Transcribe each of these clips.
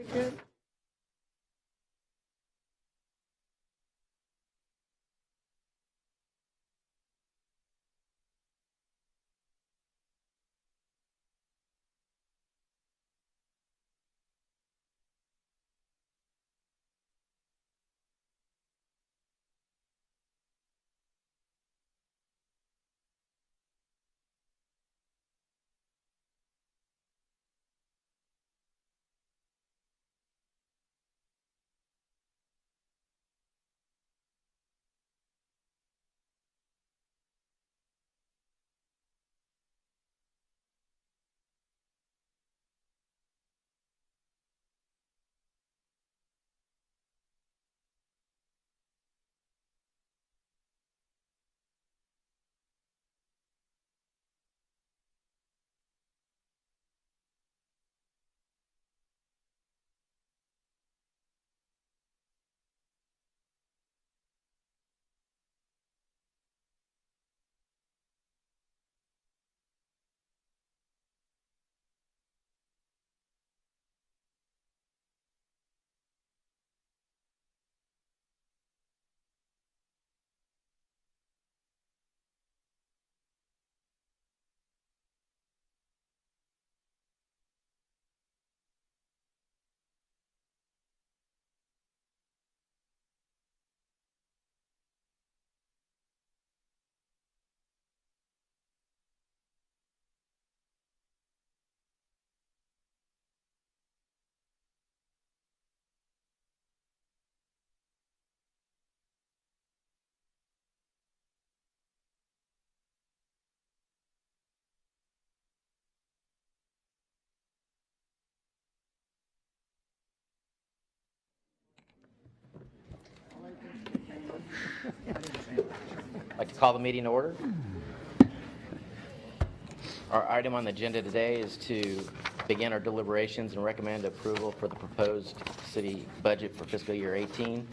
Good. I'd like to call the meeting to order. Our item on the agenda today is to begin our deliberations and recommend approval for the proposed city budget for fiscal year 18,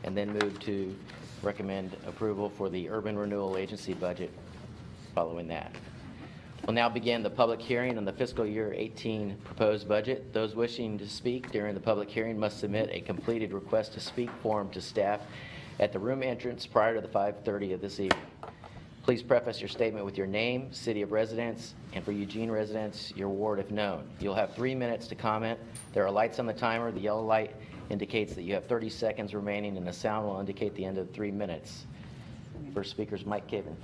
and then move to recommend approval for the Urban Renewal Agency budget following that. We'll now begin the public hearing on the fiscal year 18 proposed budget. Those wishing to speak during the public hearing must submit a completed request to speak form to staff at the room entrance prior to the 5:30 of this evening. Please preface your statement with your name, city of residence, and for Eugene residents, your ward if known. You'll have 3 minutes to comment. There are lights on the timer. The yellow light indicates that you have 30 seconds remaining, and the sound will indicate the end of 3 minutes. First speaker is Mike Caven.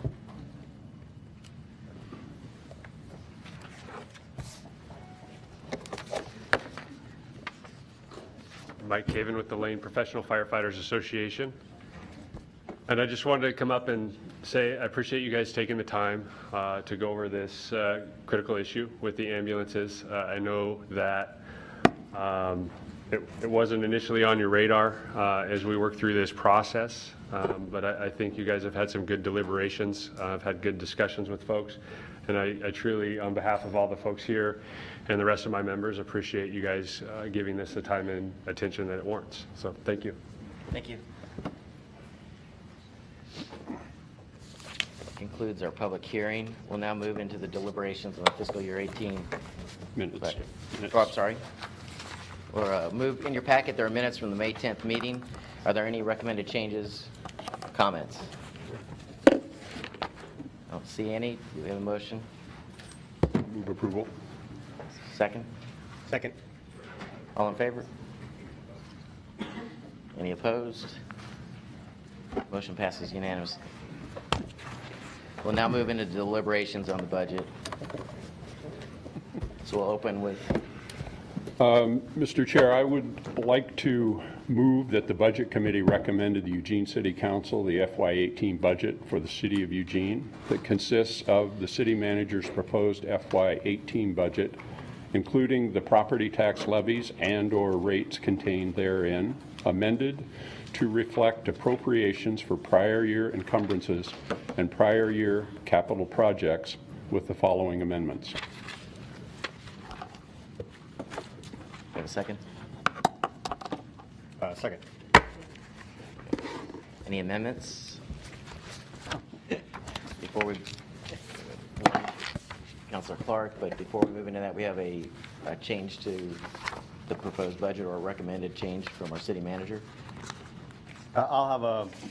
Mike Caven with the Lane Professional Firefighters Association. And I just wanted to come up and say I appreciate you guys taking the time to go over this critical issue with the ambulances. I know that it wasn't initially on your radar as we work through this process, but I think you guys have had some good deliberations. I've had good discussions with folks, and I truly, on behalf of all the folks here and the rest of my members, appreciate you guys giving this the time and attention that it warrants. So thank you. Thank you. Concludes our public hearing. We'll now move into the deliberations on the fiscal year 18 Minutes. budget. Oh, I'm sorry. Or move in your packet. There are minutes from the May 10th meeting. Are there any recommended changes, comments? I don't see any. Do we have a motion? Move approval. Second? Second. All in favor? Any opposed? Motion passes unanimously. We'll now move into deliberations on the budget. So we'll open with... Mr. Chair, I would like to move that the Budget Committee recommended the Eugene City Council the FY18 budget for the City of Eugene that consists of the City Manager's proposed FY18 budget, including the property tax levies and/or rates contained therein, amended to reflect appropriations for prior year encumbrances and prior year capital projects with the following amendments. Have a second? Second. Any amendments? Before we... Councilor Clark, but before we move into that, we have a change to the proposed budget or a recommended change from our city manager? I'll have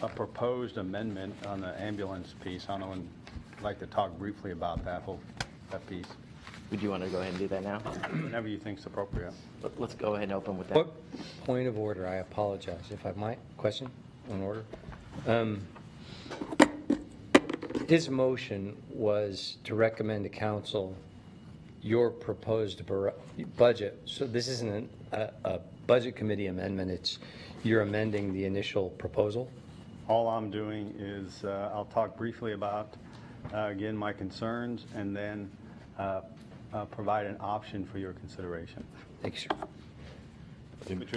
a proposed amendment on the ambulance piece. I don't know, I'd like to talk briefly about that piece, Would you want to go ahead and do that now? whenever you think's appropriate. Let's go ahead and open with that. What point of order? I apologize if I might. Question on order. His motion was to recommend to council your proposed budget. So this isn't a budget committee amendment. It's you're amending the initial proposal. All I'm doing is I'll talk briefly about, again, my concerns, and then provide an option for your consideration, Thank you, sir. which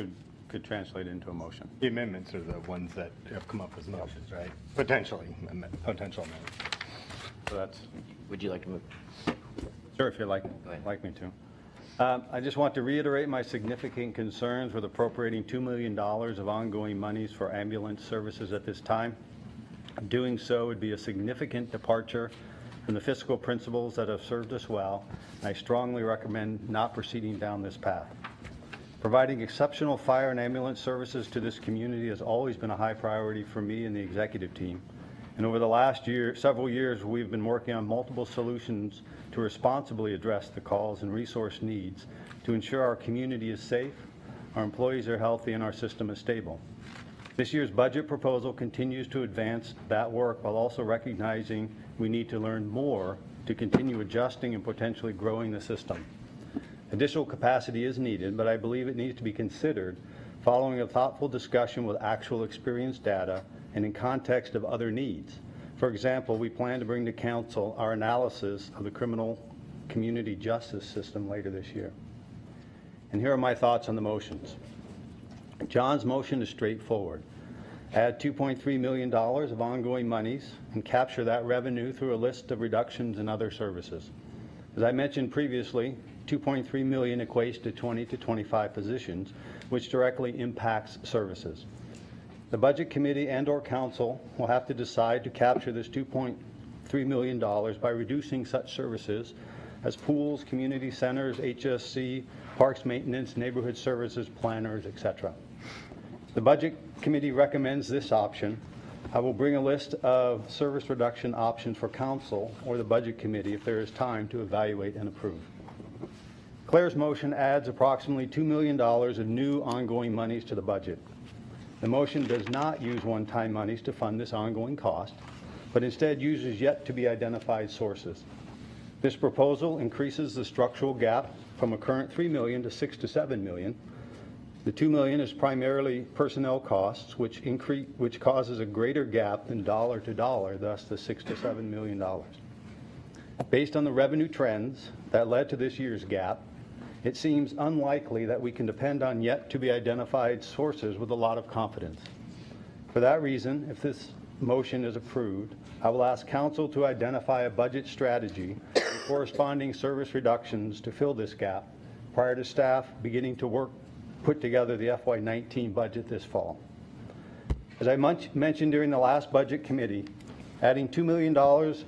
could translate into a motion. The amendments are the ones that have come up as motions, right? Potential amendments. So that's, Would you like to move? sure, if you'd like ahead. me to. I just want to reiterate my significant concerns with appropriating $2 million of ongoing monies for ambulance services at this time. Doing so would be a significant departure from the fiscal principles that have served us well, and I strongly recommend not proceeding down this path. Providing exceptional fire and ambulance services to this community has always been a high priority for me and the executive team. And over the last several years, we've been working on multiple solutions to responsibly address the calls and resource needs to ensure our community is safe, our employees are healthy, and our system is stable. This year's budget proposal continues to advance that work while also recognizing we need to learn more to continue adjusting and potentially growing the system. Additional capacity is needed, but I believe it needs to be considered following a thoughtful discussion with actual experience data and in context of other needs. For example, we plan to bring to council our analysis of the criminal community justice system later this year. And here are my thoughts on the motions. John's motion is straightforward. Add $2.3 million of ongoing monies and capture that revenue through a list of reductions in other services. As I mentioned previously, $2.3 million equates to 20 to 25 positions, which directly impacts services. The Budget Committee and/or Council will have to decide to capture this $2.3 million by reducing such services as pools, community centers, HSC, parks maintenance, neighborhood services, planners, etc. The Budget Committee recommends this option. I will bring a list of service reduction options for Council or the Budget Committee if there is time to evaluate and approve. Claire's motion adds approximately $2 million of new ongoing monies to the budget. The motion does not use one-time monies to fund this ongoing cost, but instead uses yet to be identified sources. This proposal increases the structural gap from a current $3 million to $6 to $7 million. The $2 million is primarily personnel costs, which causes a greater gap than dollar to dollar, thus the $6 to $7 million. Based on the revenue trends that led to this year's gap, it seems unlikely that we can depend on yet to be identified sources with a lot of confidence. For that reason, if this motion is approved, I will ask Council to identify a budget strategy and corresponding service reductions to fill this gap prior to staff beginning to put together the FY19 budget this fall. As I mentioned during the last Budget Committee, adding $2 million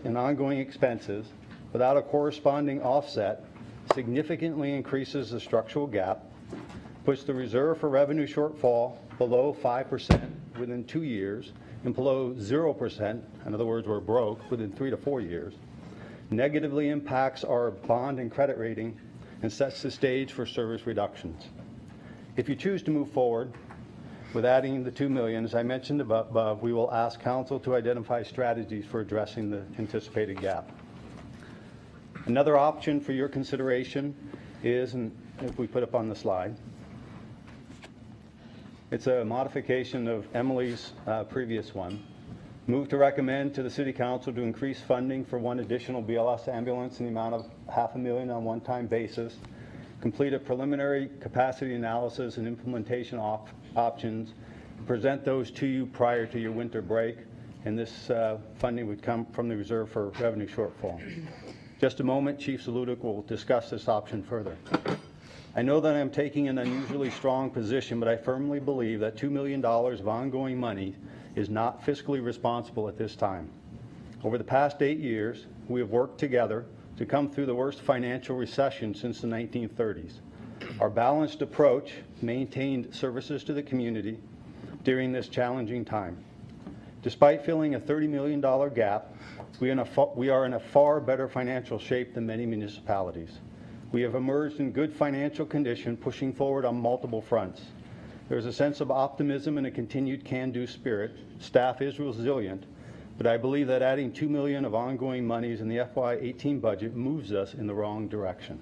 in ongoing expenses without a corresponding offset significantly increases the structural gap, puts the reserve for revenue shortfall below 5% within 2 years and below 0%, in other words, we're broke, within 3 to 4 years, negatively impacts our bond and credit rating, and sets the stage for service reductions. If you choose to move forward with adding the $2 million, as I mentioned above, we will ask Council to identify strategies for addressing the anticipated gap. Another option for your consideration is, and if we put up on the slide, it's a modification of Emily's previous one. Move to recommend to the City Council to increase funding for one additional BLS ambulance in the amount of $500,000 on a one-time basis, complete a preliminary capacity analysis and implementation options, present those to you prior to your winter break, and this funding would come from the reserve for revenue shortfall. Just a moment, Chief Saludik will discuss this option further. I know that I'm taking an unusually strong position, but I firmly believe that $2 million of ongoing money is not fiscally responsible at this time. Over the past 8 years, we have worked together to come through the worst financial recession since the 1930s. Our balanced approach maintained services to the community during this challenging time. Despite filling a $30 million gap, we are in a far better financial shape than many municipalities. We have emerged in good financial condition, pushing forward on multiple fronts. There is a sense of optimism and a continued can-do spirit. Staff is resilient, but I believe that adding $2 million of ongoing monies in the FY18 budget moves us in the wrong direction.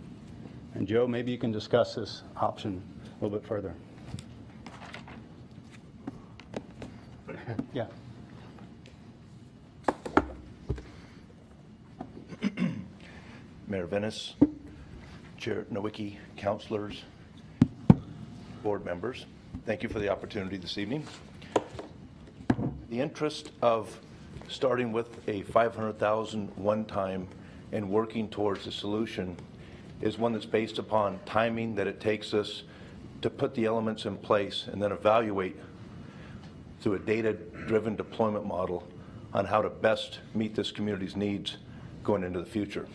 And Joe, maybe you can discuss this option a little bit further. Yeah. Mayor Venice, Chair Nowicki, councilors, board members, thank you for the opportunity this evening. The interest of starting with a $500,000 one-time and working towards a solution is one that's based upon timing that it takes us to put the elements in place and then evaluate through a data-driven deployment model on how to best meet this community's needs going into the future.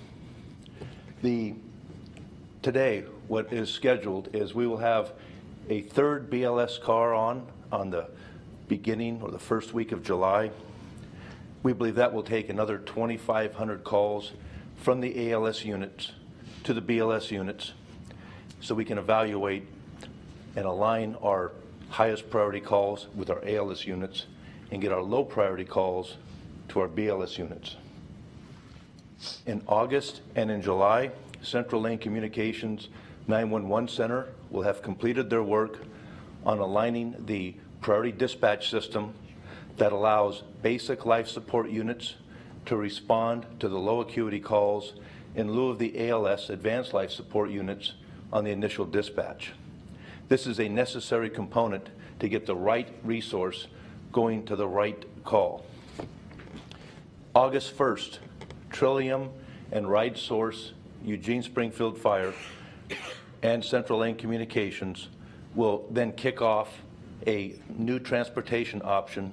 Today, what is scheduled is we will have a third BLS car on the beginning or the first week of July. We believe that will take another 2,500 calls from the ALS units to the BLS units so we can evaluate and align our highest priority calls with our ALS units and get our low priority calls to our BLS units. In August and in July, Central Lane Communications 911 Center will have completed their work on aligning the priority dispatch system that allows basic life support units to respond to the low acuity calls in lieu of the ALS advanced life support units on the initial dispatch. This is a necessary component to get the right resource going to the right call. August 1st, Trillium and Ride Source, Eugene Springfield Fire, and Central Lane Communications will then kick off a new transportation option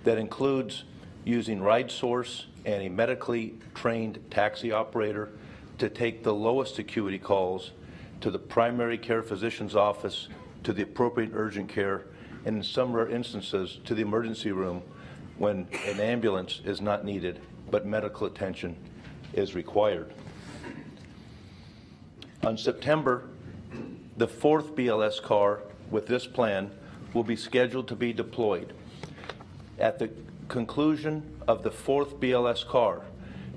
that includes using Ride Source and a medically trained taxi operator to take the lowest acuity calls to the primary care physician's office, to the appropriate urgent care, and in some rare instances to the emergency room when an ambulance is not needed but medical attention is required. On September, the fourth BLS car with this plan will be scheduled to be deployed. At the conclusion of the fourth BLS car,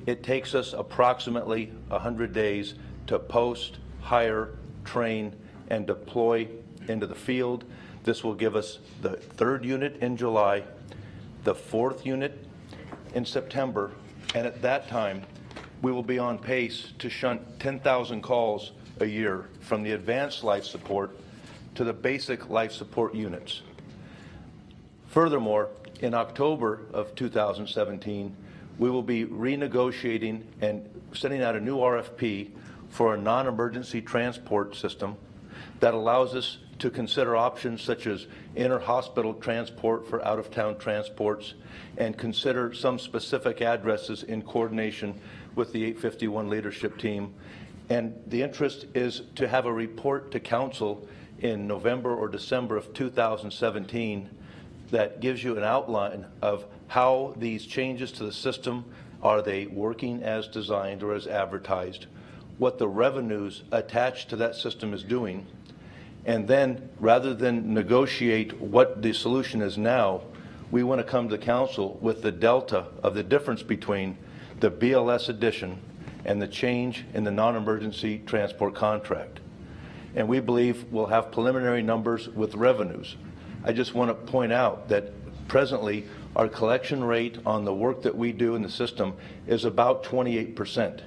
it takes us approximately 100 days to post, hire, train, and deploy into the field. This will give us the third unit in July, the fourth unit in September, and at that time, we will be on pace to shunt 10,000 calls a year from the advanced life support to the basic life support units. Furthermore, in October of 2017, we will be renegotiating and sending out a new RFP for a non-emergency transport system that allows us to consider options such as inter-hospital transport for out-of-town transports and consider some specific addresses in coordination with the 851 leadership team. And the interest is to have a report to council in November or December of 2017 that gives you an outline of how these changes to the system, are they working as designed or as advertised, what the revenues attached to that system is doing, and then rather than negotiate what the solution is now, we want to come to council with the delta of the difference between the BLS addition and the change in the non-emergency transport contract. And we believe we'll have preliminary numbers with revenues. I just want to point out that presently our collection rate on the work that we do in the system is about 28%.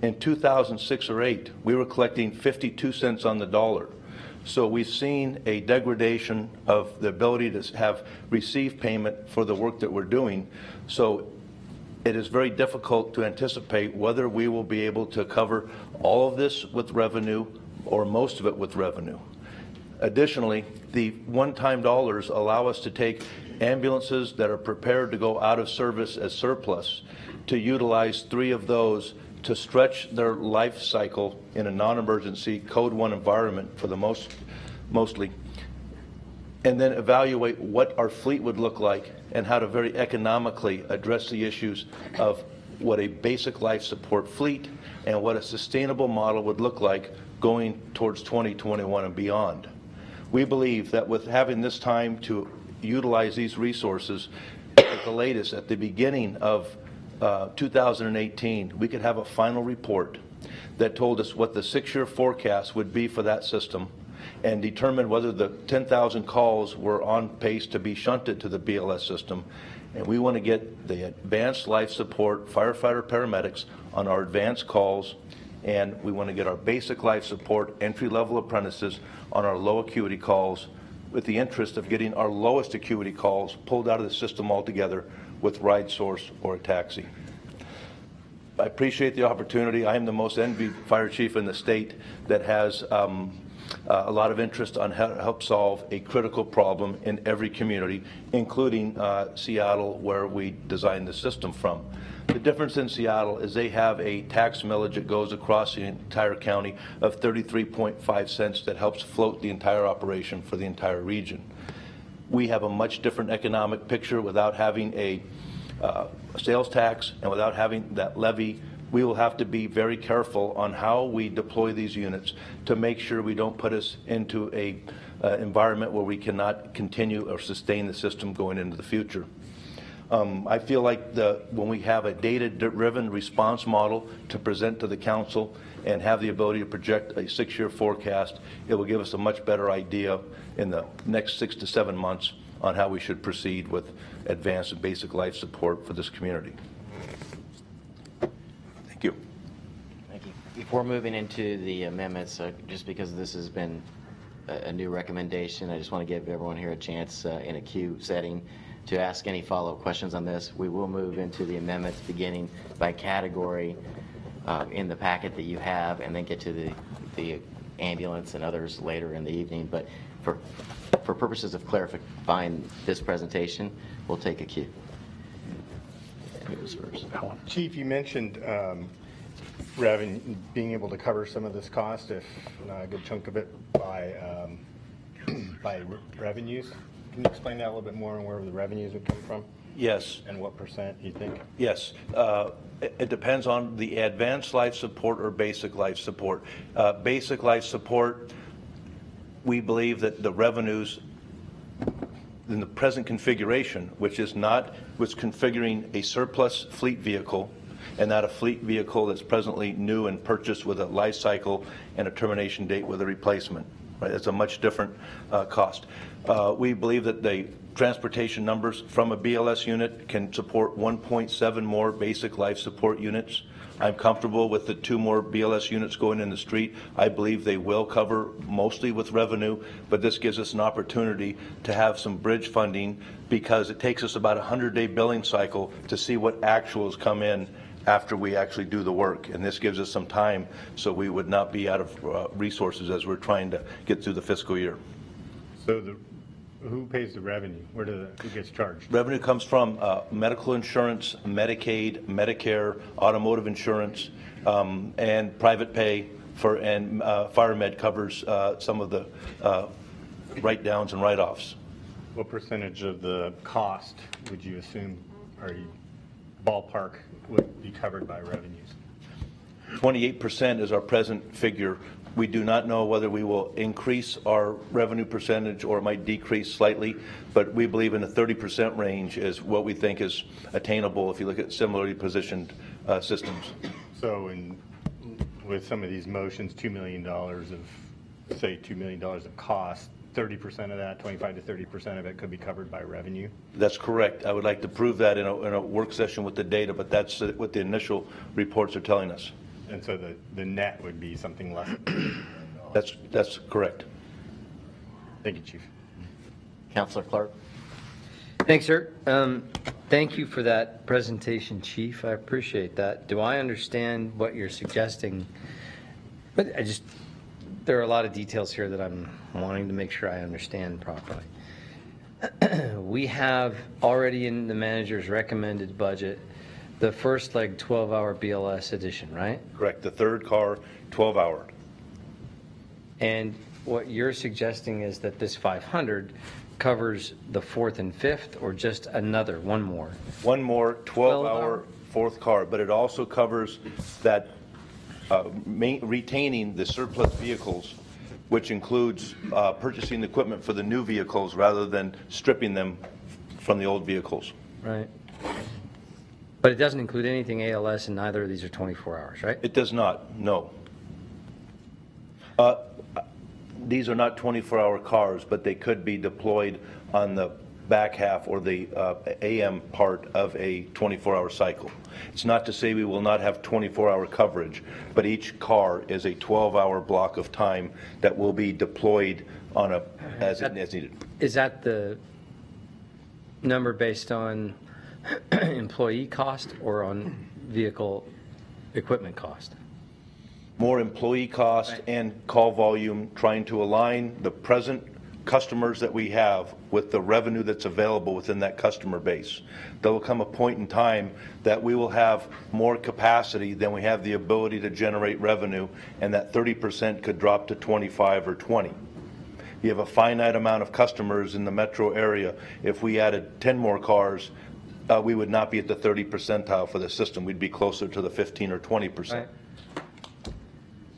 In 2006 or 8, we were collecting 52 cents on the dollar. So we've seen a degradation of the ability to have receive payment for the work that we're doing. So it is very difficult to anticipate whether we will be able to cover all of this with revenue or most of it with revenue. Additionally, the one-time dollars allow us to take ambulances that are prepared to go out of service as surplus to utilize 3 of those to stretch their life cycle in a non-emergency Code 1 environment for the mostly, and then evaluate what our fleet would look like and how to very economically address the issues of what a basic life support fleet and what a sustainable model would look like going towards 2021 and beyond. We believe that with having this time to utilize these resources, at the latest, at the beginning of 2018, we could have a final report that told us what the 6-year forecast would be for that system and determine whether the 10,000 calls were on pace to be shunted to the BLS system. And we want to get the advanced life support firefighter paramedics on our advanced calls, and we want to get our basic life support entry-level apprentices on our low acuity calls, with the interest of getting our lowest acuity calls pulled out of the system altogether with ride source or a taxi. I appreciate the opportunity. I am the most envied fire chief in the state that has a lot of interest on how to help solve a critical problem in every community, including Seattle, where we designed the system from. The difference in Seattle is they have a tax millage that goes across the entire county of 33.5 cents that helps float the entire operation for the entire region. We have a much different economic picture without having a sales tax and without having that levy. We will have to be very careful on how we deploy these units to make sure we don't put us into a environment where we cannot continue or sustain the system going into the future. I feel like when we have a data-driven response model to present to the council and have the ability to project a 6-year forecast, it will give us a much better idea in the next 6 to 7 months on how we should proceed with advanced and basic life support for this community. Thank you. Thank you. Before moving into the amendments, just because this has been a new recommendation, I just want to give everyone here a chance in a queue setting to ask any follow-up questions on this. We will move into the amendments beginning by category in the packet that you have, and then get to the ambulance and others later in the evening. But for purposes of clarifying this presentation, we'll take a queue. Who's first? Chief, you mentioned revenue, being able to cover some of this cost, if not a good chunk of it, by revenues. Can you explain that a little bit more and where the revenues would come from? Yes. And what percent you think? Yes. It depends on the advanced life support or basic life support. Basic life support, we believe that the revenues in the present configuration, which was configuring a surplus fleet vehicle and not a fleet vehicle that's presently new and purchased with a life cycle and a termination date with a replacement. Right? It's a much different cost. We believe that the transportation numbers from a BLS unit can support 1.7 more basic life support units. I'm comfortable with the 2 more BLS units going in the street. I believe they will cover mostly with revenue, but this gives us an opportunity to have some bridge funding, because it takes us about a 100-day billing cycle to see what actuals come in after we actually do the work. And this gives us some time so we would not be out of resources as we're trying to get through the fiscal year. So who pays the revenue? Who gets charged? Revenue comes from medical insurance, Medicaid, Medicare, automotive insurance, and private pay and Fire Med covers some of the write-downs and write-offs. What percentage of the cost would you assume, or ballpark, would be covered by revenues? 28% is our present figure. We do not know whether we will increase our revenue percentage or it might decrease slightly, but we believe in the 30% range is what we think is attainable if you look at similarly positioned systems. So with some of these motions, $2 million of, say, $2 million of cost, 30% of that, 25 to 30% of it could be covered by revenue? That's correct. I would like to prove that in a work session with the data, but that's what the initial reports are telling us. And so the net would be something less? That's correct. Thank you, Chief. Councilor Clark. Thanks, sir. Thank you for that presentation, Chief. I appreciate that. Do I understand what you're suggesting? But there are a lot of details here that I'm wanting to make sure I understand properly. We have already in the manager's recommended budget The first leg, 12-hour BLS edition, right? Correct, the third car, 12-hour. And what you're suggesting is that this 500 covers the fourth and fifth, or just another, one more? One more 12-hour? 12-hour fourth car, but it also covers that retaining the surplus vehicles, which includes purchasing the equipment for the new vehicles rather than stripping them from the old vehicles. Right. But it doesn't include anything ALS, and neither of these are 24 hours, right? It does not, no. These are not 24-hour cars, but they could be deployed on the back half or the AM part of a 24-hour cycle. It's not to say we will not have 24-hour coverage, but each car is a 12-hour block of time that will be deployed on a as needed. Is that the number based on employee cost or on vehicle equipment cost? More employee cost and call volume, trying to align the present customers that we have with the revenue that's available within that customer base. There will come a point in time that we will have more capacity than we have the ability to generate revenue, and that 30% could drop to 25 or 20. You have a finite amount of customers in the metro area. If we added 10 more cars, we would not be at the 30 percentile for the system. We'd be closer to the 15 or 20%. Right.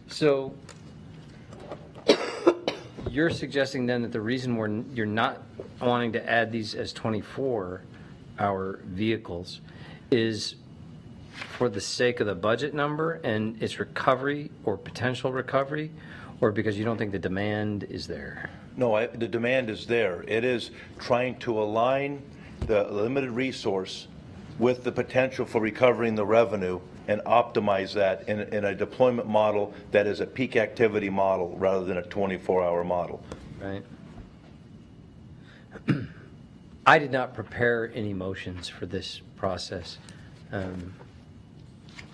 So you're suggesting then that the reason you're not wanting to add these as 24-hour vehicles is for the sake of the budget number and its recovery or potential recovery, or because you don't think the demand is there? No, the demand is there. It is trying to align the limited resource with the potential for recovering the revenue and optimize that in a deployment model that is a peak activity model rather than a 24-hour model. Right. I did not prepare any motions for this process.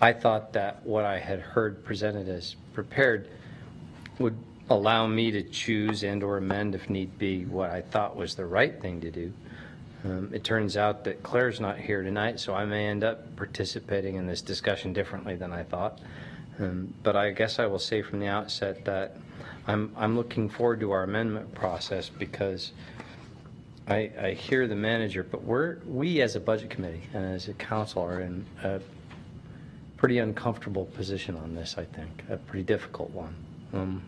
I thought that what I had heard presented as prepared would allow me to choose and or amend if need be what I thought was the right thing to do. It turns out that Claire's not here tonight, so I may end up participating in this discussion differently than I thought. But I guess I will say from the outset that I'm looking forward to our amendment process, because I hear the manager, but we as a budget committee and as a council are in a pretty uncomfortable position on this, I think, a pretty difficult one.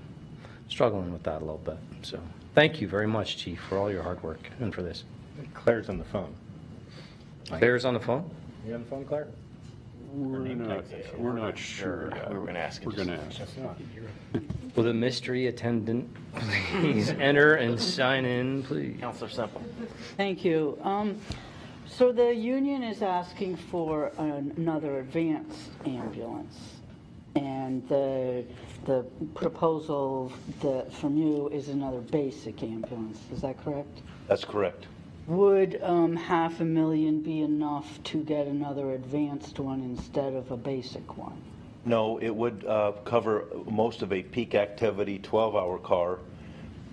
Struggling with that a little bit. So thank you very much, Chief, for all your hard work and for this. Claire's on the phone. Claire's on the phone? You on the phone, Claire? We're not sure yet. We were going to ask. We're going to ask. Will the mystery attendant please enter and sign in, please? Counselor Semple. Thank you. So the union is asking for another advanced ambulance, and the proposal from you is another basic ambulance. Is that correct? That's correct. Would $500,000 be enough to get another advanced one instead of a basic one? No, it would cover most of a peak activity 12-hour car,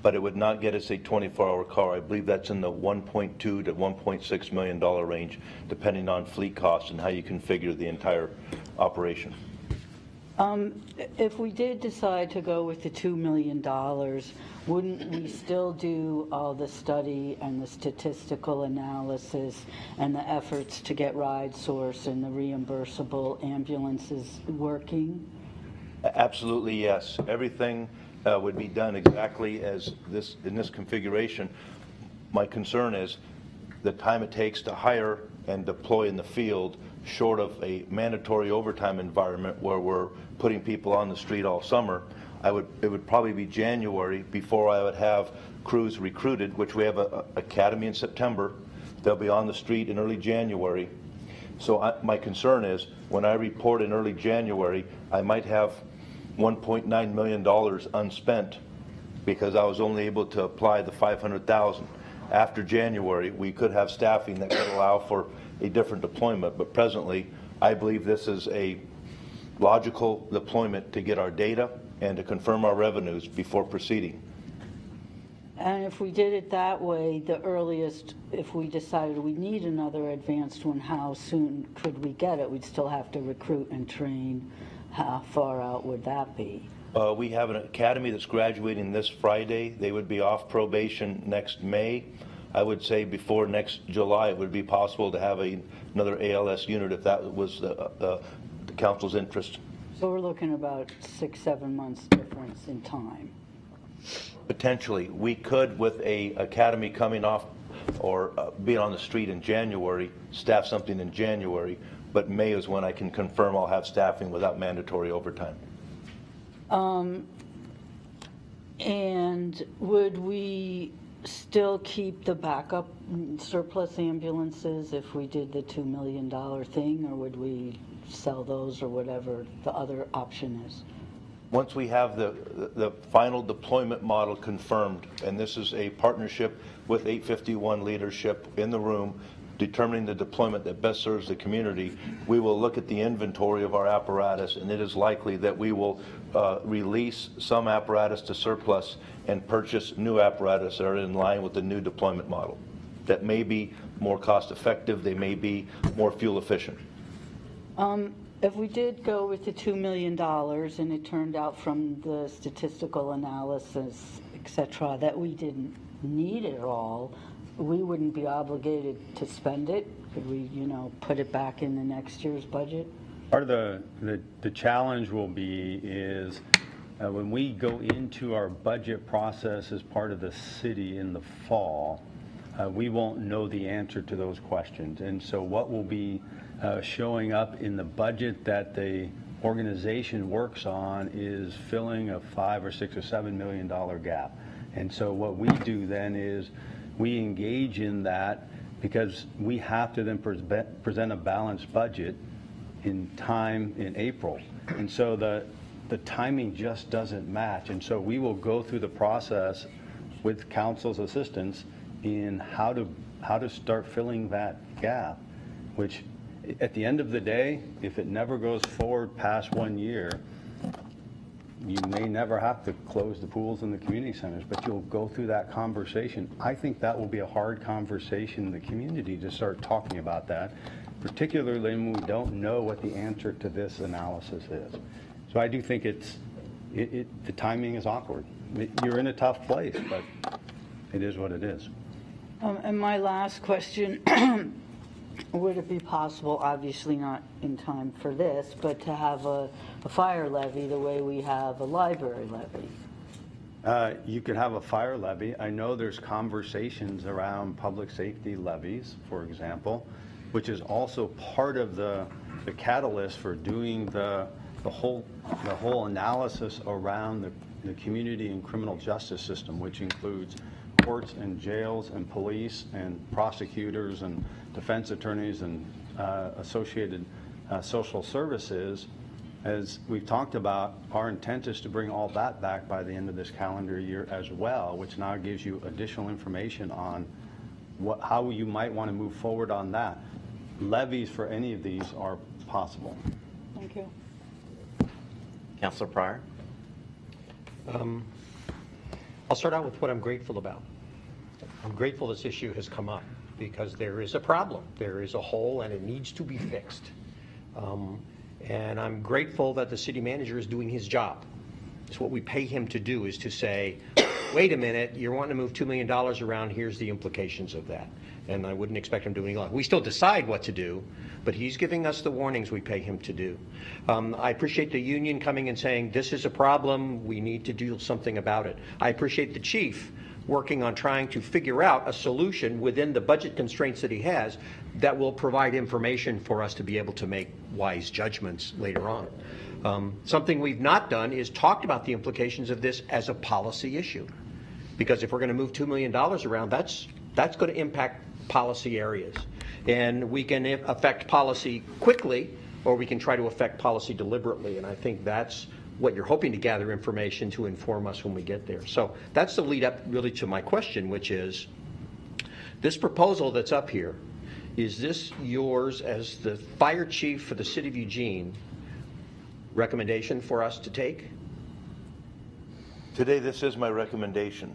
but it would not get us a 24-hour car. I believe that's in the $1.2 to $1.6 million range, depending on fleet costs and how you configure the entire operation. If we did decide to go with the $2 million, wouldn't we still do all the study and the statistical analysis and the efforts to get ride source and the reimbursable ambulances working? Absolutely, yes. Everything would be done exactly as in this configuration. My concern is the time it takes to hire and deploy in the field, short of a mandatory overtime environment where we're putting people on the street all summer. It would probably be January before I would have crews recruited, which we have a academy in September. They'll be on the street in early January. So my concern is when I report in early January, I might have $1.9 million unspent because I was only able to apply the $500,000. After January, we could have staffing that could allow for a different deployment, but presently, I believe this is a logical deployment to get our data and to confirm our revenues before proceeding. And if we did it that way, the earliest, if we decided we need another advanced one, how soon could we get it? We'd still have to recruit and train. How far out would that be? We have an academy that's graduating this Friday. They would be off probation next May. I would say before next July, it would be possible to have another ALS unit if that was the council's interest. So we're looking about 6-7 months difference in time. Potentially. We could, with a academy coming off or being on the street in January, staff something in January, but May is when I can confirm I'll have staffing without mandatory overtime. And would we still keep the backup surplus ambulances if we did the $2 million thing, or would we sell those or whatever the other option is? Once we have the final deployment model confirmed, and this is a partnership with 851 leadership in the room, determining the deployment that best serves the community, we will look at the inventory of our apparatus, and it is likely that we will release some apparatus to surplus and purchase new apparatus that are in line with the new deployment model. That may be more cost effective, they may be more fuel efficient. If we did go with the $2 million and it turned out from the statistical analysis, et cetera, that we didn't need it all, we wouldn't be obligated to spend it? Could we, put it back in the next year's budget? Part of the challenge will be is when we go into our budget process as part of the city in the fall, we won't know the answer to those questions. And so what will be showing up in the budget that the organization works on is filling a $5 or $6 or $7 million gap. And so what we do then is we engage in that because we have to then present a balanced budget in time in April. And so the timing just doesn't match. And so we will go through the process with council's assistance in how to start filling that gap, which at the end of the day, if it never goes forward past 1 year, you may never have to close the pools and the community centers, but you'll go through that conversation. I think that will be a hard conversation in the community to start talking about that, particularly when we don't know what the answer to this analysis is. So I do think the timing is awkward. You're in a tough place, but it is what it is. And my last question, would it be possible, obviously not in time for this, but to have a fire levy the way we have a library levy? You could have a fire levy. I know there's conversations around public safety levies, for example, which is also part of the catalyst for doing the whole analysis around the community and criminal justice system, which includes courts and jails and police and prosecutors and defense attorneys and associated social services. As we've talked about, our intent is to bring all that back by the end of this calendar year as well, which now gives you additional information on how you might want to move forward on that. Levies for any of these are possible. Thank you. Councilor Pryor? I'll start out with what I'm grateful about. I'm grateful this issue has come up because there is a problem. There is a hole and it needs to be fixed. And I'm grateful that the city manager is doing his job. It's what we pay him to do, is to say, wait a minute, you're wanting to move $2 million around, here's the implications of that. And I wouldn't expect him to do any longer. We still decide what to do, but he's giving us the warnings we pay him to do. I appreciate the union coming and saying, this is a problem, we need to do something about it. I appreciate the chief working on trying to figure out a solution within the budget constraints that he has that will provide information for us to be able to make wise judgments later on. Something we've not done is talked about the implications of this as a policy issue. Because if we're going to move $2 million around, that's going to impact policy areas. And we can affect policy quickly, or we can try to affect policy deliberately. And I think that's what you're hoping to gather information to inform us when we get there. So that's the lead up really to my question, which is, this proposal that's up here, is this yours as the fire chief for the city of Eugene recommendation for us to take? Today, this is my recommendation.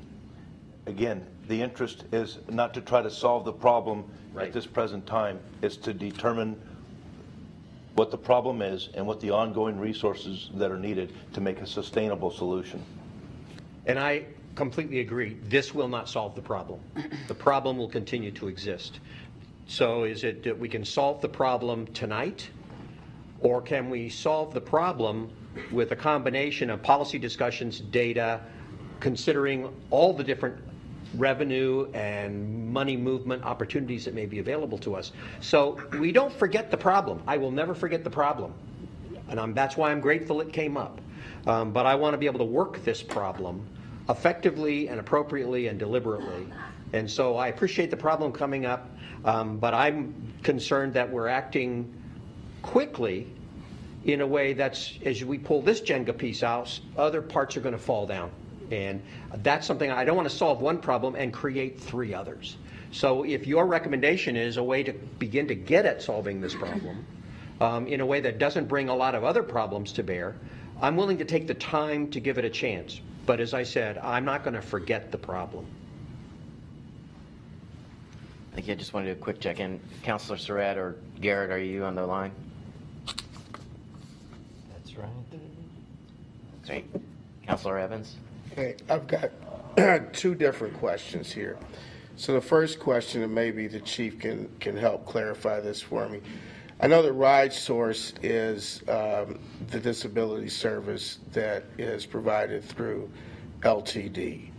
again, the interest is not to try to solve the problem Right. at this present time. It's to determine what the problem is and what the ongoing resources that are needed to make a sustainable solution. And I completely agree. This will not solve the problem. The problem will continue to exist. So is it that we can solve the problem tonight, or can we solve the problem with a combination of policy discussions, data, considering all the different revenue and money movement opportunities that may be available to us? So we don't forget the problem. I will never forget the problem. And that's why I'm grateful it came up. But I want to be able to work this problem effectively and appropriately and deliberately. And so I appreciate the problem coming up, but I'm concerned that we're acting quickly in a way that's, as we pull this Jenga piece out, other parts are going to fall down. And that's something I don't want to solve one problem and create 3 others. So if your recommendation is a way to begin to get at solving this problem in a way that doesn't bring a lot of other problems to bear, I'm willing to take the time to give it a chance. But as I said, I'm not going to forget the problem. I think I just want to do a quick check-in. Councilor Surratt or Garrett, are you on the line? That's right. Great. Councilor Evans? Hey, I've got 2 different questions here. So the first question, and maybe the chief can help clarify this for me. I know that Ride Source is the disability service that is provided through LTD.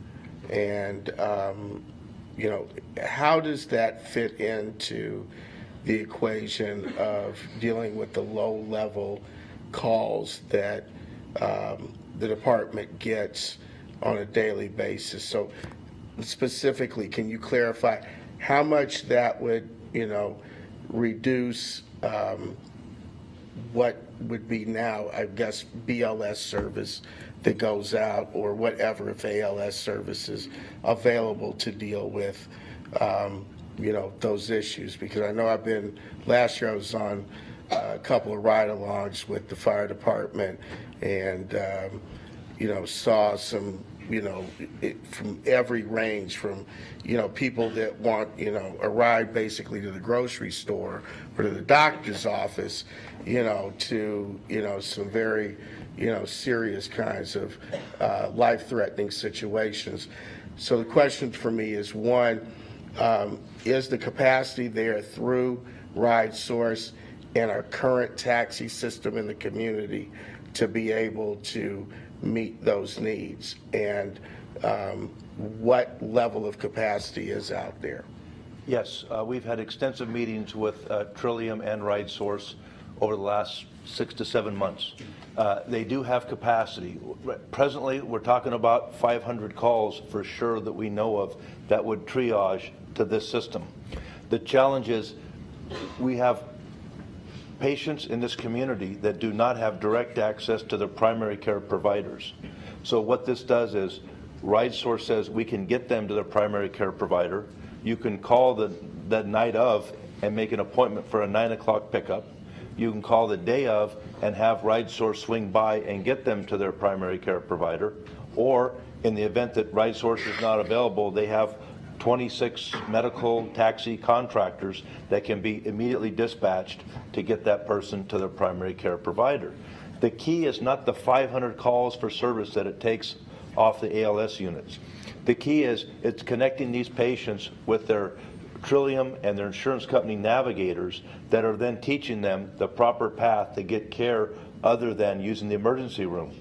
And, you know, how does that fit into the equation of dealing with the low-level calls that the department gets on a daily basis? So specifically, can you clarify how much that would, you know, reduce what would be now, I guess, BLS service that goes out, or whatever, if ALS services available to deal with, you know, those issues? Because I know last year I was on a couple of ride-alongs with the fire department, and, you know, saw some, you know, from every range, from, you know, people that want, you know, a ride basically to the grocery store or to the doctor's office, you know, to, you know, some very, you know, serious kinds of life-threatening situations. So the question for me is, one, is the capacity there through Ride Source and our current taxi system in the community to be able to meet those needs? And what level of capacity is out there? Yes, we've had extensive meetings with Trillium and Ride Source over the last 6 to 7 months. They do have capacity. Presently, we're talking about 500 calls for sure that we know of that would triage to this system. The challenge is we have patients in this community that do not have direct access to their primary care providers. So what this does is Ride Source says we can get them to their primary care provider. You can call the night of and make an appointment for a 9 o'clock pickup. You can call the day of and have Ride Source swing by and get them to their primary care provider. Or in the event that Ride Source is not available, they have 26 medical taxi contractors that can be immediately dispatched to get that person to their primary care provider. The key is not the 500 calls for service that it takes off the ALS units. The key is it's connecting these patients with their Trillium and their insurance company navigators that are then teaching them the proper path to get care other than using the emergency room.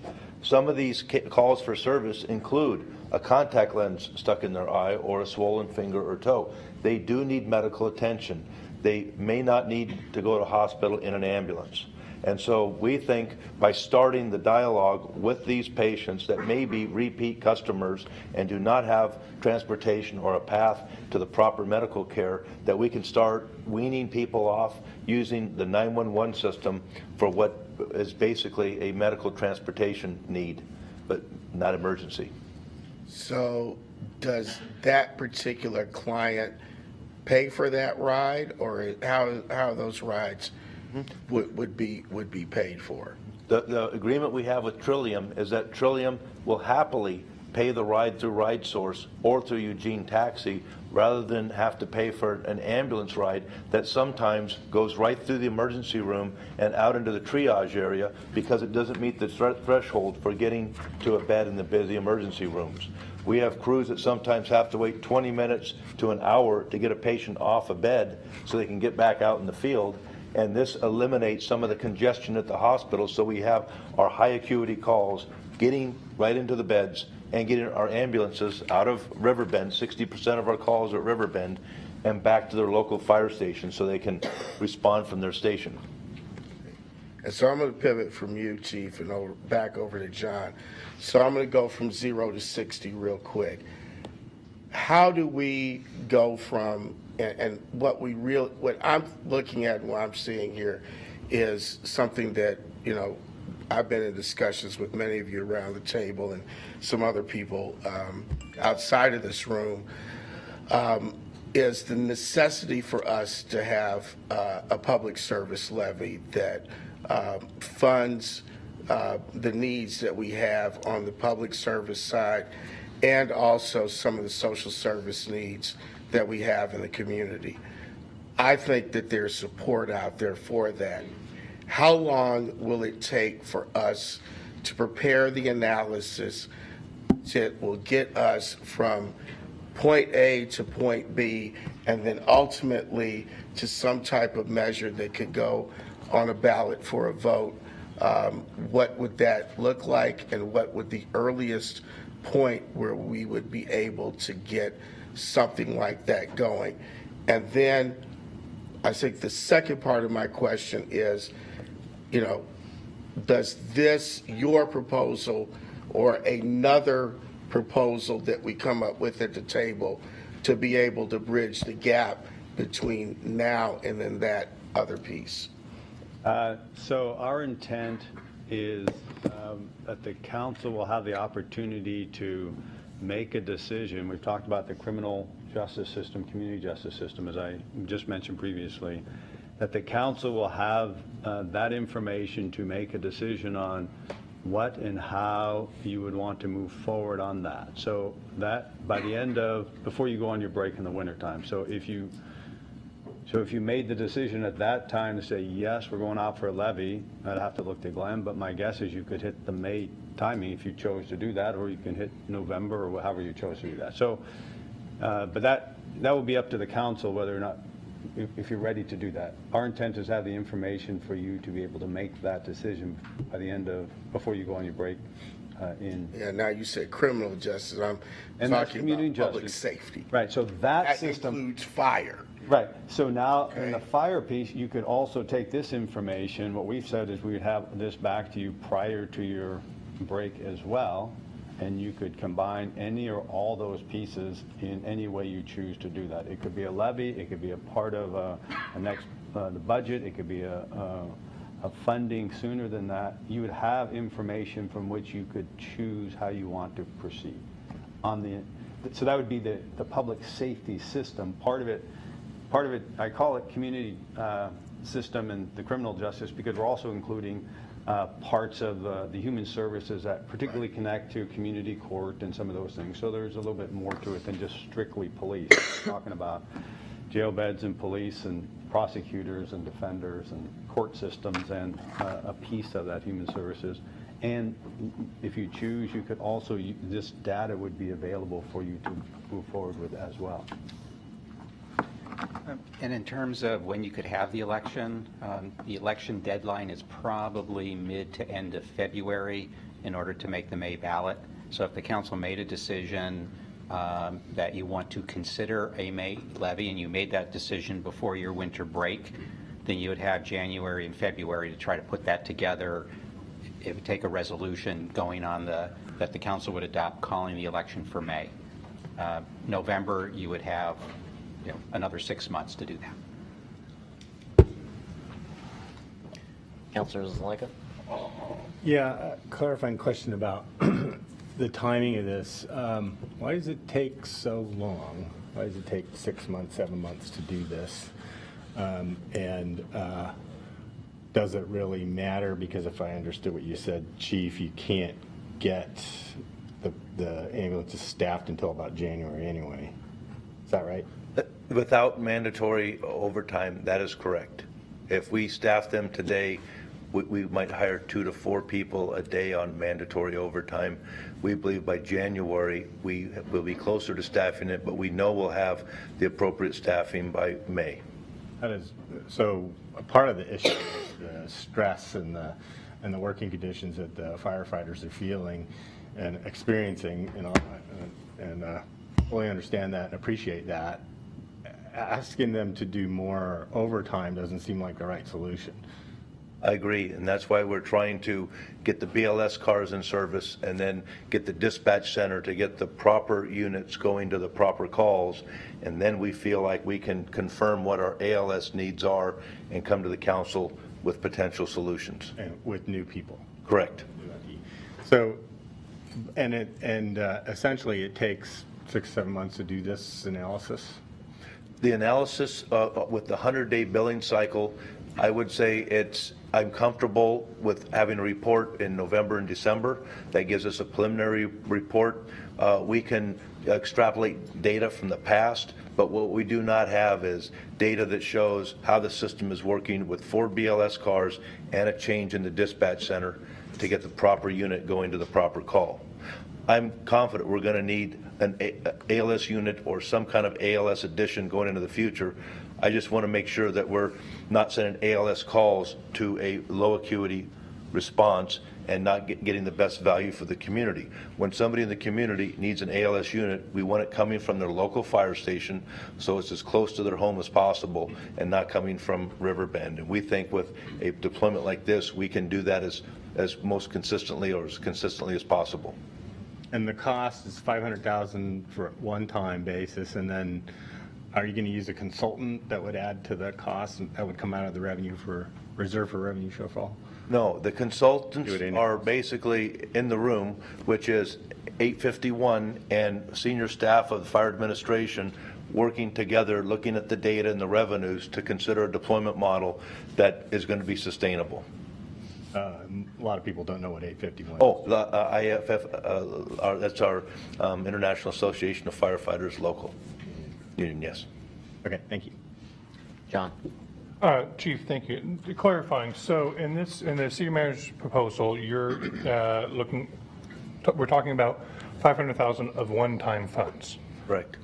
Some of these calls for service include a contact lens stuck in their eye or a swollen finger or toe. They do need medical attention. They may not need to go to hospital in an ambulance. And so we think by starting the dialogue with these patients that may be repeat customers and do not have transportation or a path to the proper medical care, that we can start weaning people off using the 911 system for what is basically a medical transportation need, but not emergency. So does that particular client pay for that ride, or how those rides would be paid for? The agreement we have with Trillium is that Trillium will happily pay the ride through RideSource or through Eugene Taxi, rather than have to pay for an ambulance ride that sometimes goes right through the emergency room and out into the triage area because it doesn't meet the threshold for getting to a bed in the busy emergency rooms. We have crews that sometimes have to wait 20 minutes to an hour to get a patient off a bed so they can get back out in the field. And this eliminates some of the congestion at the hospital, so we have our high acuity calls getting right into the beds and getting our ambulances out of Riverbend. 60% of our calls are at Riverbend, and back to their local fire station so they can respond from their station. And so I'm going to pivot from you, Chief, and back over to John. So I'm going to go from 0 to 60 real quick. How do we go from, and what I'm looking at and what I'm seeing here is something that, I've been in discussions with many of you around the table and some other people outside of this room, is the necessity for us to have a public service levy that funds the needs that we have on the public service side and also some of the social service needs that we have in the community. I think that there's support out there for that. How long will it take for us to prepare the analysis that will get us from point A to point B and then ultimately to some type of measure that could go on a ballot for a vote? What would that look like, and what would the earliest point where we would be able to get something like that going? And then I think the second part of my question is, does your proposal or another proposal that we come up with at the table to be able to bridge the gap between now and then that other piece? So our intent is that the council will have the opportunity to make a decision. We've talked about the criminal justice system, community justice system, as I just mentioned previously, that the council will have that information to make a decision on what and how you would want to move forward on that. So that by the end of, before you go on your break in the wintertime. So if you made the decision at that time to say, yes, we're going out for a levy, I'd have to look to Glenn, but my guess is you could hit the May timing if you chose to do that, or you can hit November or however you chose to do that. So, but that will be up to the council whether or not, if you're ready to do that. Our intent is to have the information for you to be able to make that decision by the end of, before you go on your break Yeah, now you said criminal justice. I'm and that's talking community about public justice. safety. Right, so that system includes fire. Right. So now in the Okay. fire piece, you could also take this information. What we've said is we would have this back to you prior to your break as well, and you could combine any or all those pieces in any way you choose to do that. It could be a levy, it could be a part of the budget, it could be a funding sooner than that. You would have information from which you could choose how you want to proceed. So that would be the public safety system. Part of it, I call it community system and the criminal justice because we're also including parts of the human services that particularly connect to community court and some of those things. So there's a little bit more to it than just strictly police. We're talking about jail beds and police and prosecutors and defenders and court systems and a piece of that human services. And if you choose, you could also, this data would be available for you to move forward with as well. And in terms of when you could have the election deadline is probably mid to end of February in order to make the May ballot. So if the council made a decision that you want to consider a May levy and you made that decision before your winter break, then you would have January and February to try to put that together. It would take a resolution going on that the council would adopt calling the election for May. November, you would have another 6 months to do that. Councilor Zelenka? Yeah, clarifying question about the timing of this. Why does it take so long? Why does it take 6 months, 7 months to do this? And does it really matter? Because if I understood what you said, Chief, you can't get the ambulance is staffed until about January anyway. Is that right? Without mandatory overtime, that is correct. If we staff them today, we might hire 2 to 4 people a day on mandatory overtime. We believe by January, we will be closer to staffing it, but we know we'll have the appropriate staffing by May. That is, so a part of the issue is the stress and the working conditions that the firefighters are feeling and experiencing, you know, and fully understand that and appreciate that. Asking them to do more overtime doesn't seem like the right solution. I agree, and that's why we're trying to get the BLS cars in service and then get the dispatch center to get the proper units going to the proper calls, and then we feel like we can confirm what our ALS needs are and come to the council with potential solutions. And with new people. Correct. So, and essentially it takes 6-7 months to do this analysis? The analysis with the 100-day billing cycle, I would say I'm comfortable with having a report in November and December. That gives us a preliminary report. We can extrapolate data from the past, but what we do not have is data that shows how the system is working with 4 BLS cars and a change in the dispatch center to get the proper unit going to the proper call. I'm confident we're going to need an ALS unit or some kind of ALS addition going into the future. I just want to make sure that we're not sending ALS calls to a low acuity response and not getting the best value for the community. When somebody in the community needs an ALS unit, we want it coming from their local fire station so it's as close to their home as possible and not coming from Riverbend. And we think with a deployment like this, we can do that as most consistently or as consistently as possible. And the cost is $500,000 for a one-time basis, and then are you going to use a consultant that would add to the cost and that would come out of the revenue for reserve for revenue shortfall? No, the consultants are basically in the room, which is 851 and senior staff of the fire administration working together, looking at the data and the revenues to consider a deployment model that is going to be sustainable. A lot of people don't know what 851 is. Oh, the IFF, that's our International Association of Firefighters local union, yes. Okay, thank you. John? Chief, thank you. Clarifying, so in the city manager's proposal, you're we're talking about $500,000 of one-time funds. Correct.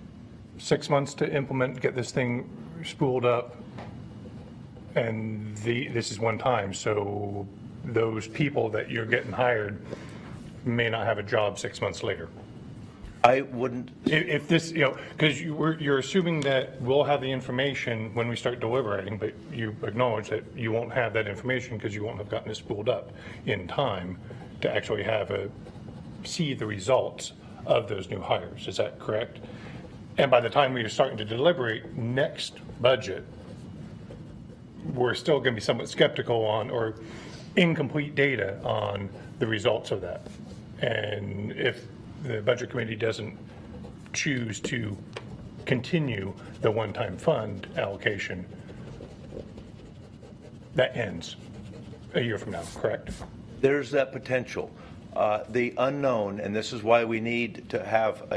6 months to implement, get this thing spooled up, and this is one time, so those people that you're getting hired may not have a job 6 months later. I wouldn't. If this, because you're assuming that we'll have the information when we start deliberating, but you acknowledge that you won't have that information because you won't have gotten it spooled up in time to actually see the results of those new hires. Is that correct? And by the time we are starting to deliberate next budget, we're still going to be somewhat skeptical on or incomplete data on the results of that. And if the budget committee doesn't choose to continue the one-time fund allocation, that ends a year from now, correct? There's that potential. The unknown, and this is why we need to have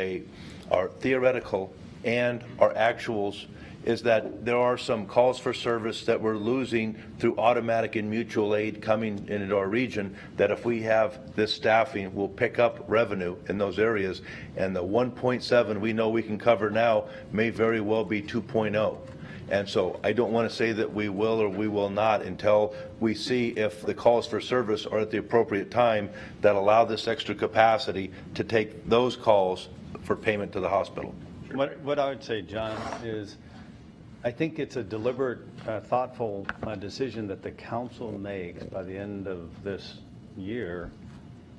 our theoretical and our actuals, is that there are some calls for service that we're losing through automatic and mutual aid coming into our region, that if we have this staffing, we'll pick up revenue in those areas. And the 1.7 we know we can cover now may very well be 2.0. And so I don't want to say that we will or we will not until we see if the calls for service are at the appropriate time that allow this extra capacity to take those calls for payment to the hospital. What I would say, John, is I think it's a deliberate, thoughtful decision that the council makes by the end of this year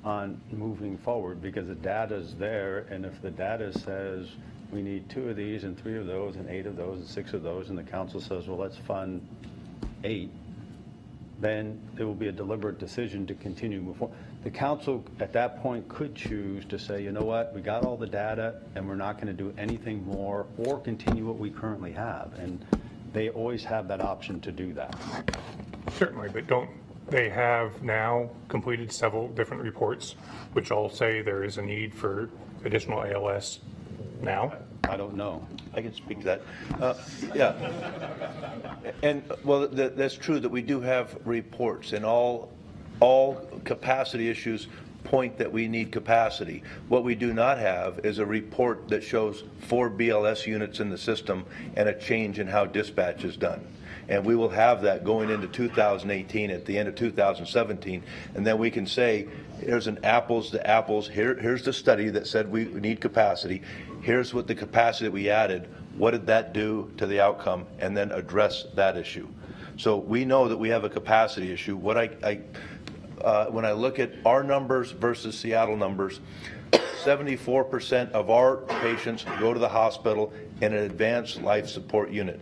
on moving forward, because the data's there, and if the data says we need 2 of these and 3 of those and 8 of those and 6 of those, and the council says, well, let's fund 8, then there will be a deliberate decision to continue to move forward. The council at that point could choose to say, you know what, we got all the data and we're not going to do anything more or continue what we currently have. And they always have that option to do that. Certainly, but don't they have now completed several different reports, which all say there is a need for additional ALS now. I don't know. I can speak to that. Yeah. And, well, that's true that we do have reports, and all capacity issues point that we need capacity. What we do not have is a report that shows 4 BLS units in the system and a change in how dispatch is done. And we will have that going into 2018, at the end of 2017, and then we can say, here's an apples to apples, here's the study that said we need capacity, here's what the capacity that we added, what did that do to the outcome, and then address that issue. So we know that we have a capacity issue. What when I look at our numbers versus Seattle numbers, 74% of our patients go to the hospital in an advanced life support unit.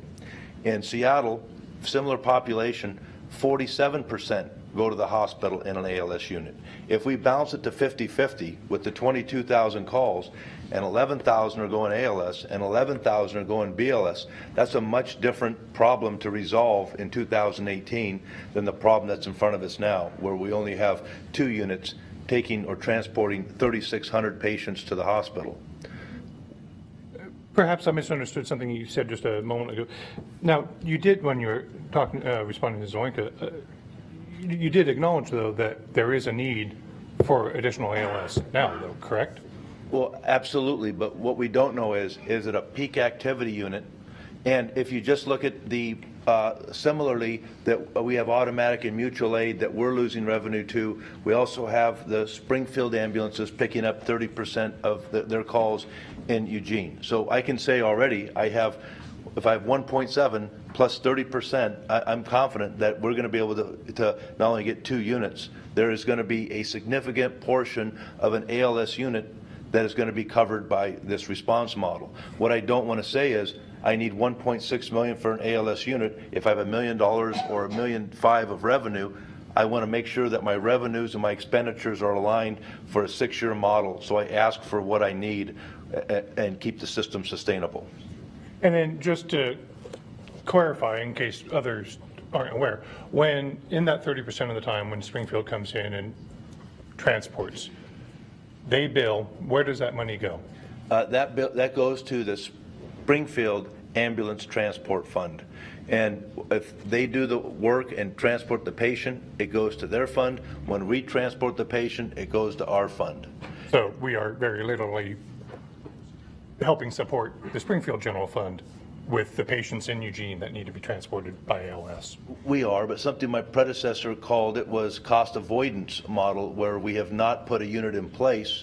In Seattle, similar population, 47% go to the hospital in an ALS unit. If we bounce it to 50-50 with the 22,000 calls, and 11,000 are going ALS and 11,000 are going BLS, that's a much different problem to resolve in 2018 than the problem that's in front of us now, where we only have 2 units taking or transporting 3,600 patients to the hospital. Perhaps I misunderstood something you said just a moment ago. Now, you did, when you were talking, responding to Zoinka, you did acknowledge, though, that there is a need for additional ALS now, though, correct? Well, absolutely, but what we don't know is it a peak activity unit? And if you just look at the, similarly, that we have automatic and mutual aid that we're losing revenue to. We also have the Springfield ambulances picking up 30% of their calls in Eugene. So I can say already, if I have 1.7 plus 30%, I'm confident that we're going to be able to not only get 2 units, there is going to be a significant portion of an ALS unit that is going to be covered by this response model. What I don't want to say is I need 1.6 million for an ALS unit. If I have $1 million or $1.5 million of revenue, I want to make sure that my revenues and my expenditures are aligned for a 6-year model. So I ask for what I need and keep the system sustainable. And then just to clarify, in case others aren't aware, when in that 30% of the time when Springfield comes in and transports, they bill, where does that money go? That goes to the Springfield Ambulance Transport Fund. And if they do the work and transport the patient, it goes to their fund. When we transport the patient, it goes to our fund. So we are very literally helping support the Springfield General Fund with the patients in Eugene that need to be transported by ALS. We are, but something my predecessor called it was cost avoidance model, where we have not put a unit in place,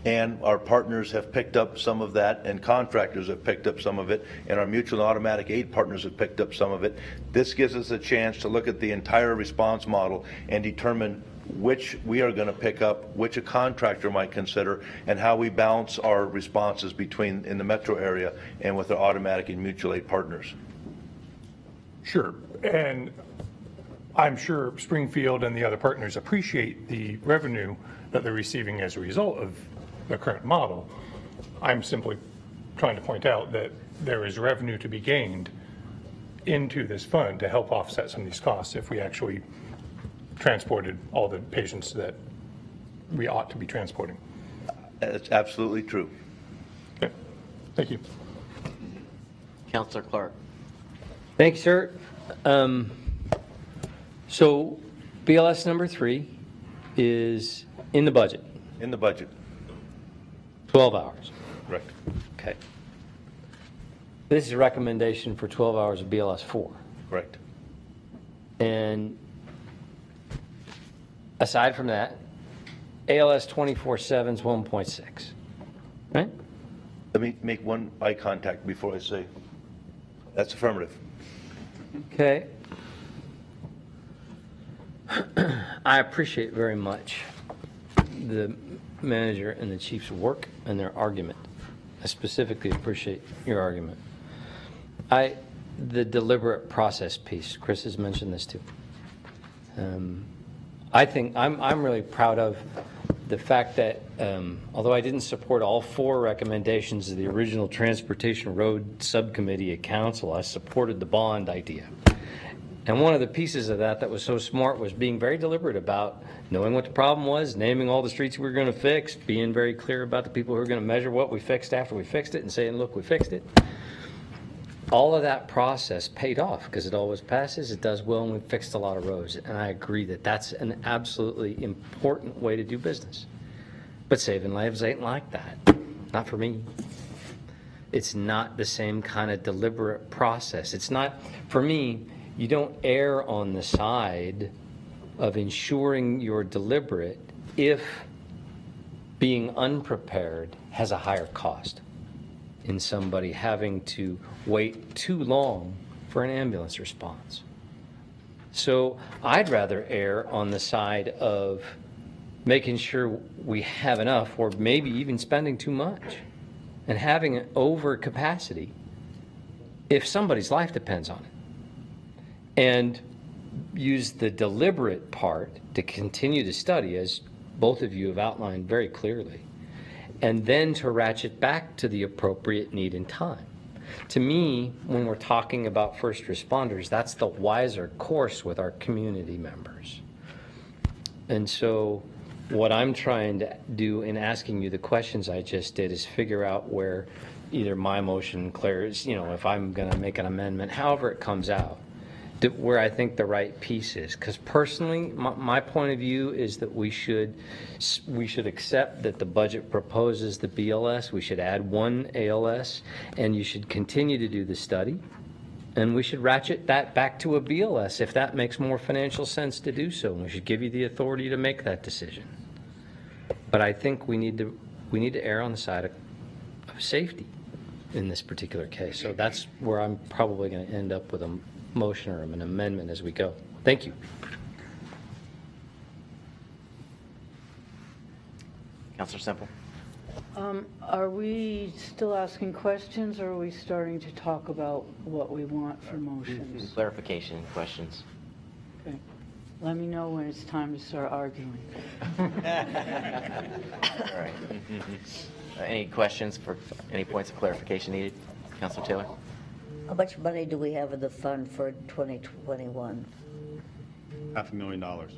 and our partners have picked up some of that, and contractors have picked up some of it, and our mutual and automatic aid partners have picked up some of it. This gives us a chance to look at the entire response model and determine which we are going to pick up, which a contractor might consider, and how we balance our responses between in the metro area and with our automatic and mutual aid partners. Sure. And I'm sure Springfield and the other partners appreciate the revenue that they're receiving as a result of the current model. I'm simply trying to point out that there is revenue to be gained into this fund to help offset some of these costs if we actually transported all the patients that we ought to be transporting. That's absolutely true. Okay. Thank you. Councilor Clark. Thanks, sir. So BLS number 3 is in the budget. In the budget. 12 hours. Correct. Okay. This is a recommendation for 12 hours of BLS 4. Correct. And aside from that, ALS 24/7 is 1.6, right? Let me make one eye contact before I say that's affirmative. Okay. I appreciate very much the manager and the chief's work and their argument. I specifically appreciate your argument. The deliberate process piece, Chris has mentioned this too. I think I'm really proud of the fact that although I didn't support all 4 recommendations of the original Transportation Road Subcommittee at Council, I supported the bond idea. And one of the pieces of that was so smart was being very deliberate about knowing what the problem was, naming all the streets we were going to fix, being very clear about the people who were going to measure what we fixed after we fixed it and saying, look, we fixed it. All of that process paid off because it always passes, it does well, and we fixed a lot of roads. And I agree that that's an absolutely important way to do business. But saving lives ain't like that. Not for me. It's not the same kind of deliberate process. It's not, for me, you don't err on the side of ensuring you're deliberate if being unprepared has a higher cost in somebody having to wait too long for an ambulance response. So I'd rather err on the side of making sure we have enough, or maybe even spending too much and having an overcapacity if somebody's life depends on it. And use the deliberate part to continue to study, as both of you have outlined very clearly, and then to ratchet back to the appropriate need and time. To me, when we're talking about first responders, that's the wiser course with our community members. And so what I'm trying to do in asking you the questions I just did is figure out where either my motion, Claire's, if I'm going to make an amendment, however it comes out, where I think the right piece is. Because personally, my point of view is that we should accept that the budget proposes the BLS. We should add one ALS, and you should continue to do the study. And we should ratchet that back to a BLS if that makes more financial sense to do so. And we should give you the authority to make that decision. But I think we need to err on the side of safety in this particular case. So that's where I'm probably going to end up with a motion or an amendment as we go. Thank you. Councilor Semple. Are we still asking questions, or are we starting to talk about what we want for motions? Clarification questions. Okay. Let me know when it's time to start arguing. All right. Any questions for any points of clarification needed? Councilor Taylor? How much money do we have in the fund for 2021? $500,000. I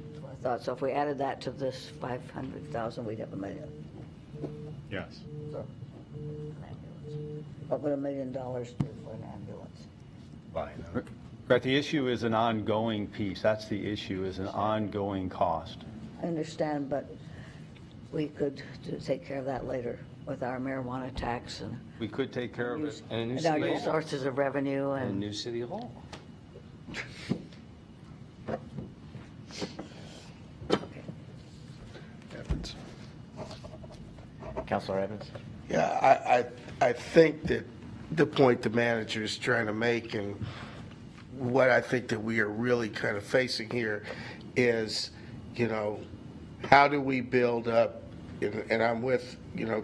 thought, so if we added that to this 500,000, we'd have $1 million. Yes. So, an ambulance. What would $1 million do for an ambulance? Right, the issue is an ongoing piece. That's the issue, is an ongoing cost. I understand, but we could take care of that later with our marijuana tax and We could take care of it. And our new sources of revenue And a and new city hall. Councilor Evans? Yeah, I think that the point the manager is trying to make, and what I think that we are really kind of facing here is, how do we build up, and I'm with,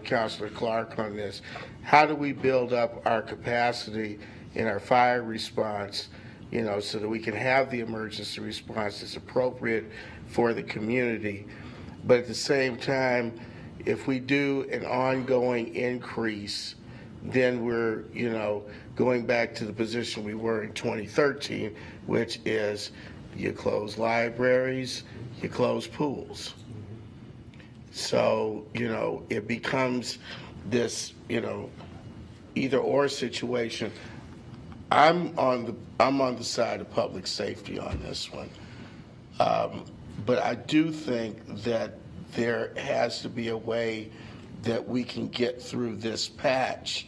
Councilor Clark on this, how do we build up our capacity in our fire response, so that we can have the emergency response that's appropriate for the community, but at the same time, if we do an ongoing increase, then we're, going back to the position we were in 2013, which is you close libraries, you close pools. So, it becomes this, either or situation. I'm on the side of public safety on this one. But I do think that there has to be a way that we can get through this patch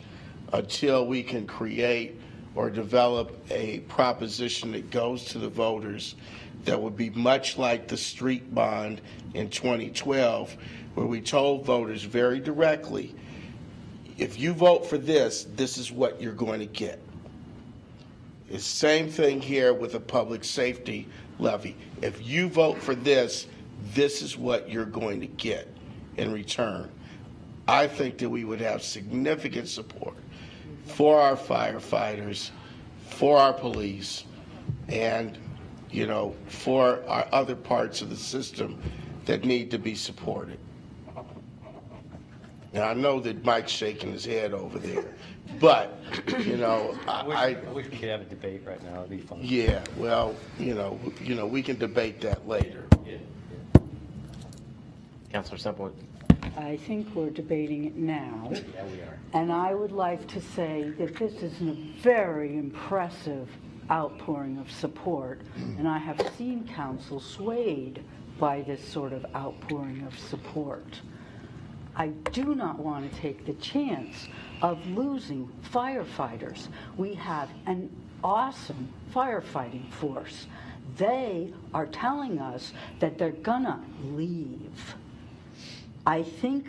until we can create or develop a proposition that goes to the voters that would be much like the street bond in 2012, where we told voters very directly, if you vote for this, this is what you're going to get. It's the same thing here with a public safety levy. If you vote for this, this is what you're going to get in return. I think that we would have significant support for our firefighters, for our police, and, for our other parts of the system that need to be supported. Now, I know that Mike's shaking his head over there, but, you know, I wish we could have a debate right now, it'd be fun. yeah, well, you know, we can debate that later. Councilor Semple? I think we're debating it now. Yeah, we are. And I would like to say that this is a very impressive outpouring of support, and I have seen council swayed by this sort of outpouring of support. I do not want to take the chance of losing firefighters. We have an awesome firefighting force. They are telling us that they're gonna leave. I think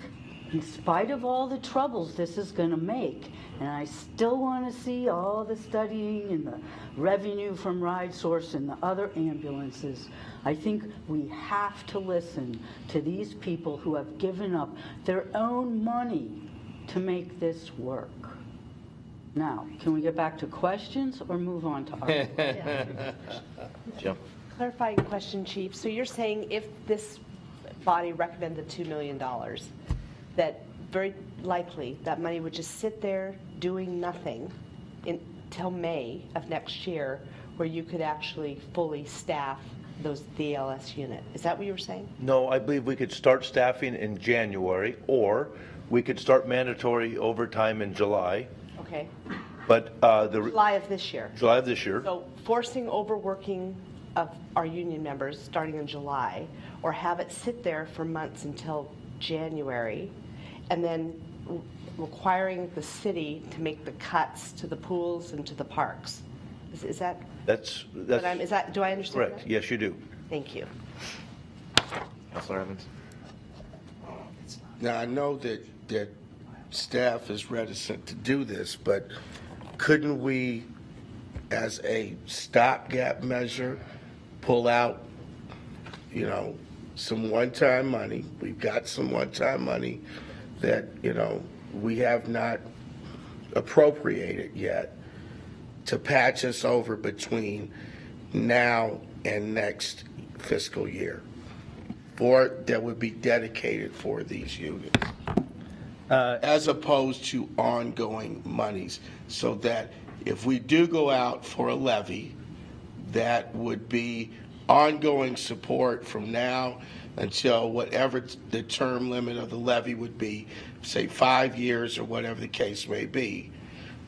in spite of all the troubles this is going to make, and I still want to see all the studying and the revenue from Ride Source and the other ambulances, I think we have to listen to these people who have given up their own money to make this work. Now, can we get back to questions or move on to our Jill? Clarifying question, Chief. So you're saying if this body recommended $2 million, that very likely that money would just sit there doing nothing until May of next year, where you could actually fully staff the ALS unit. Is that what you were saying? No, I believe we could start staffing in January, or we could start mandatory overtime in July. Okay. But July of this year. July of this year. So forcing overworking of our union members starting in July, or have it sit there for months until January, and then requiring the city to make the cuts to the pools and to the parks. Is that? That's do I understand correct. that? Yes, you do. Thank you. Councilor Evans? Now, I know that staff is reticent to do this, but couldn't we, as a stopgap measure, pull out, you know, some one-time money? We've got some one-time money that, you know, we have not appropriated yet to patch us over between now and next fiscal year, that would be dedicated for these units, as opposed to ongoing monies, so that if we do go out for a levy, that would be ongoing support from now until whatever the term limit of the levy would be, say 5 years or whatever the case may be,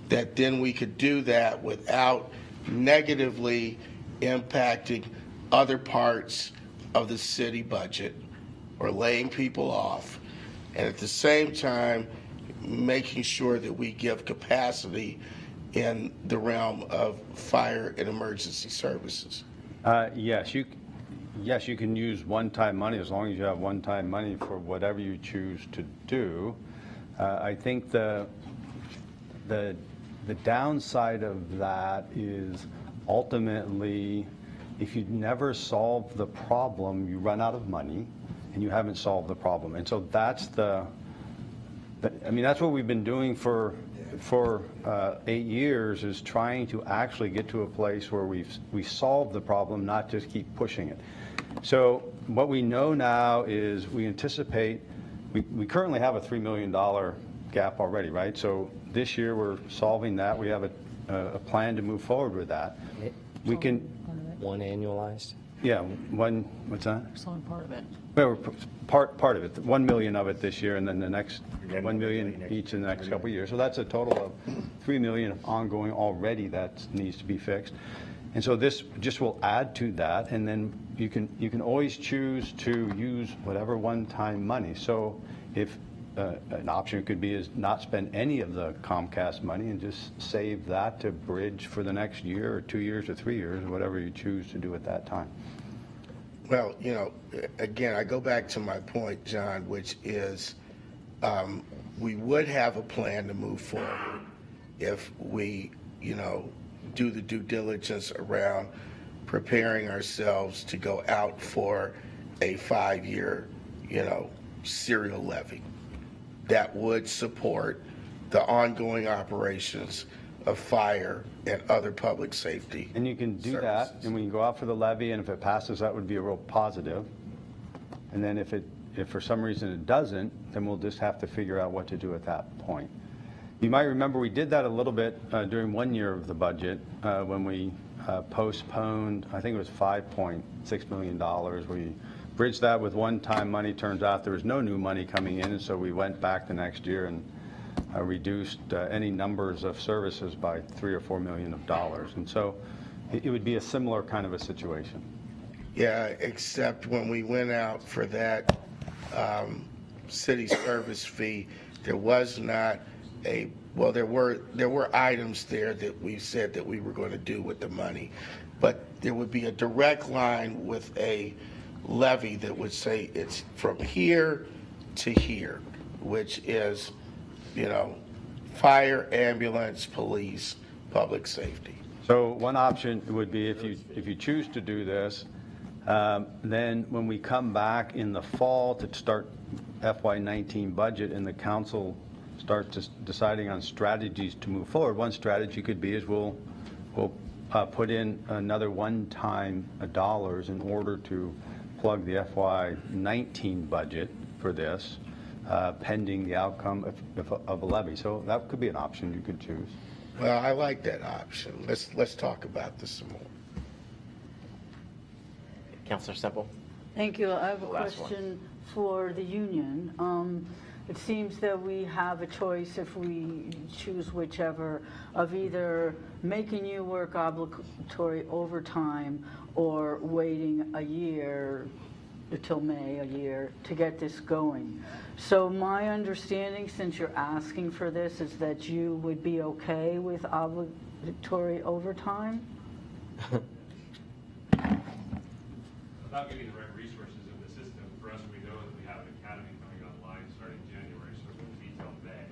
that then we could do that without negatively impacting other parts of the city budget or laying people off, and at the same time making sure that we give capacity in the realm of fire and emergency services. Yes, you can use one-time money as long as you have one-time money for whatever you choose to do. I think the downside of that is ultimately, if you never solve the problem, you run out of money and you haven't solved the problem. And so that's that's what we've been doing for 8 years, is trying to actually get to a place where we solve the problem, not just keep pushing it. So what we know now is we anticipate, we currently have a $3 million gap already, right? So this year we're solving that. We have a plan to move forward with that. We can. One annualized? Yeah, what's that? It's only part of it. Well, part of it, 1 million of it this year, and then the next 1 million each in the next couple of years. So that's a total of 3 million ongoing already that needs to be fixed. And so this just will add to that, and then you can always choose to use whatever one-time money. So if an option could be is not spend any of the Comcast money and just save that to bridge for the next year or 2 years or 3 years, or whatever you choose to do at that time. Well, you know, again, I go back to my point, John, which is we would have a plan to move forward if we, you know, do the due diligence around preparing ourselves to go out for a 5-year, you know, serial levy that would support the ongoing operations of fire and other public safety. And you can do that, and we can go out for the levy, and if it passes, that would be a real positive. And then if if for some reason it doesn't, then we'll just have to figure out what to do at that point. You might remember we did that a little bit during one year of the budget when we postponed, I think it was $5.6 million. We bridged that with one-time money. Turns out there was no new money coming in, and so we went back the next year and reduced any numbers of services by $3 or $4 million. And so it would be a similar kind of a situation. Yeah, except when we went out for that city service fee, there was not a, well, there were items there that we said that we were going to do with the money, but there would be a direct line with a levy that would say it's from here to here, which is, fire, ambulance, police, public safety. So one option would be if you choose to do this, then when we come back in the fall to start FY19 budget and the council starts deciding on strategies to move forward, one strategy could be is we'll put in another one-time dollars in order to plug the FY19 budget for this, pending the outcome of a levy. So that could be an option you could choose. Well, I like that option. Let's talk about this some more. Councilor Semple? Thank you. I have a Last one. question for the union. It seems that we have a choice if we choose whichever of either making you work obligatory overtime or waiting a year until May, a year, to get this going. So my understanding, since you're asking for this, is that you would be okay with obligatory overtime? Without getting the right resources in the system, for us, we know that we have an academy coming online starting January, so we're going to detail May,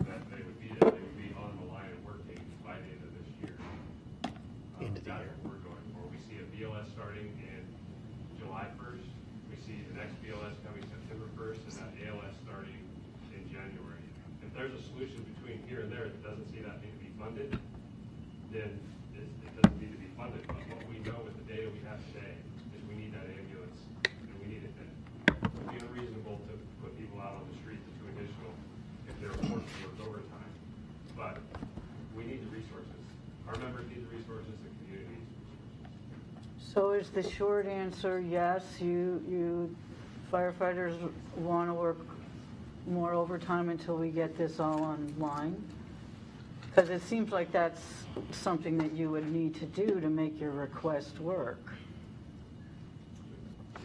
that they would be on the line and working by the end of this year. End of the That's year. what we're going for. We see a BLS starting in July 1st. We see the next BLS coming September 1st, and that ALS starting in January. If there's a solution between here and there that doesn't see that need to be funded, then it doesn't need to be funded. But what we know with the data we have today is we need that ambulance, and we need it then. It would be unreasonable to put people out on the street to do additional if they're forced to work overtime. But we need the resources. Our members need the resources, the community needs the resources. So is the short answer yes, you firefighters want to work more overtime until we get this all online? Because it seems like that's something that you would need to do to make your request work.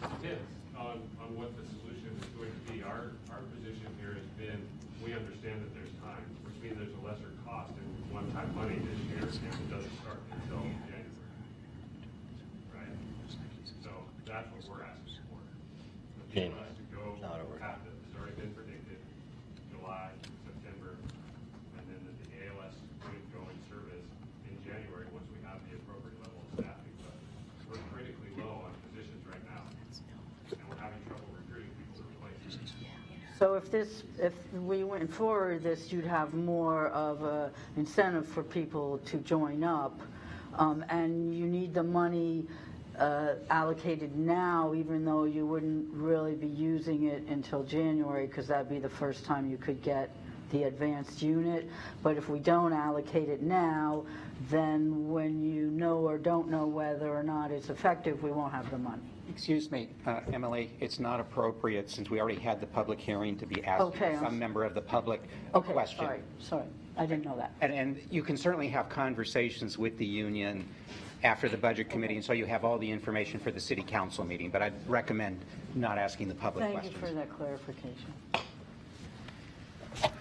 Depends on what the solution is going to be. Our position here has been, we understand that there's time, which means there's a lesser cost in one-time money this year if it doesn't start until January. Right? So that's what we're asking for. Gene. For us to go have it's already been predicted, July, September, and then the ALS would go in service in January once we have the appropriate level of staffing. But we're critically low on positions right now, and we're having trouble recruiting people to replace them. So if we went forward this, you'd have more of a incentive for people to join up, and you need the money allocated now, even though you wouldn't really be using it until January, because that'd be the first time you could get the advanced unit. But if we don't allocate it now, then when you know or don't know whether or not it's effective, we won't have the money. Excuse me, Emily, it's not appropriate, since we already had the public hearing, to be asking Okay, I'm some member of the public a Okay, question. sorry, I didn't know that. And you can certainly have conversations with the union after the budget committee, and so you have all the information for the city council meeting, but I'd recommend not asking the public Thank you questions. for that clarification.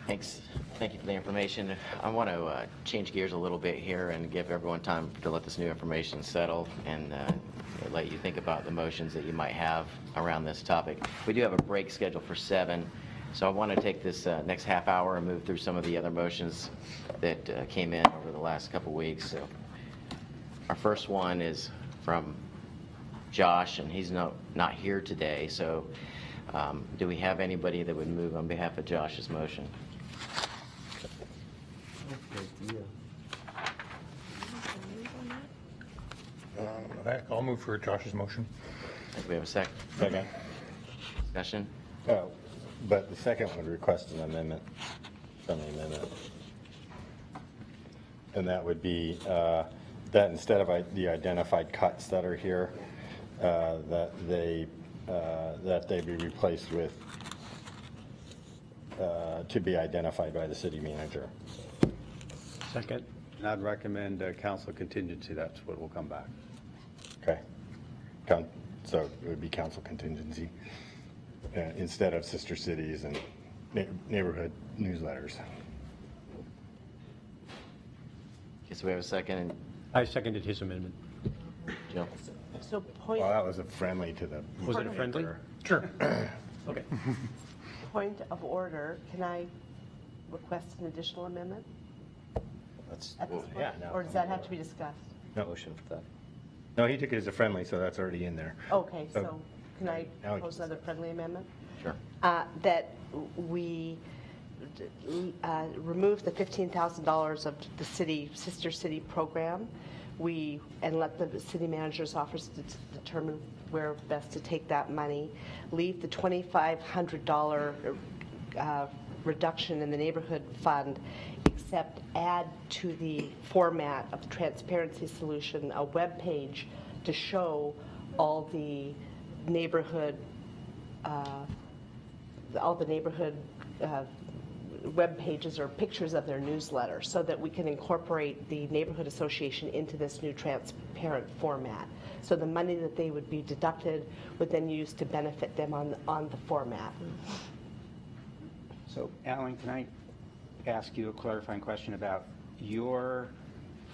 Thanks. Thank you for the information. I want to change gears a little bit here and give everyone time to let this new information settle and let you think about the motions that you might have around this topic. We do have a break scheduled for 7, so I want to take this next half hour and move through some of the other motions that came in over the last couple weeks. So our first one is from Josh, and he's not here today. So do we have anybody that would move on behalf of Josh's motion? I'll move for Josh's motion. Do we have a second? Second. Discussion? Oh, but the second one requests an amendment, friendly amendment. And that would be that instead of the identified cuts that are here, that they be replaced with to be identified by the city manager. Second. And I'd recommend council contingency. That's what will come back. Okay. So it would be council contingency instead of sister cities and neighborhood newsletters. Okay, so we have a second. And I seconded his amendment. Jill? So point, Well, that was a friendly to the. Was it a friendly? Sure. Okay. point of order, can I request an additional amendment That's, at this yeah, point? no. Or does that have to be discussed? Motion for that. No, he took it as a friendly, so that's already in there. Okay, So- so can I Now we propose can- another friendly amendment? Sure. That we remove the $15,000 of the sister city program, and let the city manager's office determine where best to take that money, leave the $2,500 reduction in the neighborhood fund, except add to the format of the transparency solution a web page to show all the neighborhood web pages or pictures of their newsletter, so that we can incorporate the neighborhood association into this new transparent format. So the money that they would be deducted would then use to benefit them on the format. So, Alan, can I ask you a clarifying question about your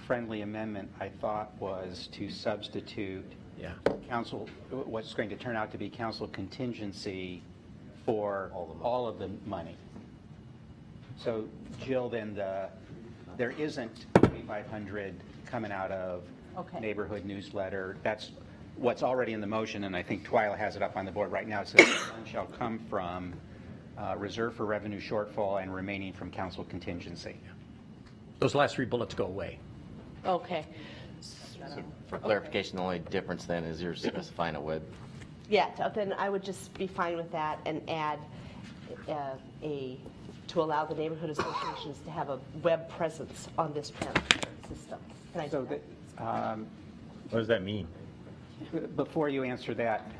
friendly amendment? I thought was to substitute council, what's going to turn out to be council contingency for all of the money. So, Jill, then there isn't 2,500 coming out of Okay. neighborhood newsletter. That's what's already in the motion, and I think Twyla has it up on the board right now. It says the fund shall come from reserve for revenue shortfall and remaining from council contingency. Those last three bullets go away. Okay. For clarification, the only difference then is you're specifying a web. Yeah, then I would just be fine with that and add to allow the neighborhood associations to have a web presence on this transparent system. Can I do that? What does that mean? Before you answer that,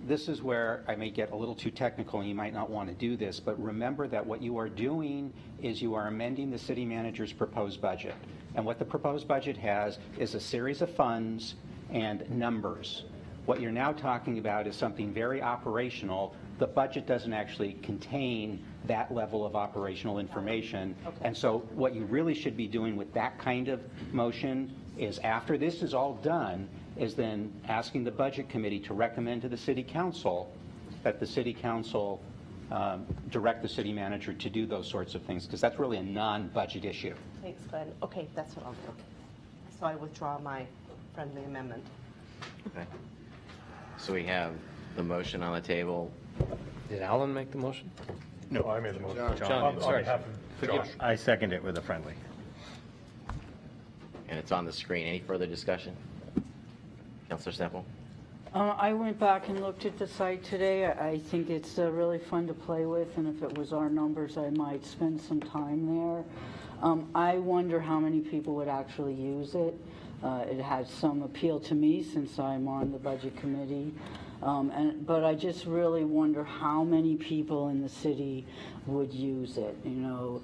this is where I may get a little too technical and you might not want to do this, but remember that what you are doing is you are amending the city manager's proposed budget. And what the proposed budget has is a series of funds and numbers. What you're now talking about is something very operational. The budget doesn't actually contain that level of operational information. Okay. And so what you really should be doing with that kind of motion is, after this is all done, is then asking the budget committee to recommend to the city council that the city council direct the city manager to do those sorts of things, because that's really a non-budget issue. Thanks, Glenn. Okay, that's what I'll do. So I withdraw my friendly amendment. Okay. So we have the motion on the table. Did Alan make the motion? No, I made the motion. John, On sorry. behalf of Josh. I second it with a friendly. And it's on the screen. Any further discussion? Councilor Semple? I went back and looked at the site today. I think it's really fun to play with, and if it was our numbers, I might spend some time there. I wonder how many people would actually use it. It has some appeal to me since I'm on the budget committee. But I just really wonder how many people in the city would use it. You know,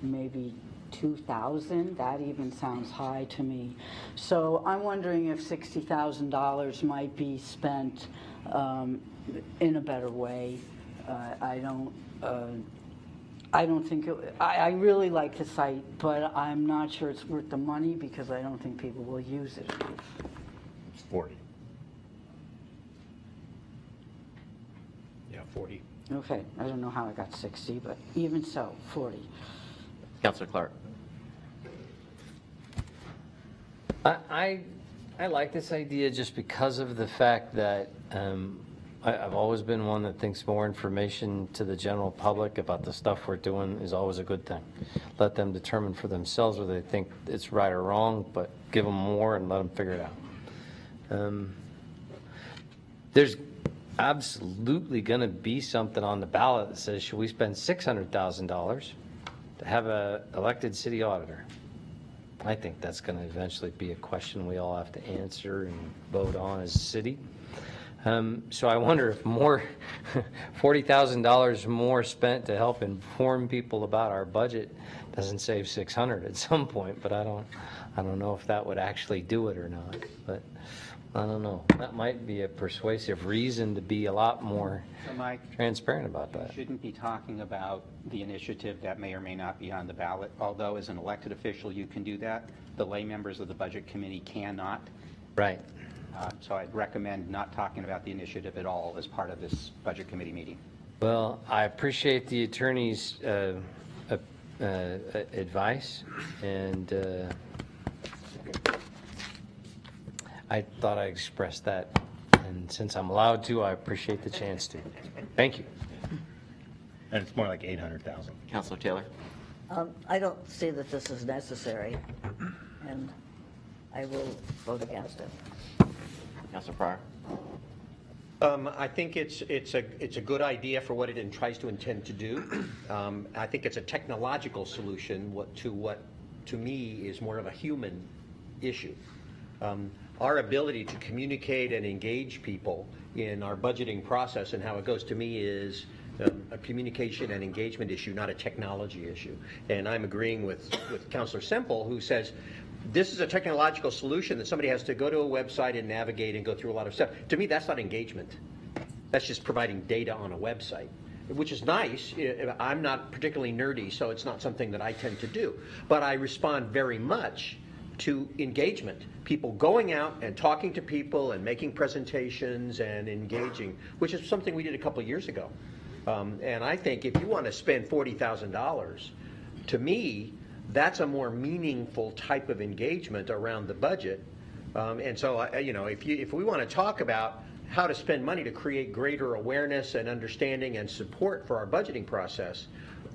maybe 2,000, that even sounds high to me. So I'm wondering if $60,000 might be spent in a better way. I don't think I really like the site, but I'm not sure it's worth the money because I don't think people will use it. It's 40. Yeah, 40. Okay, I don't know how I got 60, but even so, 40. Councilor Clark? I like this idea just because of the fact that I've always been one that thinks more information to the general public about the stuff we're doing is always a good thing. Let them determine for themselves whether they think it's right or wrong, but give them more and let them figure it out. There's absolutely going to be something on the ballot that says, should we spend $600,000 to have a elected city auditor? I think that's going to eventually be a question we all have to answer and vote on as a city. So I wonder if more, $40,000 more spent to help inform people about our budget doesn't save 600 at some point, but I don't know if that would actually do it or not. But I don't know. That might be a persuasive reason to be a lot more So Mike, transparent about that. shouldn't be talking about the initiative that may or may not be on the ballot, although as an elected official you can do that. The lay members of the Budget Committee cannot. Right. So I'd recommend not talking about the initiative at all as part of this Budget Committee meeting. Well, I appreciate the attorney's advice, and I thought I expressed that, and since I'm allowed to, I appreciate the chance to. Thank you. And it's more like 800,000. Councilor Taylor? I don't see that this is necessary, and I will vote against it. Councilor Pryor? I think it's a good idea for what it tries to intend to do. I think it's a technological solution to me is more of a human issue. Our ability to communicate and engage people in our budgeting process and how it goes to me is a communication and engagement issue, not a technology issue. And I'm agreeing with Councilor Semple, who says this is a technological solution that somebody has to go to a website and navigate and go through a lot of stuff. To me, that's not engagement. That's just providing data on a website, which is nice. I'm not particularly nerdy, so it's not something that I tend to do. But I respond very much to engagement. People going out and talking to people and making presentations and engaging, which is something we did a couple of years ago. And I think if you want to spend $40,000, to me, that's a more meaningful type of engagement around the budget. And so, if we want to talk about how to spend money to create greater awareness and understanding and support for our budgeting process,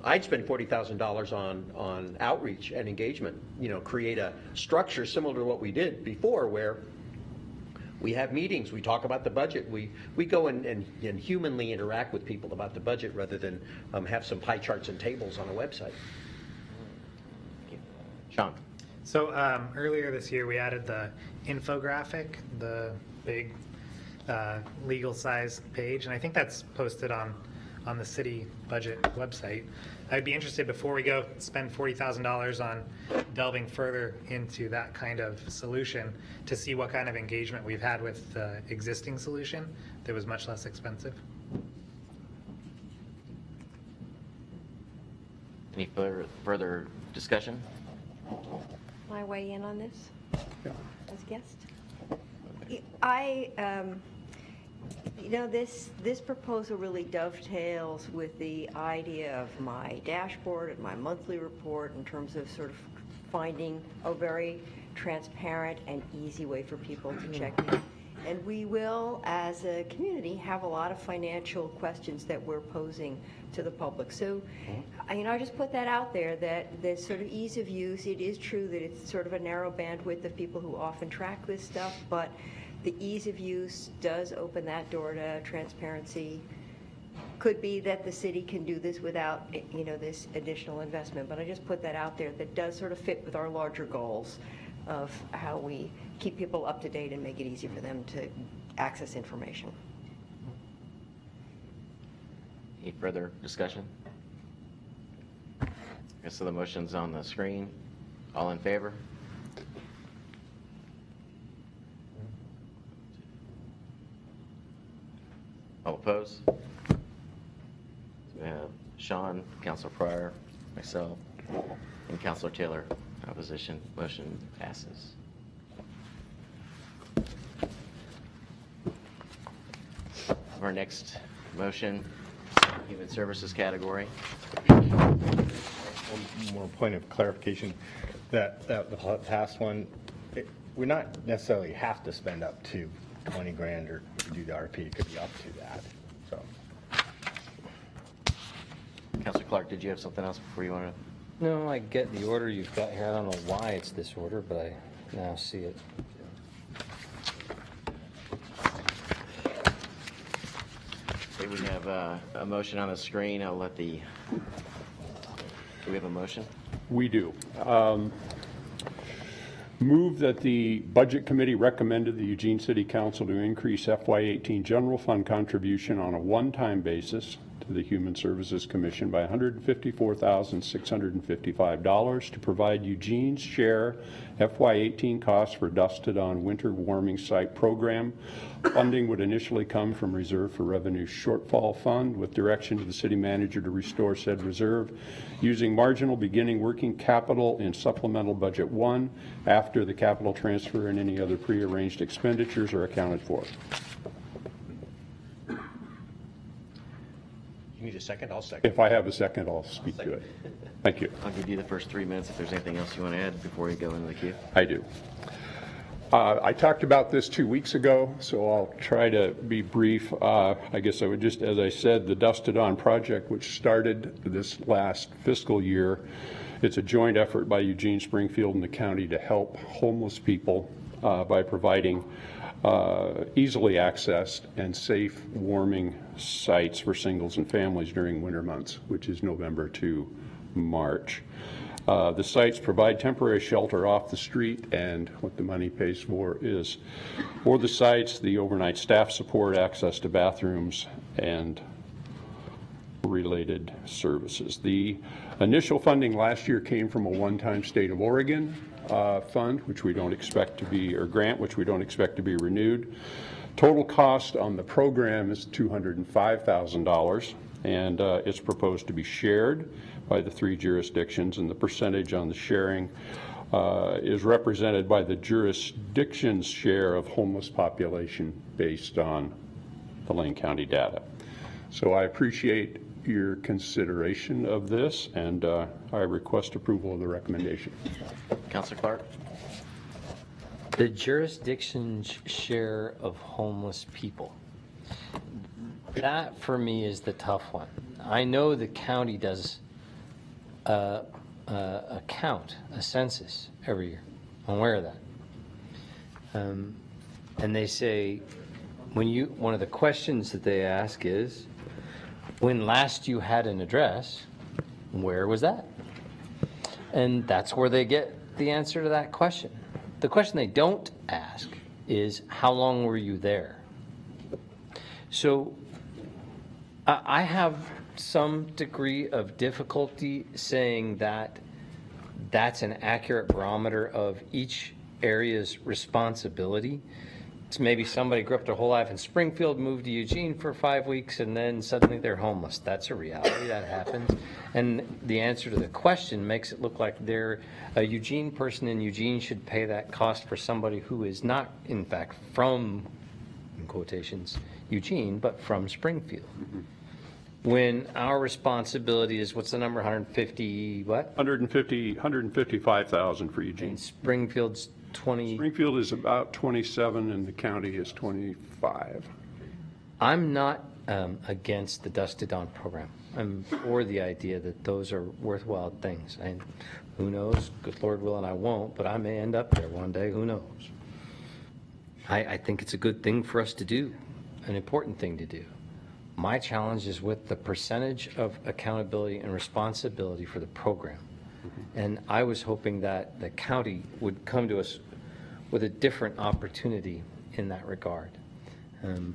I'd spend $40,000 on outreach and engagement. Create a structure similar to what we did before, where we have meetings, we talk about the budget, we go and humanly interact with people about the budget rather than have some pie charts and tables on a website. Sean? So earlier this year, we added the infographic, the big legal size page, and I think that's posted on the city budget website. I'd be interested, before we go spend $40,000 on delving further into that kind of solution, to see what kind of engagement we've had with the existing solution that was much less expensive. Any further discussion? Can I weigh in on this as a guest? This proposal really dovetails with the idea of my dashboard and my monthly report in terms of sort of finding a very transparent and easy way for people to check in. And we will, as a community, have a lot of financial questions that we're posing to the public. So, I just put that out there, that the sort of ease of use, it is true that it's sort of a narrow bandwidth of people who often track this stuff, but the ease of use does open that door to transparency. Could be that the city can do this without, this additional investment, but I just put that out there. That does sort of fit with our larger goals of how we keep people up to date and make it easy for them to access information. Any further discussion? Okay, so the motion's on the screen. All in favor? All opposed? So we have Sean, Councilor Pryor, myself, and Councilor Taylor. Opposition. Motion passes. Our next motion, Human Services category. One more point of clarification, that the past one, we're not necessarily have to spend up to 20 grand or to do the RP. It could be up to that. So, Councilor Clark, did you have something else before you wanted to? No, I get the order you've got here. I don't know why it's this order, but I now see it. a motion on the screen. I'll let the, do we have a motion? We do. Move that the Budget Committee recommended the Eugene City Council to increase FY18 general fund contribution on a one-time basis to the Human Services Commission by $154,655 to provide Eugene's share FY18 costs for Dusted On Winter Warming Site Program. Funding would initially come from Reserve for Revenue Shortfall Fund with direction to the city manager to restore said reserve using marginal beginning working capital in Supplemental Budget 1 after the capital transfer and any other prearranged expenditures are accounted for. You need a second? I'll second. If I have a second, I'll speak to it. Thank you. I'll give you the first 3 minutes if there's anything else you want to add before we go into the queue. I do. I talked about this 2 weeks ago, so I'll try to be brief. I guess I would just, as I said, the Dusted On project, which started this last fiscal year, it's a joint effort by Eugene, Springfield, and the county to help homeless people by providing easily accessed and safe warming sites for singles and families during winter months, which is November to March. The sites provide temporary shelter off the street, and what the money pays for is for the sites, the overnight staff support, access to bathrooms, and related services. The initial funding last year came from a one-time State of Oregon fund, which we don't expect to be, or grant, which we don't expect to be renewed. Total cost on the program is $205,000, and it's proposed to be shared by the 3 jurisdictions, and the percentage on the sharing is represented by the jurisdiction's share of homeless population based on the Lane County data. So I appreciate your consideration of this, and I request approval of the recommendation. Councilor Clark? The jurisdiction's share of homeless people. That, for me, is the tough one. I know the county does a count, a census every year. I'm aware of that. And they say, one of the questions that they ask is, when last you had an address, where was that? And that's where they get the answer to that question. The question they don't ask is, how long were you there? So I have some degree of difficulty saying that that's an accurate barometer of each area's responsibility. It's maybe somebody grew up their whole life in Springfield, moved to Eugene for 5 weeks, and then suddenly they're homeless. That's a reality. That happens. And the answer to the question makes it look like they're a Eugene person, and Eugene should pay that cost for somebody who is not, in fact, from, in quotations, Eugene, but from Springfield. Mm-hmm. When our responsibility is, what's the number, 150, what? 155,000 for Eugene. And Springfield's 20. Springfield is about 27 and the county is 25. I'm not against the Dusted On program. I'm for the idea that those are worthwhile things. And who knows, good Lord willing I won't, but I may end up there one day, who knows. I think it's a good thing for us to do, an important thing to do. My challenge is with the percentage of accountability and responsibility for the program. Mm-hmm. And I was hoping that the county would come to us with a different opportunity in that regard.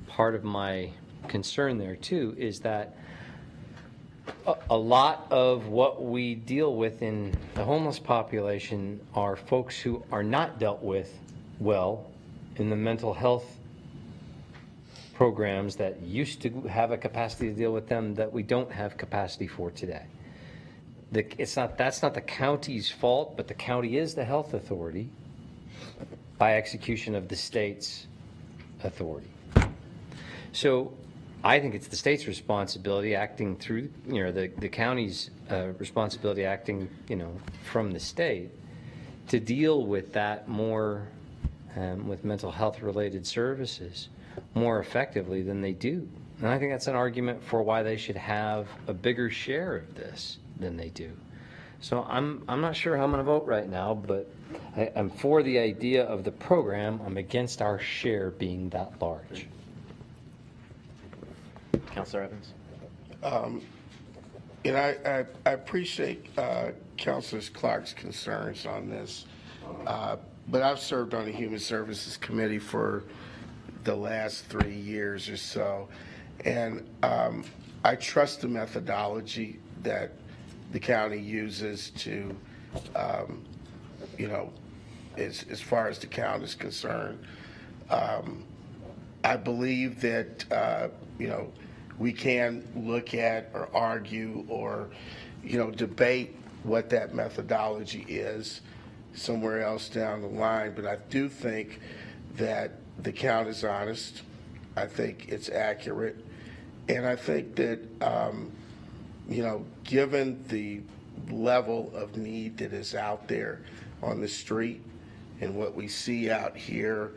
Part of my concern there too is that a lot of what we deal with in the homeless population are folks who are not dealt with well in the mental health programs that used to have a capacity to deal with them that we don't have capacity for today. That's not the county's fault, but the county is the health authority by execution of the state's authority. So I think it's the state's responsibility acting through, the county's responsibility acting, from the state to deal with that more, with mental health related services more effectively than they do. And I think that's an argument for why they should have a bigger share of this than they do. So I'm not sure how I'm going to vote right now, but I'm for the idea of the program. I'm against our share being that large. Councilor Evans? And I appreciate Councilor Clark's concerns on this, but I've served on the Human Services Committee for the last 3 years or so, and I trust the methodology that the county uses to, you know, as far as the count is concerned. I believe that, you know, we can look at or argue or, you know, debate what that methodology is somewhere else down the line, but I do think that the count is honest. I think it's accurate. And I think that, you know, given the level of need that is out there on the street and what we see out here,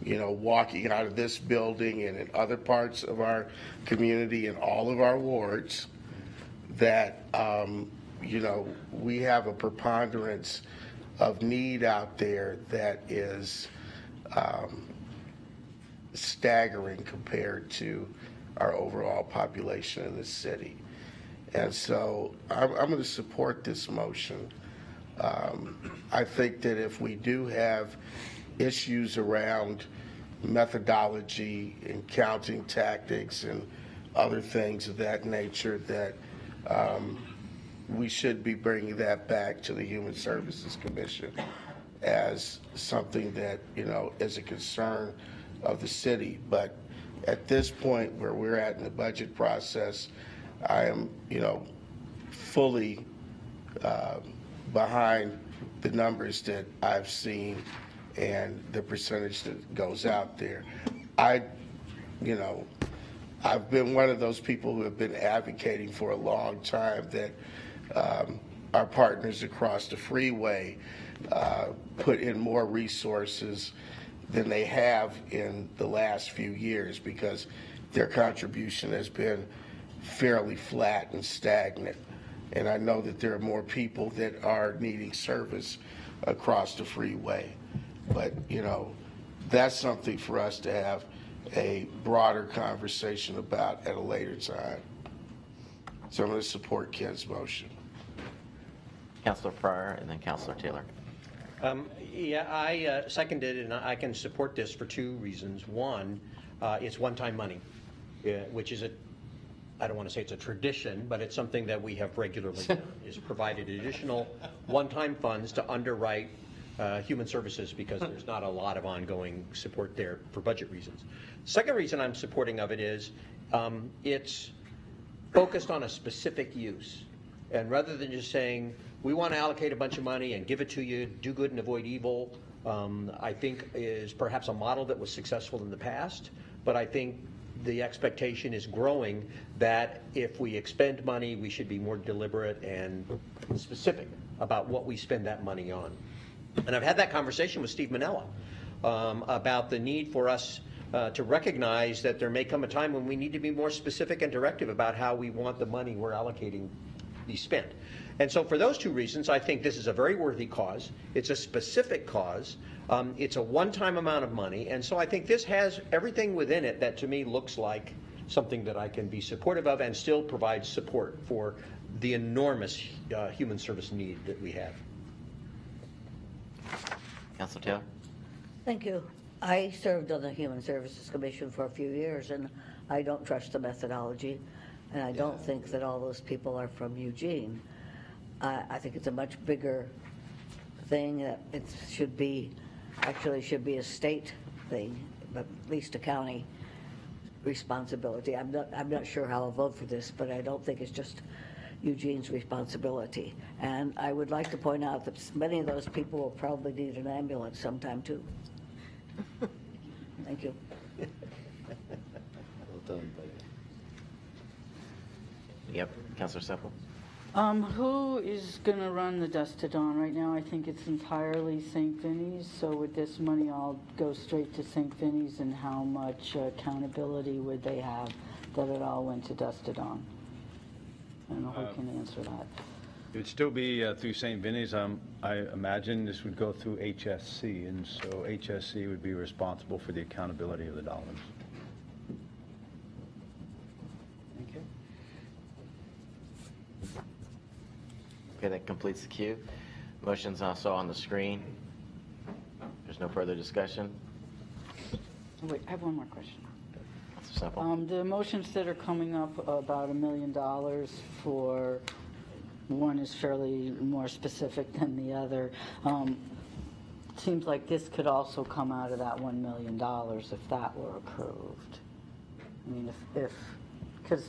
you know, walking out of this building and in other parts of our community and all of our wards, that, you know, we have a preponderance of need out there that is staggering compared to our overall population in the city. And so I'm going to support this motion. I think that if we do have issues around methodology and counting tactics and other things of that nature, that we should be bringing that back to the Human Services Commission as something that, you know, is a concern of the city. But at this point where we're at in the budget process, I am, you know, fully behind the numbers that I've seen and the percentage that goes out there. You know, I've been one of those people who have been advocating for a long time that our partners across the freeway put in more resources than they have in the last few years, because their contribution has been fairly flat and stagnant. And I know that there are more people that are needing service across the freeway. But, you know, that's something for us to have a broader conversation about at a later time. So I'm going to support Ken's motion. Councilor Pryor and then Councilor Taylor. Yeah, I seconded it, and I can support this for two reasons. One, it's one-time money, which is I don't want to say it's a tradition, but it's something that we have regularly done, is provided additional one-time funds to underwrite human services, because there's not a lot of ongoing support there for budget reasons. Second reason I'm supporting of it is it's focused on a specific use. And rather than just saying, we want to allocate a bunch of money and give it to you, do good and avoid evil, I think is perhaps a model that was successful in the past. But I think the expectation is growing that if we expend money, we should be more deliberate and specific about what we spend that money on. And I've had that conversation with Steve Manella about the need for us to recognize that there may come a time when we need to be more specific and directive about how we want the money we're allocating be spent. And so for those two reasons, I think this is a very worthy cause. It's a specific cause. It's a one-time amount of money. And so I think this has everything within it that to me looks like something that I can be supportive of and still provide support for the enormous human service need that we have. Councilor Taylor. Thank you. I served on the Human Services Commission for a few years, and I don't trust the methodology, and I don't think that all those people are from Eugene. I think it's a much bigger thing. It should be a state thing, but at least a county responsibility. I'm not sure how I'll vote for this, but I don't think it's just Eugene's responsibility. And I would like to point out that many of those people will probably need an ambulance sometime too. Thank you. Well done, buddy. Yep, Councilor Sepple. Who is going to run the Dust to Dawn? Right now, I think it's entirely St. Vinny's. So would this money all go straight to St. Vinny's, and how much accountability would they have that it all went to Dust to Dawn? I don't know who can answer that. It would still be through St. Vinny's. I imagine this would go through HSC, and so HSC would be responsible for the accountability of the dollars. Okay, that completes the queue. Motion's also on the screen. There's no further discussion. Wait, I have one more question. It's simple. The motions that are coming up about $1 million for, one is fairly more specific than the other. Seems like this could also come out of that $1 million if that were approved. I mean, because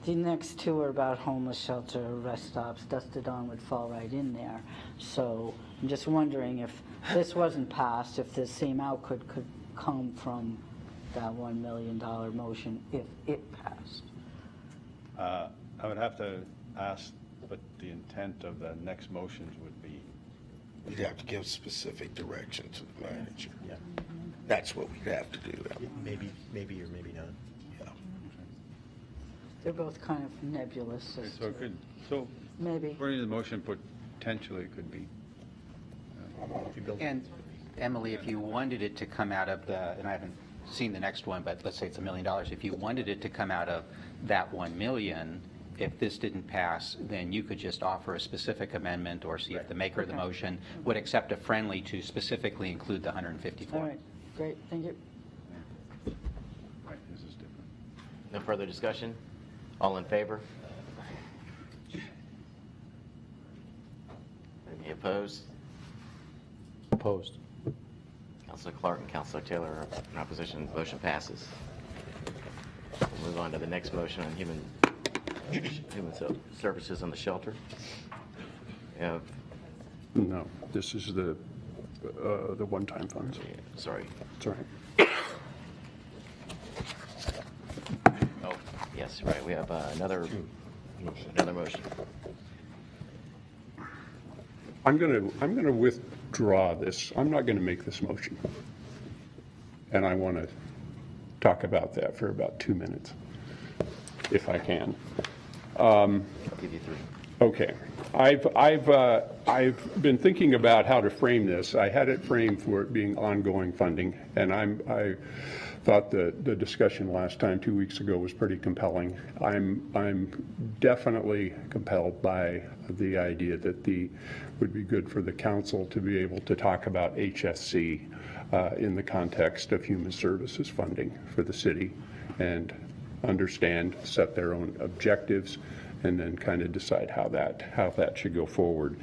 the next two are about homeless shelter, rest stops, Dust to Dawn would fall right in there. So I'm just wondering if this wasn't passed, if the same output could come from that $1 million motion if it passed. I would have to ask what the intent of the next motions would be. We'd have to give specific direction to the manager. Yeah. That's what we'd have to do. Maybe or maybe not. Yeah. They're both kind of nebulous. as So it to- could, so Maybe. according to the motion, potentially it could be. And Emily, if you wanted it to come out of the, and I haven't seen the next one, but let's say it's $1 million. If you wanted it to come out of that 1 million, if this didn't pass, then you could just offer a specific amendment or see if the maker of the motion would accept a friendly to specifically include the 154. All right, great, thank you. Right, this is different. No further discussion? All in favor? Any opposed? Opposed. Councilor Clark and Councilor Taylor are in opposition. Motion passes. We'll move on to the next motion on human services on the shelter. We have, No, this is the one-time funds. sorry. It's all right. Oh, yes, right. We have another motion. I'm going to withdraw this. I'm not going to make this motion. And I want to talk about that for about 2 minutes, if I can. I'll give you 3. Okay. I've been thinking about how to frame this. I had it framed for it being ongoing funding, and I thought the discussion last time 2 weeks ago was pretty compelling. I'm definitely compelled by the idea that would be good for the council to be able to talk about HSC in the context of human services funding for the city and understand, set their own objectives, and then kind of decide how that should go forward.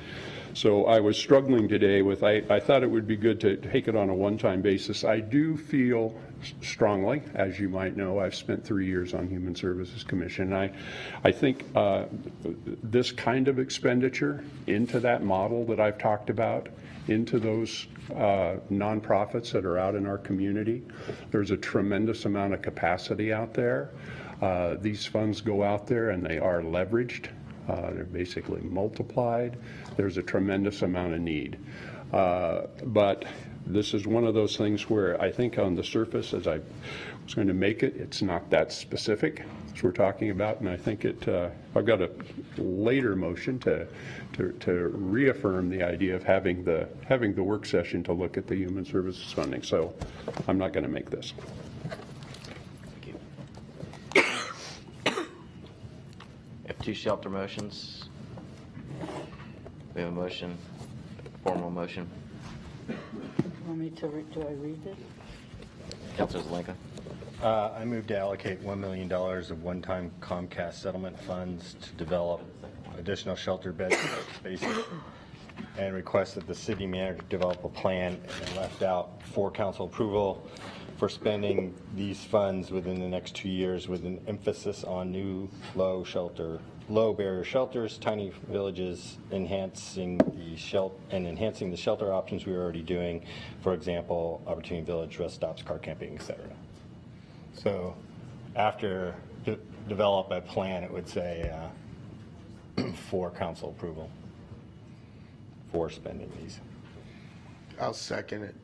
So I was struggling today with, I thought it would be good to take it on a one-time basis. I do feel strongly, as you might know, I've spent 3 years on Human Services Commission. I think this kind of expenditure into that model that I've talked about, into those nonprofits that are out in our community, there's a tremendous amount of capacity out there. These funds go out there and they are leveraged. They're basically multiplied. There's a tremendous amount of need. But this is one of those things where I think on the surface, as I was going to make it, it's not that specific as we're talking about. And I think I've got a later motion to reaffirm the idea of having the work session to look at the human services funding. So I'm not going to make this. We have 2 shelter motions. We have a motion, a formal motion. Want me to, do I read this? Councilor Zelenka. I move to allocate $1 million of one-time Comcast settlement funds to develop additional shelter bed spaces and request that the city manager develop a plan and left out for council approval for spending these funds within the next 2 years with an emphasis on new low barrier shelters, tiny villages, enhancing the shelter options we are already doing. For example, Opportunity Village, rest stops, car camping, etc. So after develop a plan, it would say for council approval for spending these. I'll second it.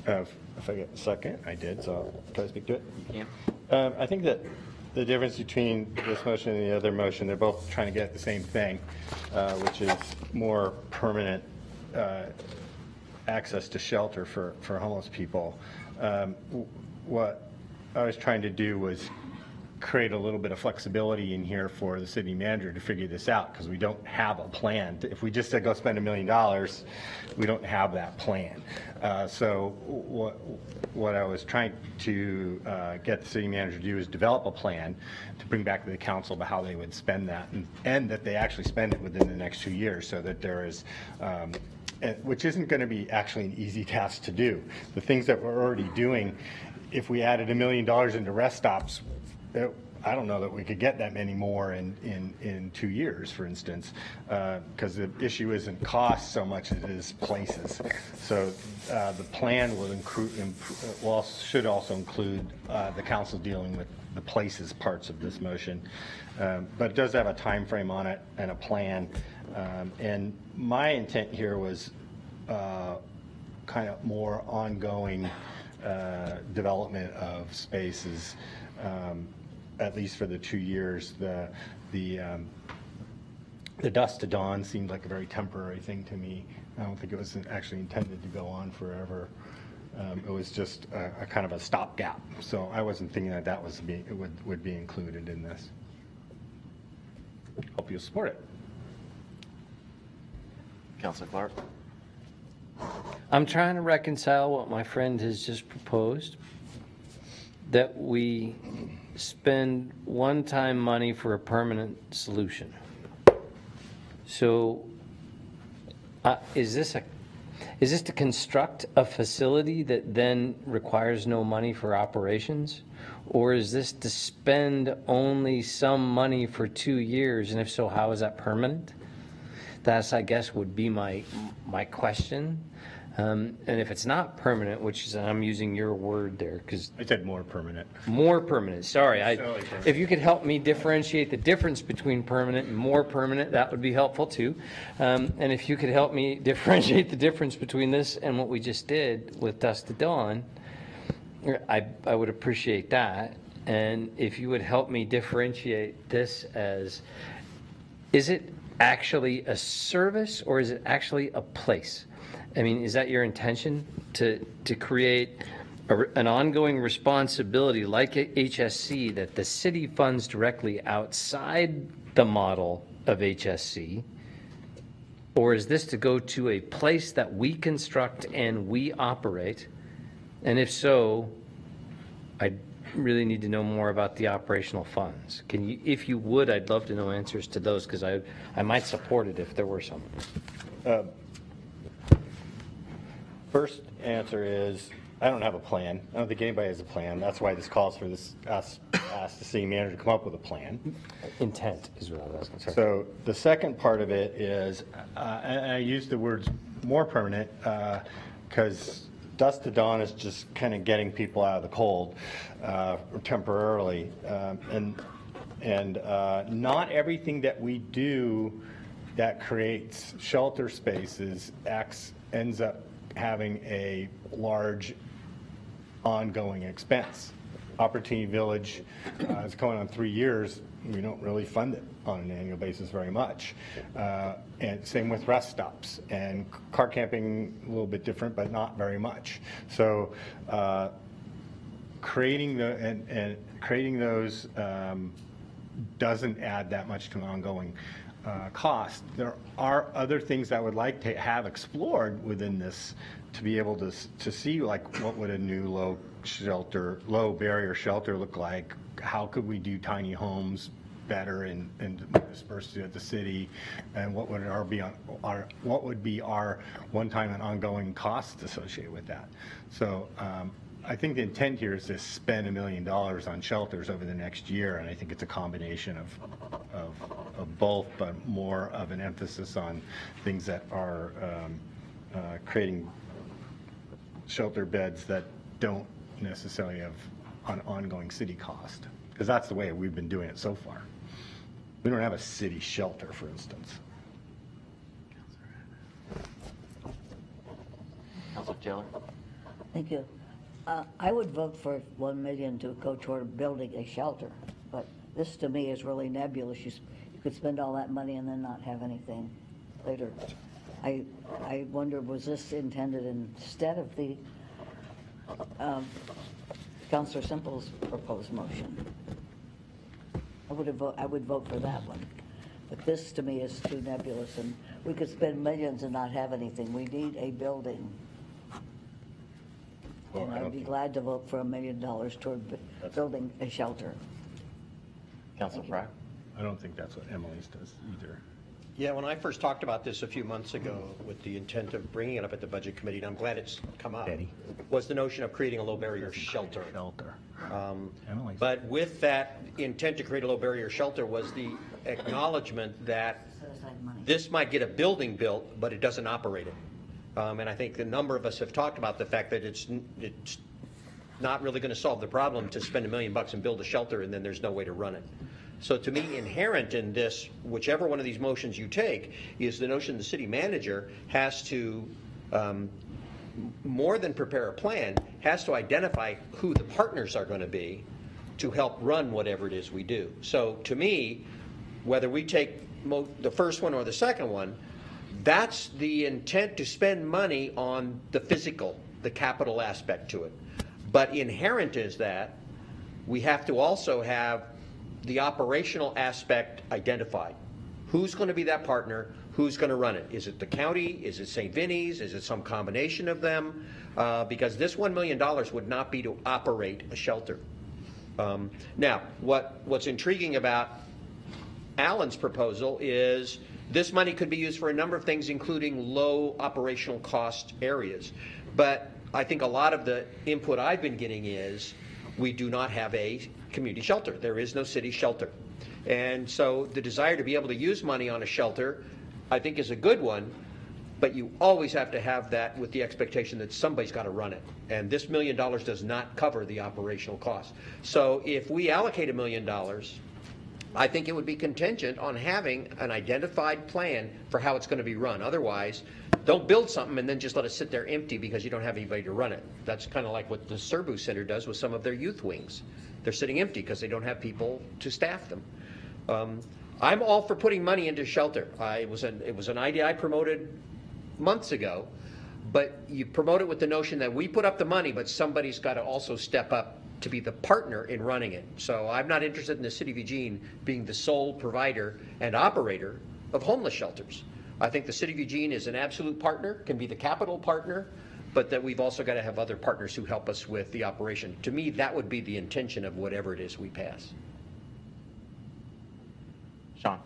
If I get a second, I did, so I'll try to speak to it. You I think that the difference between this motion and the other motion, they're both trying to get at the same thing, which is more permanent access to shelter for homeless people. What I was trying to do was create a little bit of flexibility in here for the city manager to figure this out, because we don't have a plan. If we just said go spend $1 million, we don't have that plan. So what I was trying to get the city manager to do is develop a plan to bring back to the council about how they would spend that, and that they actually spend it within the next 2 years, so that there is, which isn't going to be actually an easy task to do. The things that we're already doing, if we added $1 million into rest stops, I don't know that we could get that many more in 2 years, for instance, because the issue isn't cost so much as it is places. So the plan will should also include the council dealing with the places parts of this motion, but it does have a time frame on it and a plan. And my intent here was kind of more ongoing development of spaces. At least for the 2 years. The dusk to dawn seemed like a very temporary thing to me. I don't think it was actually intended to go on forever. It was just a kind of a stopgap. So I wasn't thinking that that was would be included in this. Hope you'll support it. Councilor Clark? I'm trying to reconcile what my friend has just proposed, that we spend one-time money for a permanent solution. So is this to construct a facility that then requires no money for operations? Or is this to spend only some money for 2 years? And if so, how is that permanent? That's, I guess, would be my question. And if it's not permanent, which is, I'm using your word there, because I said more permanent. More permanent, sorry. If you could help me differentiate the difference between permanent and more permanent, that would be helpful too. And if you could help me differentiate the difference between this and what we just did with Dusk to Dawn, I would appreciate that. And if you would help me differentiate this as, is it actually a service or is it actually a place? I mean, is that your intention, to create an ongoing responsibility like HSC that the city funds directly outside the model of HSC? Or is this to go to a place that we construct and we operate? And if so, I really need to know more about the operational funds. Can you, if you would, I'd love to know answers to those, because I might support it if there were some. First answer is, I don't have a plan. I don't think anybody has a plan. That's why this calls for us ask the city manager to come up with a plan. Intent is what I was concerned. So the second part of it is, and I use the words more permanent, because Dusk to Dawn is just kind of getting people out of the cold temporarily. And not everything that we do that creates shelter spaces ends up having a large ongoing expense. Opportunity Village is going on 3 years. We don't really fund it on an annual basis very much. And same with rest stops. And car camping, a little bit different, but not very much. So creating those doesn't add that much to an ongoing cost. There are other things I would like to have explored within this, to be able to see, like, what would a new low barrier shelter look like? How could we do tiny homes better and dispersed throughout the city? And what would be our one-time and ongoing costs associated with that? So I think the intent here is to spend $1 million on shelters over the next year, and I think it's a combination of both, but more of an emphasis on things that are creating shelter beds that don't necessarily have an ongoing city cost, because that's the way we've been doing it so far. We don't have a city shelter, for instance. Councilor Taylor? Thank you. I would vote for $1 million to go toward building a shelter, but this to me is really nebulous. You could spend all that money and then not have anything later. I wonder, was this intended instead of the Councilor Simple's proposed motion? I would vote for that one. But this, to me, is too nebulous, and we could spend millions and not have anything. We need a building. And I'd be glad to vote for $1 million toward building a shelter. Councilor Frye? I don't think that's what Emily's does either. Yeah, when I first talked about this a few months ago with the intent of bringing it up at the Budget Committee, and I'm glad it's come up, was the notion of creating a low-barrier shelter. But with that intent to create a low-barrier shelter was the acknowledgement that this might get a building built, but it doesn't operate it. And I think a number of us have talked about the fact that it's not really going to solve the problem to spend $1 million and build a shelter and then there's no way to run it. So to me, inherent in this, whichever one of these motions you take, is the notion the city manager has to, more than prepare a plan, has to identify who the partners are going to be to help run whatever it is we do. So to me, whether we take the first one or the second one, that's the intent to spend money on the physical, the capital aspect to it. But inherent is that we have to also have the operational aspect identified. Who's going to be that partner? Who's going to run it? Is it the county? Is it St. Vinny's? Is it some combination of them? Because this $1 million would not be to operate a shelter. Now, what's intriguing about Alan's proposal is this money could be used for a number of things, including low operational cost areas. But I think a lot of the input I've been getting is we do not have a community shelter. There is no city shelter. And so the desire to be able to use money on a shelter, I think, is a good one, but you always have to have that with the expectation that somebody's got to run it. And this $1 million does not cover the operational cost. So if we allocate $1 million, I think it would be contingent on having an identified plan for how it's going to be run. Otherwise, don't build something and then just let it sit there empty because you don't have anybody to run it. That's kind of like what the Serbu Center does with some of their youth wings. They're sitting empty because they don't have people to staff them. I'm all for putting money into shelter. It was an idea I promoted months ago, but you promote it with the notion that we put up the money, but somebody's got to also step up to be the partner in running it. So I'm not interested in the city of Eugene being the sole provider and operator of homeless shelters. I think the city of Eugene is an absolute partner, can be the capital partner, but that we've also got to have other partners who help us with the operation. To me, that would be the intention of whatever it is we pass. Sean?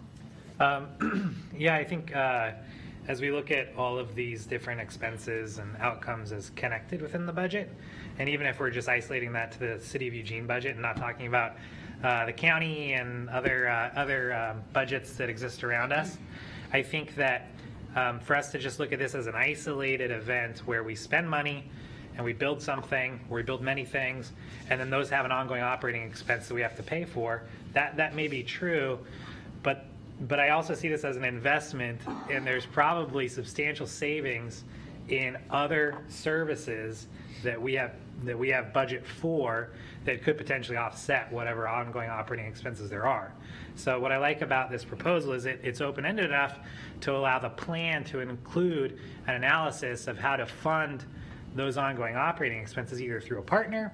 Yeah, I think as we look at all of these different expenses and outcomes as connected within the budget, and even if we're just isolating that to the City of Eugene budget and not talking about the county and other budgets that exist around us, I think that for us to just look at this as an isolated event where we spend money and we build something, or we build many things, and then those have an ongoing operating expense that we have to pay for, that may be true, but I also see this as an investment, and there's probably substantial savings in other services that we have budget for that could potentially offset whatever ongoing operating expenses there are. So what I like about this proposal is it's open-ended enough to allow the plan to include an analysis of how to fund those ongoing operating expenses either through a partner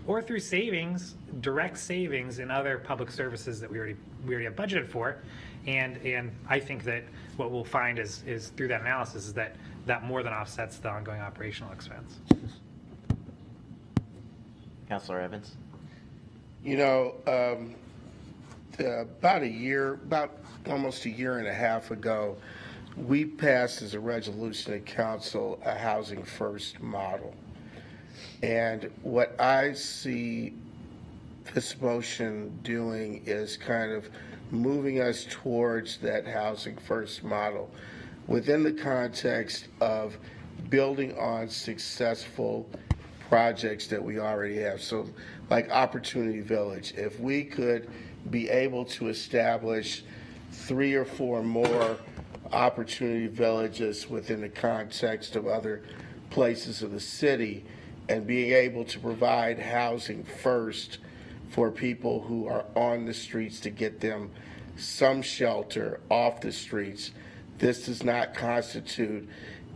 or through savings, direct savings in other public services that we already have budgeted for. And I think that what we'll find is through that analysis is that more than offsets the ongoing operational expense. Councilor Evans? You know, about almost a year and a half ago, we passed as a resolution at council a housing first model. And what I see this motion doing is kind of moving us towards that housing first model within the context of building on successful projects that we already have. So like Opportunity Village, if we could be able to establish 3 or 4 more Opportunity Villages within the context of other places of the city and being able to provide housing first for people who are on the streets to get them some shelter off the streets, this does not constitute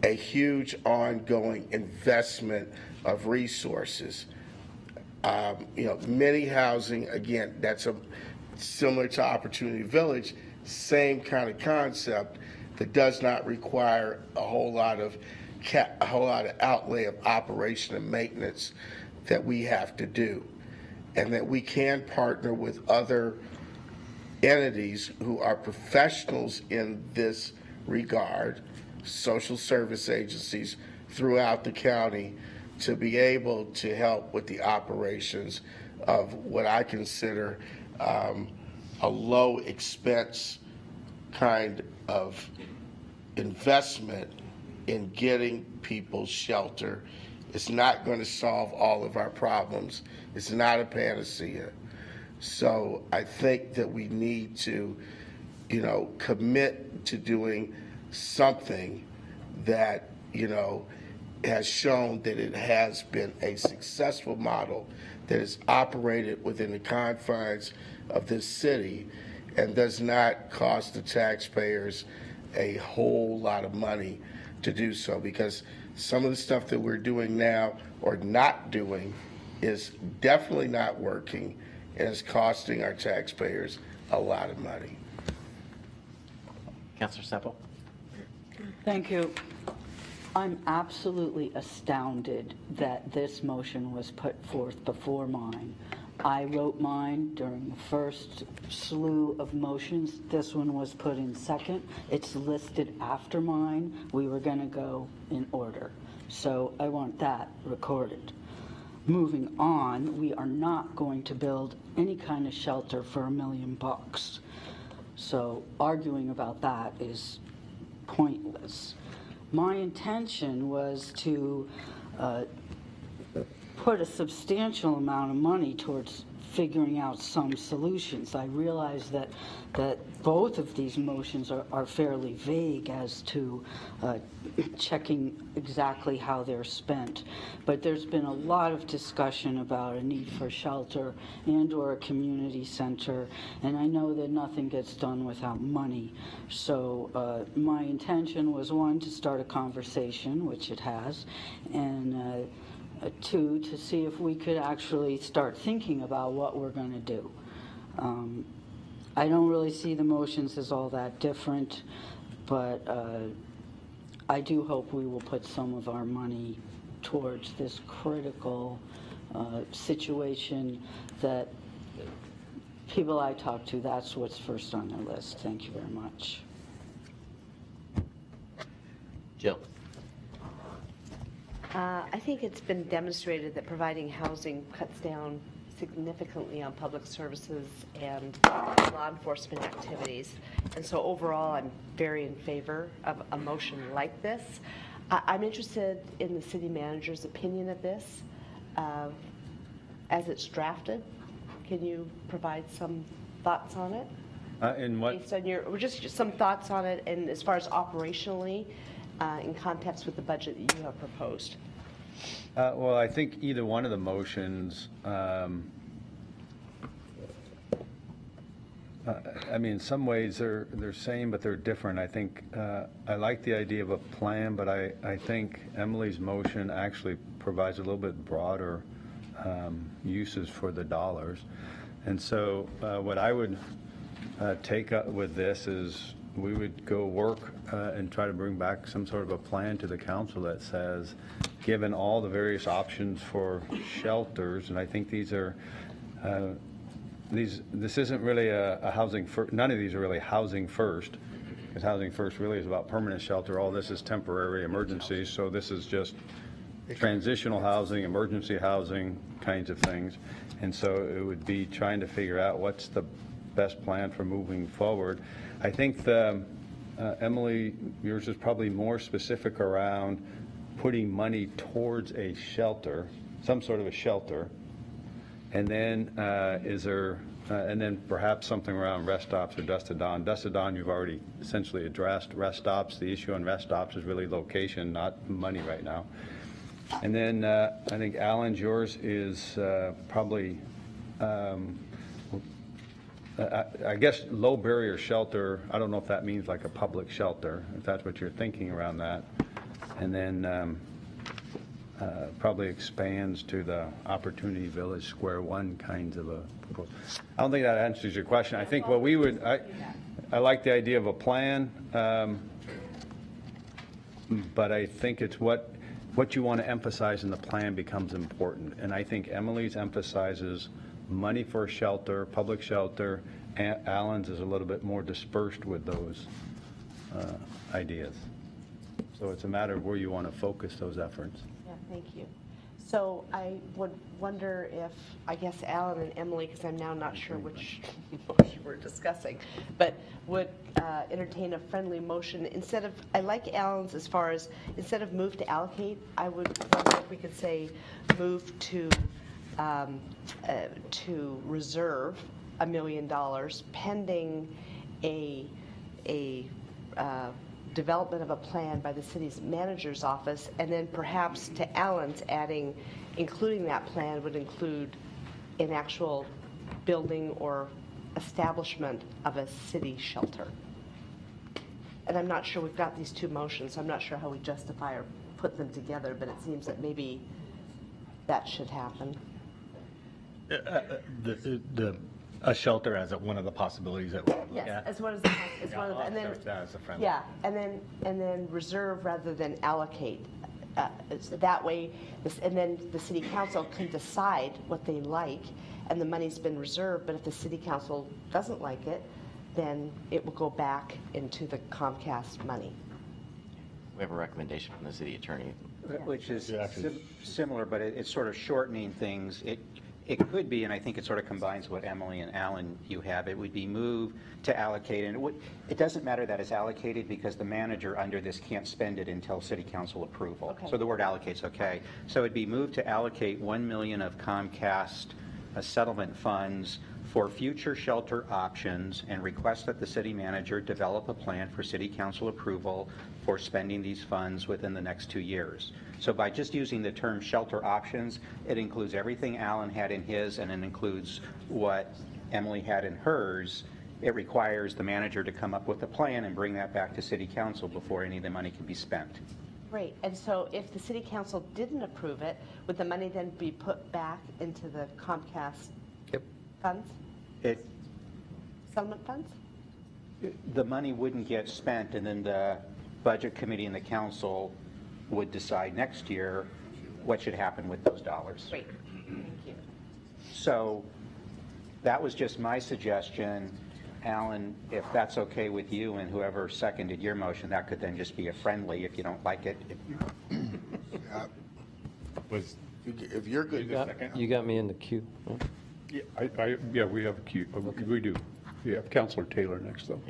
a huge ongoing investment of resources. Many housing, again, that's a similar to Opportunity Village, same kind of concept that does not require a whole lot of outlay of operation and maintenance that we have to do, and that we can partner with other entities who are professionals in this regard, social service agencies throughout the county, to be able to help with the operations of what I consider a low expense kind of investment in getting people shelter. It's not going to solve all of our problems. It's not a panacea. So I think that we need to, commit to doing something that, has shown that it has been a successful model that is operated within the confines of this city and does not cost the taxpayers a whole lot of money to do so, because some of the stuff that we're doing now or not doing is definitely not working and is costing our taxpayers a lot of money. Councilor Semple? Thank you. I'm absolutely astounded that this motion was put forth before mine. I wrote mine during the first slew of motions. This one was put in second. It's listed after mine. We were going to go in order. So I want that recorded. Moving on, we are not going to build any kind of shelter for $1 million. So arguing about that is pointless. My intention was to put a substantial amount of money towards figuring out some solutions. I realize that both of these motions are fairly vague as to checking exactly how they're spent, but there's been a lot of discussion about a need for shelter and or a community center, and I know that nothing gets done without money. So my intention was, one, to start a conversation, which it has, and two, to see if we could actually start thinking about what we're going to do. I don't really see the motions as all that different, but I do hope we will put some of our money towards this critical situation that people I talk to, that's what's first on their list. Thank you very much. Jill? I think it's been demonstrated that providing housing cuts down significantly on public services and law enforcement activities. And so overall, I'm very in favor of a motion like this. I'm interested in the city manager's opinion of this as it's drafted. Can you provide some thoughts on it? In what? Based on just some thoughts on it, and as far as operationally, in context with the budget that you have proposed. Well, I think either one of the motions, I mean, in some ways they're same, but they're different. I think I like the idea of a plan, but I think Emily's motion actually provides a little bit broader uses for the dollars. And so what I would take up with this is we would go work and try to bring back some sort of a plan to the council that says, given all the various options for shelters, and I think these are, this isn't really a housing first, none of these are really housing first, because housing first really is about permanent shelter. All this is temporary emergency, so this is just transitional housing, emergency housing kinds of things. And so it would be trying to figure out what's the best plan for moving forward. I think Emily, yours is probably more specific around putting money towards a shelter, some sort of a shelter, and then and then perhaps something around rest stops or dusk to dawn. Dusk to dawn, you've already essentially addressed. Rest stops, the issue on rest stops is really location, not money right now. And then I think Alan's, yours is probably. I guess low barrier shelter, I don't know if that means like a public shelter, if that's what you're thinking around that. And then probably expands to the Opportunity Village Square One kinds of a, I don't think that answers your question. I think what we would, I like the idea of a plan, but I think it's what you want to emphasize in the plan becomes important. And I think Emily's emphasizes money for shelter, public shelter. Alan's is a little bit more dispersed with those ideas. So it's a matter of where you want to focus those efforts. Yeah, thank you. So I would wonder if, I guess Alan and Emily, because I'm now not sure which motion we're discussing, but would entertain a friendly motion instead of, I like Alan's as far as, instead of move to allocate, I would wonder if we could say move to reserve $1 million pending a development of a plan by the city's manager's office, and then perhaps to Alan's adding, including that plan would include an actual building or establishment of a city shelter. And I'm not sure, we've got these two motions, so I'm not sure how we justify or put them together, but it seems that maybe that should happen. A shelter as one of the possibilities that we're looking at. Yes, as one of the, and then, I'll start that as a friendly. yeah, and then reserve rather than allocate. So that way, and then the city council can decide what they like, and the money's been reserved, but if the city council doesn't like it, then it will go back into the Comcast money. We have a recommendation from the city attorney. Which is similar, but it's sort of shortening things. It could be, and I think it sort of combines what Emily and Alan you have, it would be moved to allocate, and it doesn't matter that it's allocated because the manager under this can't spend it until city council approval. Okay. So the word allocate's okay. So it'd be moved to allocate $1 million of Comcast settlement funds for future shelter options and request that the city manager develop a plan for city council approval for spending these funds within the next 2 years. So by just using the term shelter options, it includes everything Alan had in his, and it includes what Emily had in hers. It requires the manager to come up with a plan and bring that back to city council before any of the money can be spent. Great, and so if the city council didn't approve it, would the money then be put back into the Comcast funds? Settlement funds? The money wouldn't get spent, and then the budget committee and the council would decide next year what should happen with those dollars. Great, thank you. So that was just my suggestion. Alan, if that's okay with you and whoever seconded your motion, that could then just be a friendly if you don't like it. If you're good. You got me in the queue. Yeah, yeah, we have a queue. We do. We have Councilor Taylor next, though.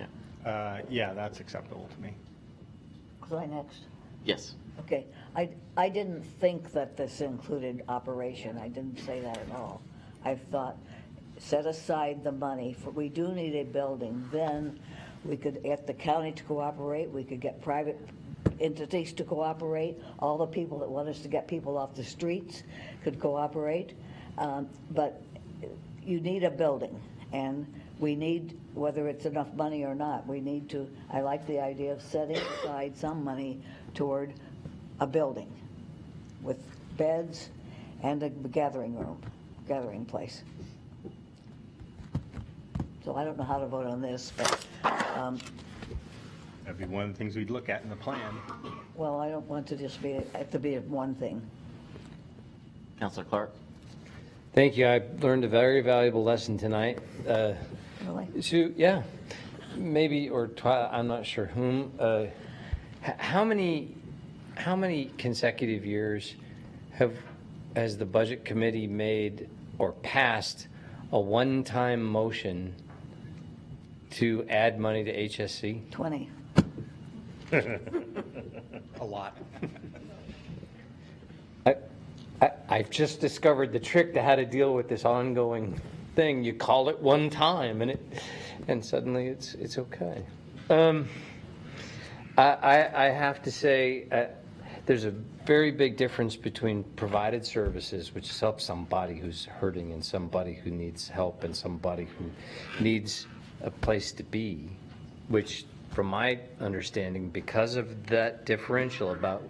Yeah, that's acceptable to me. Was I next? Yes. Okay, I didn't think that this included operation, I didn't say that at all. I thought, set aside the money, for we do need a building, then we could get the county to cooperate, we could get private entities to cooperate, all the people that want us to get people off the streets could cooperate, but you need a building, and we need, whether it's enough money or not, we need to, I like the idea of setting aside some money toward a building with beds and a gathering room, gathering place. So I don't know how to vote on this, but. That'd be one of the things we'd look at in the plan. Well, I don't want to just be, have to be one thing. Councilor Clark? Thank you. I learned a very valuable lesson tonight. Really? So, yeah, maybe, or I'm not sure whom. How many consecutive years has the budget committee made or passed a one-time motion to add money to HSC? 20. A lot. I've just discovered the trick to how to deal with this ongoing thing. You call it one time, and suddenly it's okay. I have to say, there's a very big difference between provided services, which helps somebody who's hurting and somebody who needs help and somebody who needs a place to be, which, from my understanding, because of that differential about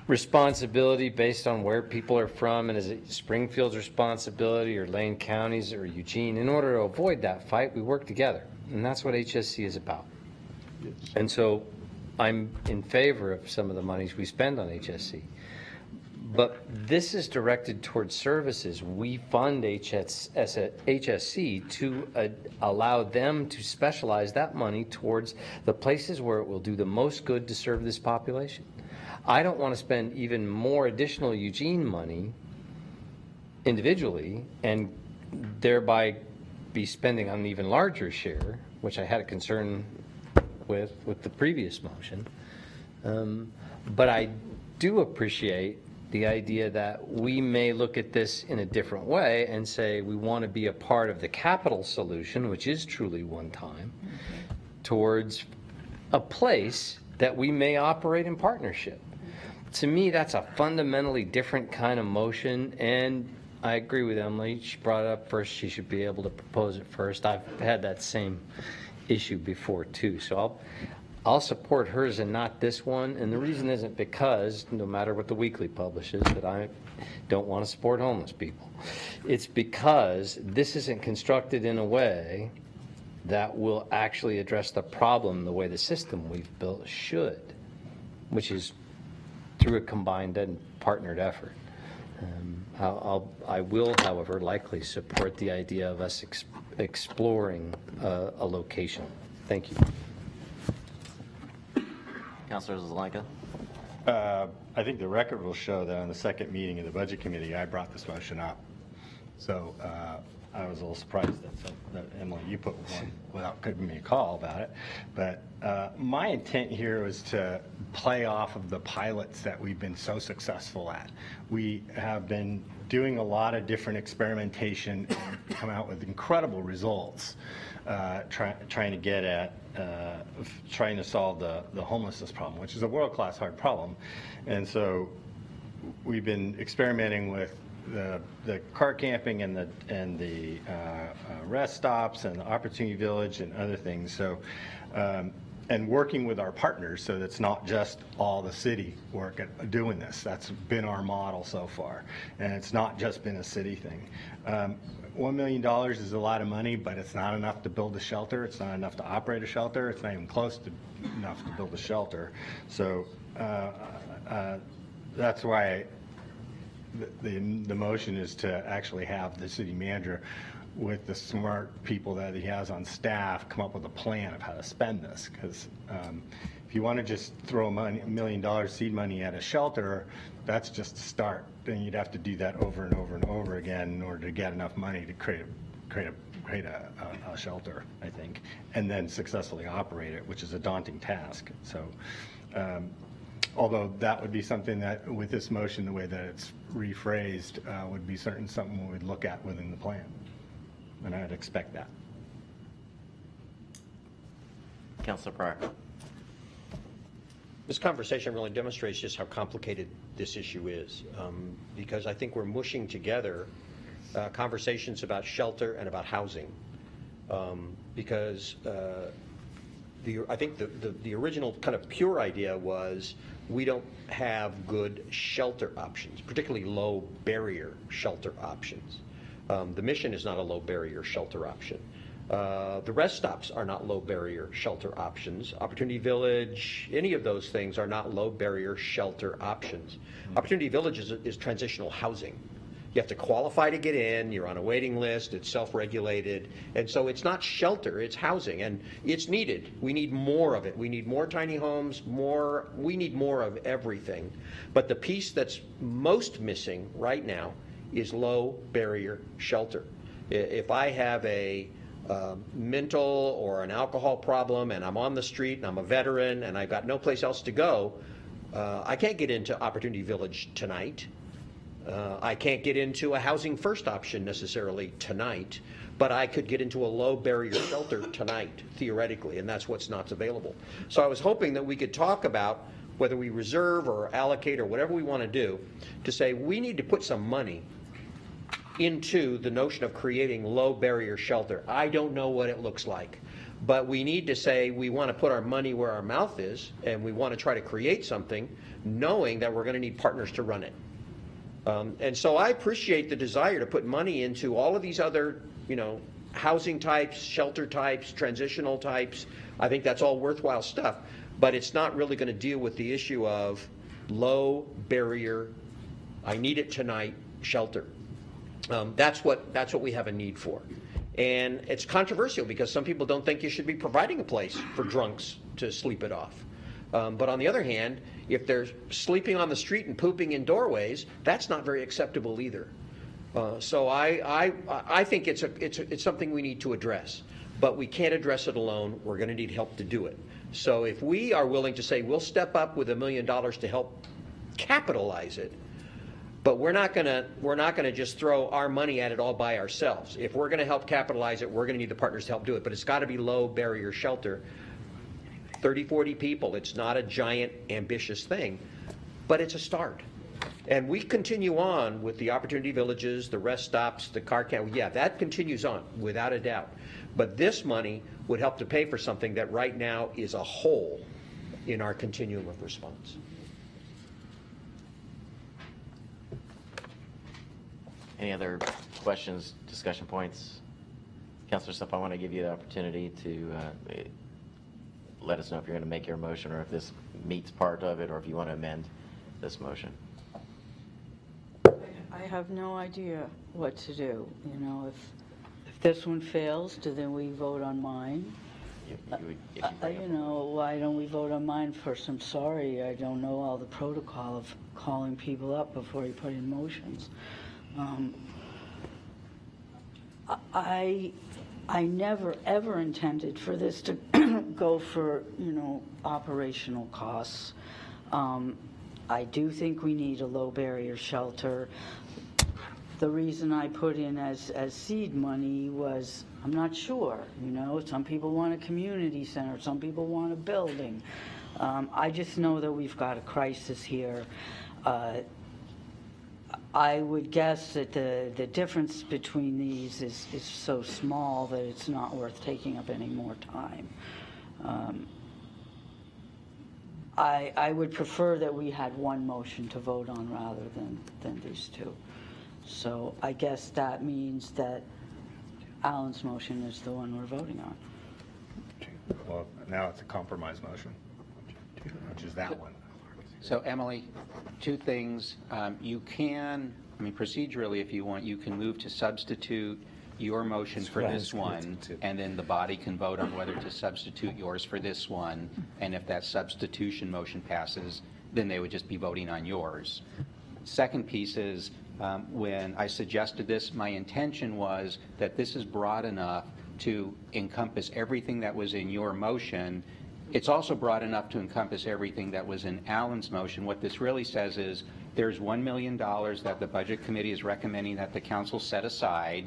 responsibility based on where people are from, and is it Springfield's responsibility or Lane County's or Eugene? In order to avoid that fight, we work together, and that's what HSC is about. And so I'm in favor of some of the monies we spend on HSC. But this is directed towards services. We fund HSC to allow them to specialize that money towards the places where it will do the most good to serve this population. I don't want to spend even more additional Eugene money individually and thereby be spending on an even larger share, which I had a concern with the previous motion. But I do appreciate the idea that we may look at this in a different way and say we want to be a part of the capital solution, which is truly one time, towards a place that we may operate in partnership. To me, that's a fundamentally different kind of motion, and I agree with Emily. She brought it up first. She should be able to propose it first. I've had that same issue before too, so I'll support hers and not this one. And the reason isn't because, no matter what the Weekly publishes, that I don't want to support homeless people. It's because this isn't constructed in a way that will actually address the problem the way the system we've built should, which is through a combined and partnered effort. I will, however, likely support the idea of us exploring a location. Thank you. Councilor Zelenka. I think the record will show that on the second meeting of the Budget Committee, I brought this motion up. So I was a little surprised that Emily, you put one without giving me a call about it. But my intent here was to play off of the pilots that we've been so successful at. We have been doing a lot of different experimentation and come out with incredible results, trying to get at trying to solve the homelessness problem, which is a world-class hard problem. And so we've been experimenting with the car camping and the rest stops and the Opportunity Village and other things. So and working with our partners, so that's not just all the city work at doing this. That's been our model so far, and it's not just been a city thing. $1 million is a lot of money, but it's not enough to build a shelter. It's not enough to operate a shelter. It's not even close to enough to build a shelter. So that's why the motion is to actually have the city manager, with the smart people that he has on staff, come up with a plan of how to spend this. Because if you want to just throw $1 million seed money at a shelter, that's just a start. Then you'd have to do that over and over and over again in order to get enough money to create a shelter, I think, and then successfully operate it, which is a daunting task. So although that would be something that, with this motion, the way that it's rephrased, would be something we would look at within the plan. And I'd expect that. Councilor Pryor. This conversation really demonstrates just how complicated this issue is, because I think we're mushing together conversations about shelter and about housing, because I think the original kind of pure idea was we don't have good shelter options, particularly low barrier shelter options. The Mission is not a low barrier shelter option. The rest stops are not low barrier shelter options. Opportunity Village, any of those things are not low barrier shelter options. Opportunity Village is transitional housing. You have to qualify to get in, you're on a waiting list, it's self-regulated, and so it's not shelter, it's housing, and it's needed. We need more of it. We need more tiny homes, we need more of everything. But the piece that's most missing right now is low barrier shelter. If I have a mental or an alcohol problem and I'm on the street and I'm a veteran and I've got no place else to go, I can't get into Opportunity Village tonight. I can't get into a housing first option necessarily tonight, but I could get into a low barrier shelter tonight, theoretically, and that's what's not available. So I was hoping that we could talk about whether we reserve or allocate or whatever we want to do to say we need to put some money into the notion of creating low barrier shelter. I don't know what it looks like, But we need to say we want to put our money where our mouth is, and we want to try to create something, knowing that we're going to need partners to run it. And so I appreciate the desire to put money into all of these other, housing types, shelter types, transitional types. I think that's all worthwhile stuff, but it's not really going to deal with the issue of low barrier, I need it tonight shelter. That's what we have a need for. And it's controversial because some people don't think you should be providing a place for drunks to sleep it off. But on the other hand, if they're sleeping on the street and pooping in doorways, that's not very acceptable either. So I think it's something we need to address, but we can't address it alone. We're going to need help to do it. So if we are willing to say we'll step up with $1 million to help capitalize it, but we're not going to just throw our money at it all by ourselves. If we're going to help capitalize it, we're going to need the partners to help do it. But it's got to be low barrier shelter. 30, 40 people. It's not a giant, ambitious thing, but it's a start. And we continue on with the opportunity villages, the rest stops, the car camp. Yeah, that continues on without a doubt. But this money would help to pay for something that right now is a hole in our continuum of response. Any other questions, discussion points? Councilor Stupp, I want to give you the opportunity to let us know if you're going to make your motion or if this meets part of it or if you want to amend this motion. I have no idea what to do. If this one fails, then we vote on mine. Why don't we vote on mine first? I'm sorry, I don't know all the protocol of calling people up before you put in motions. I never ever intended for this to go for operational costs. I do think we need a low barrier shelter. The reason I put in as seed money was I'm not sure. Some people want a community center, some people want a building. I just know that we've got a crisis here. I would guess that the difference between these is so small that it's not worth taking up any more time. I would prefer that we had one motion to vote on rather than these two. So I guess that means that Alan's motion is the one we're voting on. Well, now it's a compromise motion, which is that one. So Emily, two things. You can, procedurally, if you want, you can move to substitute your motion for this one, and then the body can vote on whether to substitute yours for this one. And if that substitution motion passes, then they would just be voting on yours. Second piece is, when I suggested this, my intention was that this is broad enough to encompass everything that was in your motion. It's also broad enough to encompass everything that was in Alan's motion. What this really says is there's $1 million that the Budget Committee is recommending that the council set aside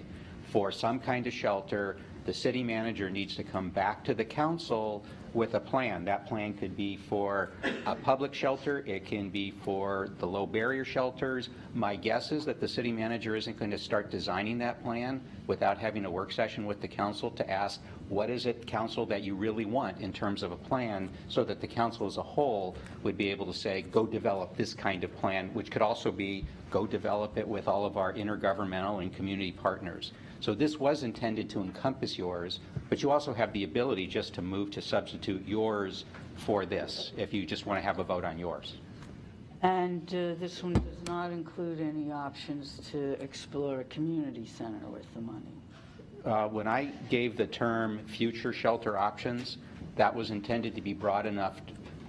for some kind of shelter. The city manager needs to come back to the council with a plan. That plan could be for a public shelter. It can be for the low barrier shelters. My guess is that the city manager isn't going to start designing that plan without having a work session with the council to ask, what is it, council, that you really want in terms of a plan, so that the council as a whole would be able to say, go develop this kind of plan, which could also be, go develop it with all of our intergovernmental and community partners. So this was intended to encompass yours, but you also have the ability just to move to substitute yours for this, if you just want to have a vote on yours. And this one does not include any options to explore a community center with the money. When I gave the term future shelter options, that was intended to be broad enough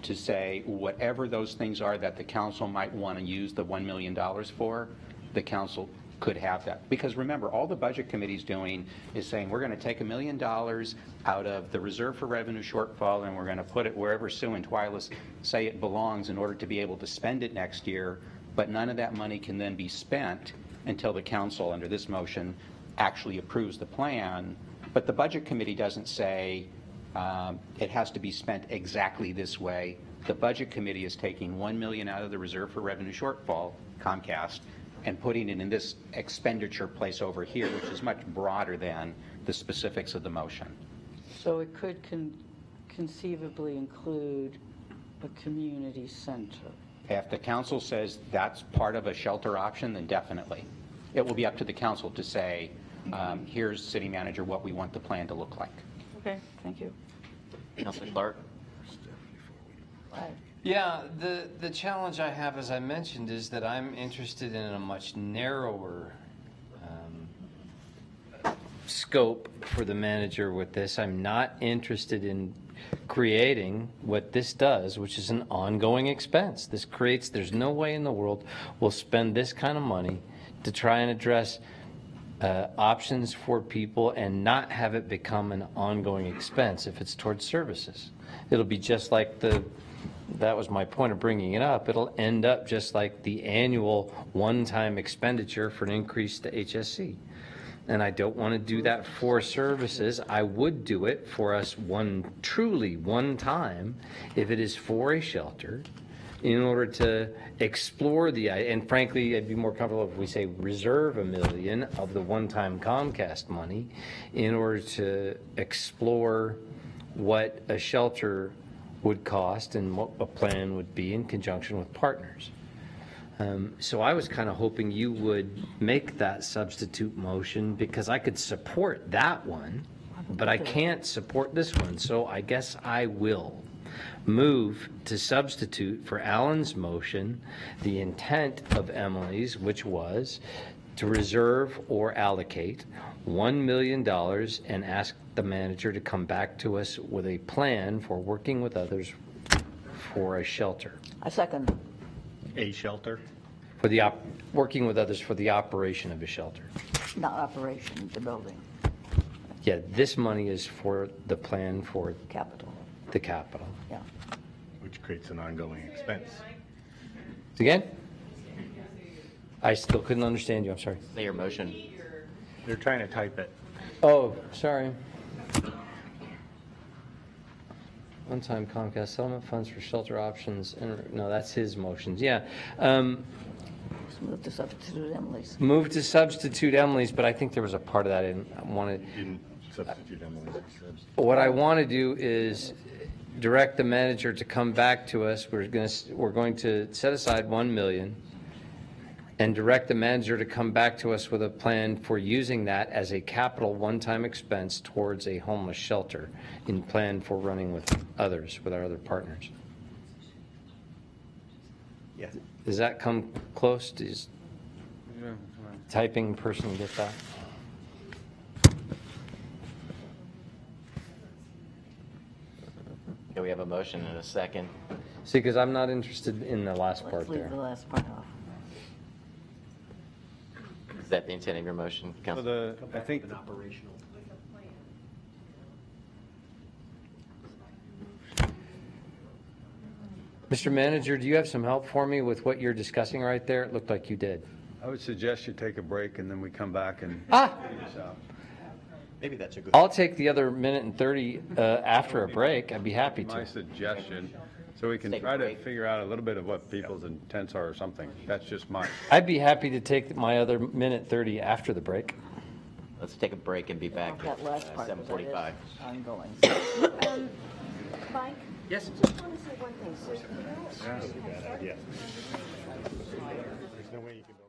to say whatever those things are that the council might want to use the $1 million for, the council could have that. Because remember, all the Budget Committee's doing is saying we're going to take $1 million out of the Reserve for Revenue shortfall and we're going to put it wherever Sue and Twyla say it belongs in order to be able to spend it next year, but none of that money can then be spent until the council, under this motion, actually approves the plan. But the Budget Committee doesn't say it has to be spent exactly this way. The Budget Committee is taking $1 million out of the Reserve for Revenue shortfall, Comcast, and putting it in this expenditure place over here, which is much broader than the specifics of the motion. So it could conceivably include a community center. If the council says that's part of a shelter option, then definitely. It will be up to the council to say, here's, city manager, what we want the plan to look like. Okay, thank you. Councilor Clark? Yeah, the challenge I have, as I mentioned, is that I'm interested in a much narrower scope for the manager with this. I'm not interested in creating what this does, which is an ongoing expense. This creates, there's no way in the world we'll spend this kind of money to try and address options for people and not have it become an ongoing expense if it's towards services. It'll be just like that was my point of bringing it up. It'll end up just like the annual one-time expenditure for an increase to HSC. And I don't want to do that for services. I would do it for us truly one time if it is for a shelter in order to explore and frankly, I'd be more comfortable if we say reserve $1 million of the one-time Comcast money in order to explore what a shelter would cost and what a plan would be in conjunction with partners. So I was kind of hoping you would make that substitute motion because I could support that one, but I can't support this one. So I guess I will move to substitute for Alan's motion the intent of Emily's, which was to reserve or allocate $1 million and ask the manager to come back to us with a plan for working with others for a shelter. I second. A shelter? For the working with others for the operation of a shelter. Not operation, the building. Yeah, this money is for the plan for Capital. the capital. Yeah. Which creates an ongoing expense. Again? I still couldn't understand you, I'm sorry. Say your motion. They're trying to type it. Oh, sorry. One-time Comcast settlement funds for shelter options. No, that's his motions. Yeah. Move to substitute Emily's. Move to substitute Emily's, but I think there was a part of that I didn't want to. Didn't substitute Emily's. What I want to do is direct the manager to come back to us. We're going to set aside $1 million and direct the manager to come back to us with a plan for using that as a capital one-time expense towards a homeless shelter in plan for running with others, with our other partners. Yeah. Does that come close? Does typing person get that? Okay, we have a motion and a second. See, because I'm not interested in the last part Let's leave there. the last part off. Is that the intent of your motion, Council? I think Mr. Manager, do you have some help for me with what you're discussing right there? It looked like you did. I would suggest you take a break and then we come back and Ah! figure this out. Maybe that's a good. I'll take the other minute and 30 after a break. I'd be happy My to. suggestion, so we can Take a try to break. figure out a little bit of what people's intents are or something. That's just my, I'd be happy to take my other minute 30 after the break. Let's take a break and be back That at last part, 7:45. ongoing. Mike? Yes. Just want to say one thing. So, That's a bad idea. There's no way you can build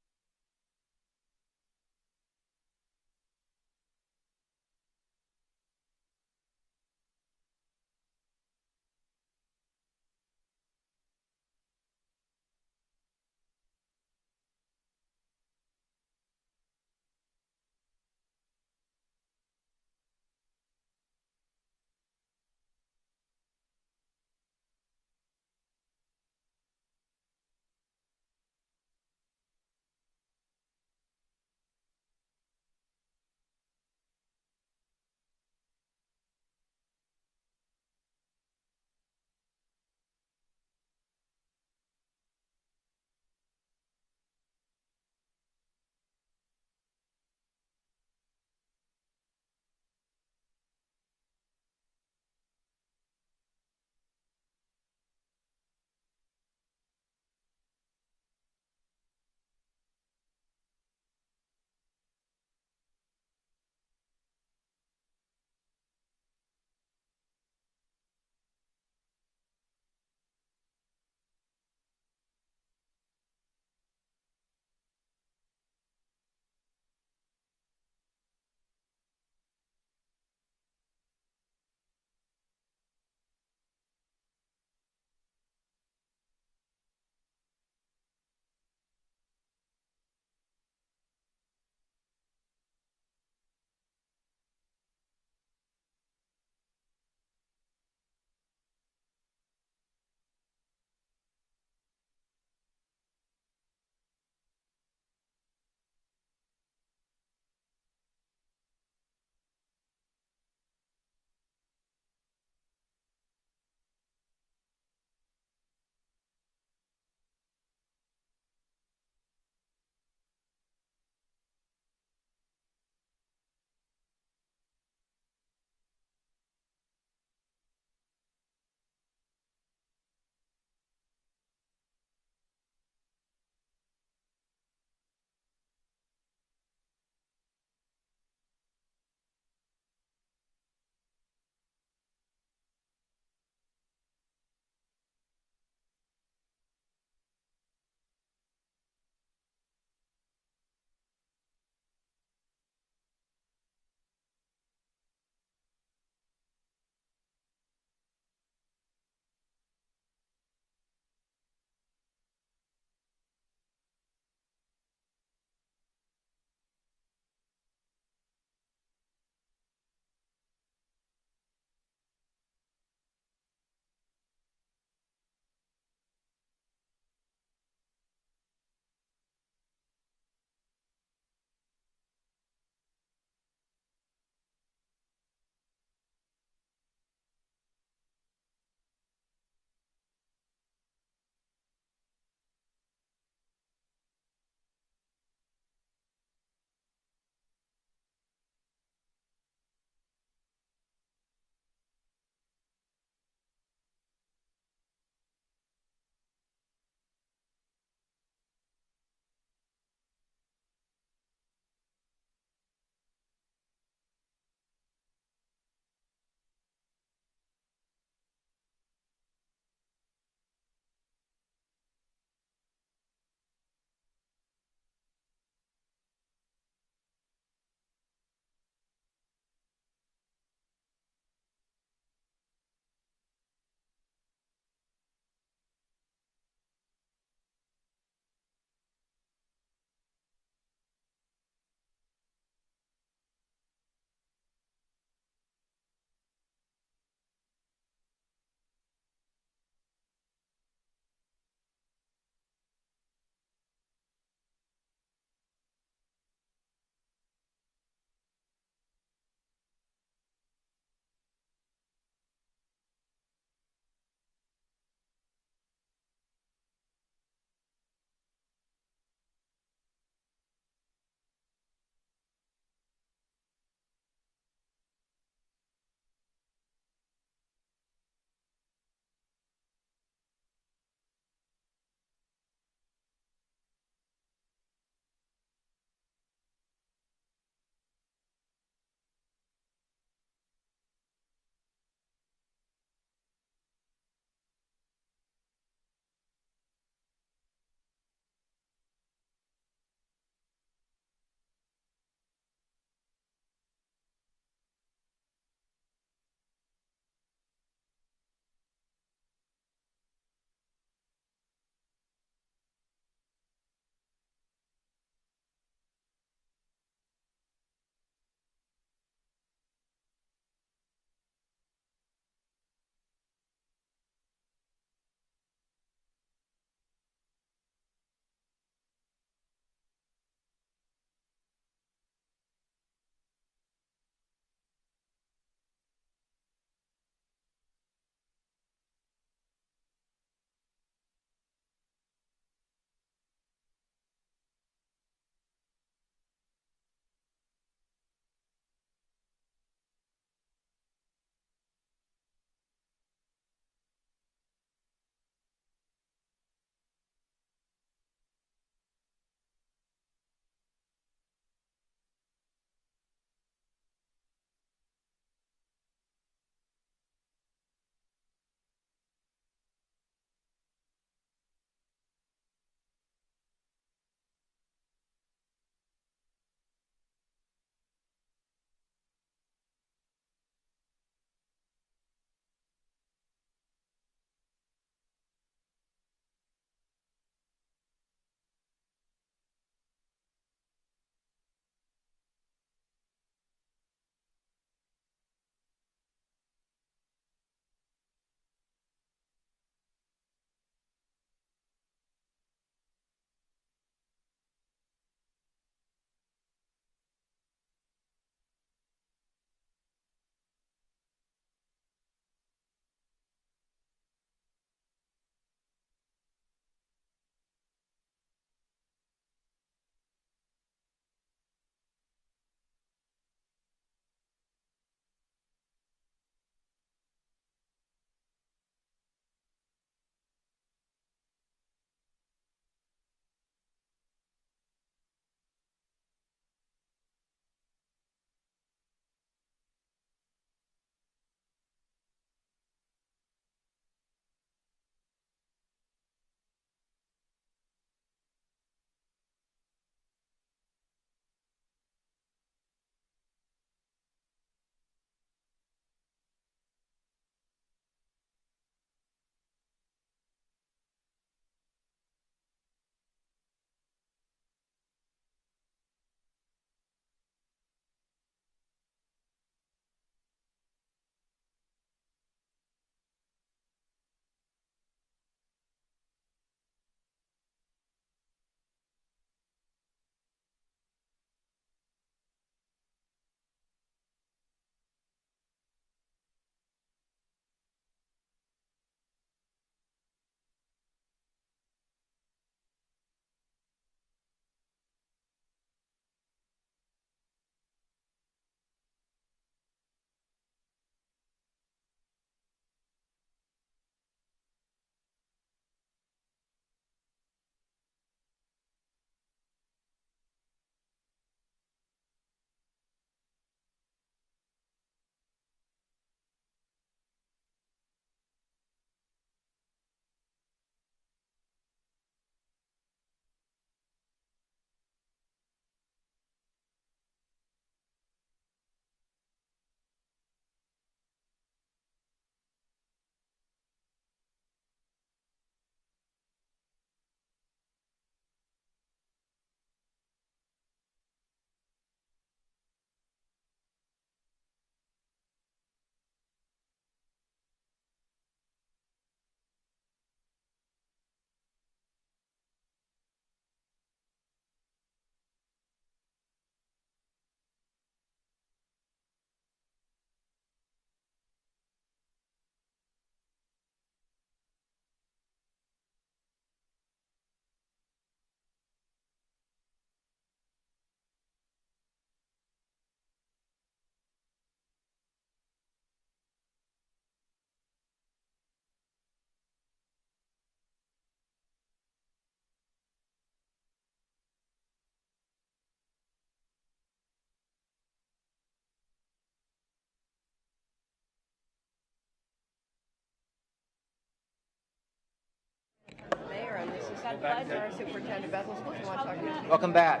pledge or Superintendent Bethel Schools. You want to talk about? Welcome back.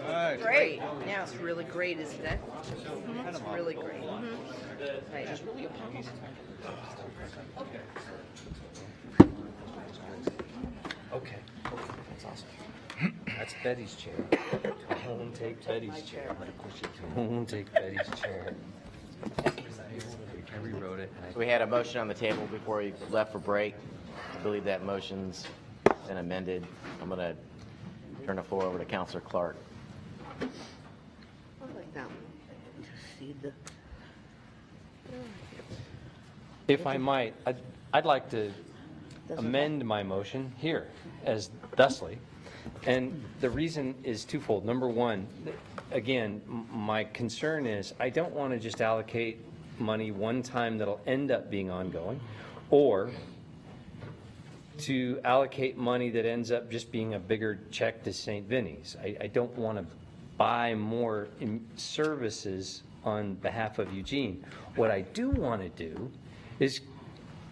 Oh, great. Yeah, it's really great, isn't it? It's really great. Right. Okay. That's awesome. That's Betty's chair. Don't take Betty's chair. Don't take Betty's chair. I rewrote it. So we had a motion on the table before we left for break. I believe that motion's been amended. I'm going to turn the floor over to Counselor Clark. I like that one. Just see the. If I might, I'd like to amend my motion here as thusly. And the reason is twofold. Number one, again, my concern is I don't want to just allocate money one time that'll end up being ongoing, or to allocate money that ends up just being a bigger check to St. Vinny's. I don't want to buy more services on behalf of Eugene. What I do want to do is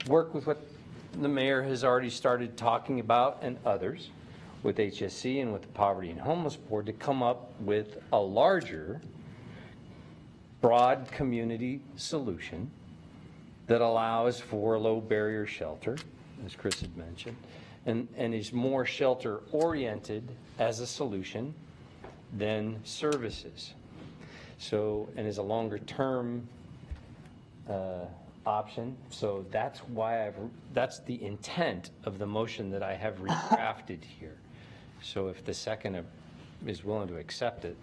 work with what the mayor has already started talking about, and others, with HSC and with the Poverty and Homeless Board, to come up with a larger, broad community solution that allows for low barrier shelter, as Chris had mentioned, and is more shelter oriented as a solution than services. So, and is a longer term option. So that's why that's the intent of the motion that I have recrafted here. So if the second is willing to accept it,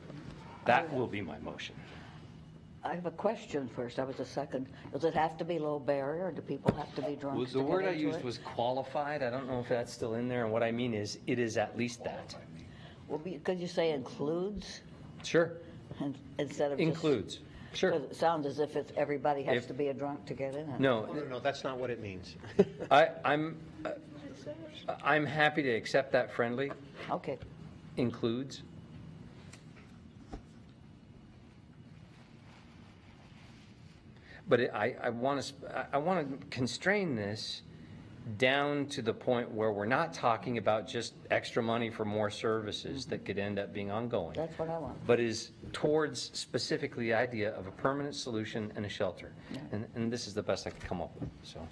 that will be my motion. I have a question first. I was a second. Does it have to be low barrier, or do people have to be drunk? The word I used was qualified. I don't know if that's still in there. And what I mean is, it is at least that. Well, could you say includes? Sure. And instead of includes. Just, sure. It sounds as if everybody has to be a drunk to get in it. No, that's not what it means. I'm happy to accept that friendly. Okay. Includes. But I want to constrain this down to the point where we're not talking about just extra money for more services that could end up being ongoing. That's what I want. But is towards specifically the idea of a permanent solution and a shelter. Yeah. And this is the best I could come up with. So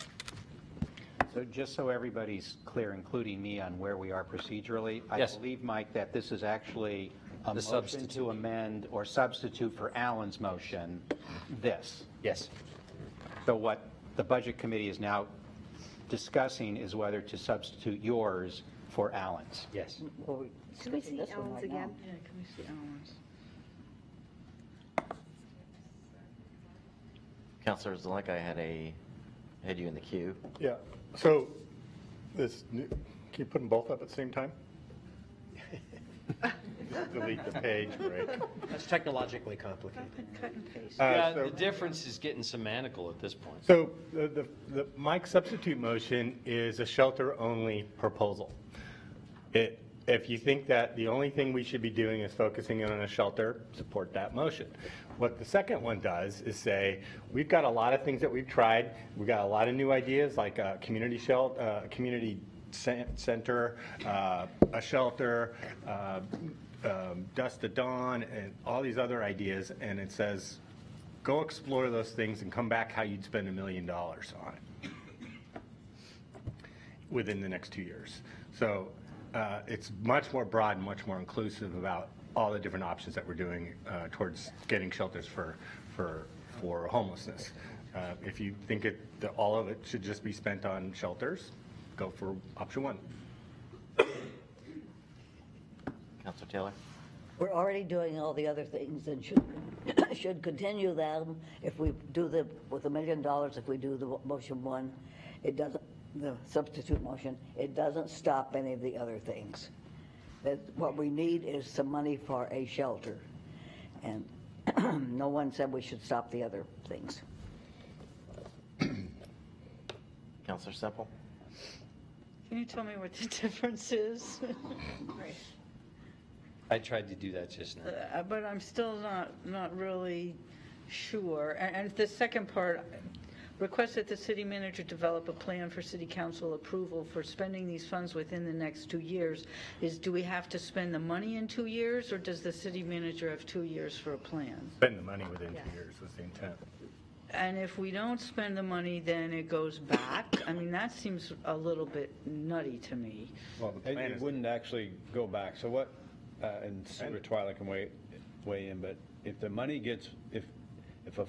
just so everybody's clear, including me, on where we are procedurally, I believe, Mike, that this is actually a motion to amend or substitute for Alan's motion, this. Yes. So what the Budget Committee is now discussing is whether to substitute yours for Alan's. Yes. Well, can we see Alan's again? Yeah, can we see Alan's? Counselor Zelenka, I had you in the queue. Yeah, so can you put them both up at the same time? Just delete the page break. That's technologically complicated. Cut and paste. The difference is getting semantical at this point. So my substitute motion is a shelter-only proposal. If you think that the only thing we should be doing is focusing in on a shelter, support that motion. What the second one does is say, we've got a lot of things that we've tried. We've got a lot of new ideas, like a community shelter, community center, a shelter, dusk to dawn, and all these other ideas. And it says, go explore those things and come back how you'd spend $1 million on it within the next 2 years. So it's much more broad and much more inclusive about all the different options that we're doing towards getting shelters for homelessness. If you think that all of it should just be spent on shelters, go for option one. Counselor Taylor? We're already doing all the other things and should continue them if we do with $1 million. If we do the motion one, it doesn't. The substitute motion, it doesn't stop any of the other things. That what we need is some money for a shelter, and no one said we should stop the other things. Counselor Semple? Can you tell me what the difference is? I tried to do that just now. But I'm still not really sure. And the second part, request that the city manager develop a plan for city council approval for spending these funds within the next 2 years. Do we have to spend the money in 2 years, or does the city manager have 2 years for a plan? Spend the money within 2 years was the intent. And if we don't spend the money, then it goes back? I mean, that seems a little bit nutty to me. Well, the plan It is, wouldn't actually go back. So what, and Senator Twyla can weigh in, but if the money gets, if a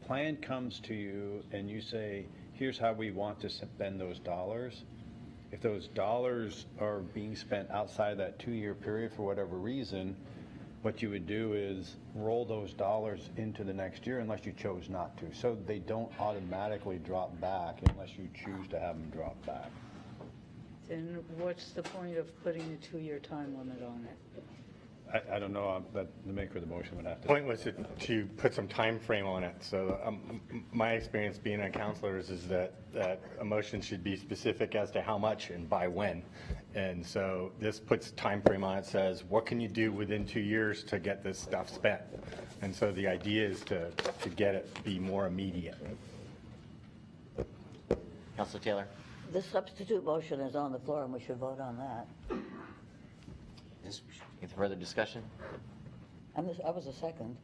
plan comes to you and you say, here's how we want to spend those dollars, if those dollars are being spent outside that 2-year period for whatever reason, what you would do is roll those dollars into the next year unless you chose not to. So they don't automatically drop back unless you choose to have them drop back. Then what's the point of putting a 2-year time limit on it? I don't know, but the maker of the motion would have to. the point was to put some time frame on it. So my experience being a counselor is that a motion should be specific as to how much and by when. And so this puts time frame on it, says, what can you do within 2 years to get this stuff spent? And so the idea is to get it be more immediate. Councilor Taylor? The substitute motion is on the floor, and we should vote on that. Any further discussion? I was a second.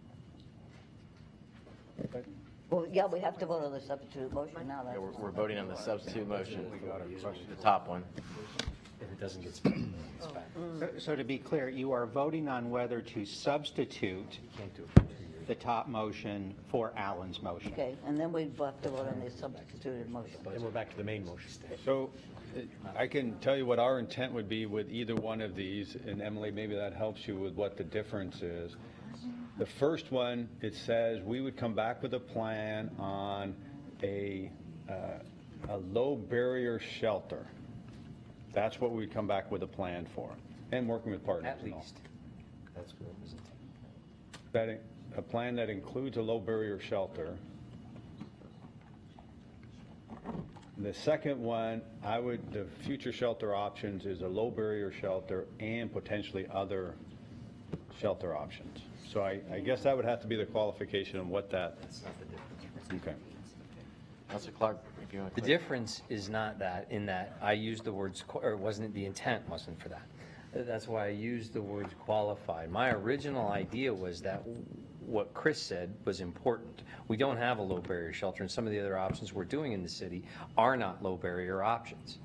Well, yeah, we have to vote on the substitute motion now. Yeah, we're voting on the substitute motion, the top one. If it doesn't get spent, it's back. So to be clear, you are voting on whether to substitute the top motion for Alan's motion. Okay, and then we have to vote on the substituted motion. Then we're back to the main motion. So I can tell you what our intent would be with either one of these, and Emily, maybe that helps you with what the difference is. The first one, it says we would come back with a plan on a low barrier shelter. That's what we'd come back with a plan for, and working with partners. At least. That's what it was intended. That a plan that includes a low barrier shelter. The second one, the future shelter options is a low barrier shelter and potentially other shelter options. So I guess that would have to be the qualification of what that. That's not the difference. Okay. Councilor Clark, if you want to. The difference is not that, in that I used the words, or wasn't, the intent wasn't for that. That's why I used the words qualified. My original idea was that what Chris said was important. We don't have a low barrier shelter, and some of the other options we're doing in the city are not low barrier options.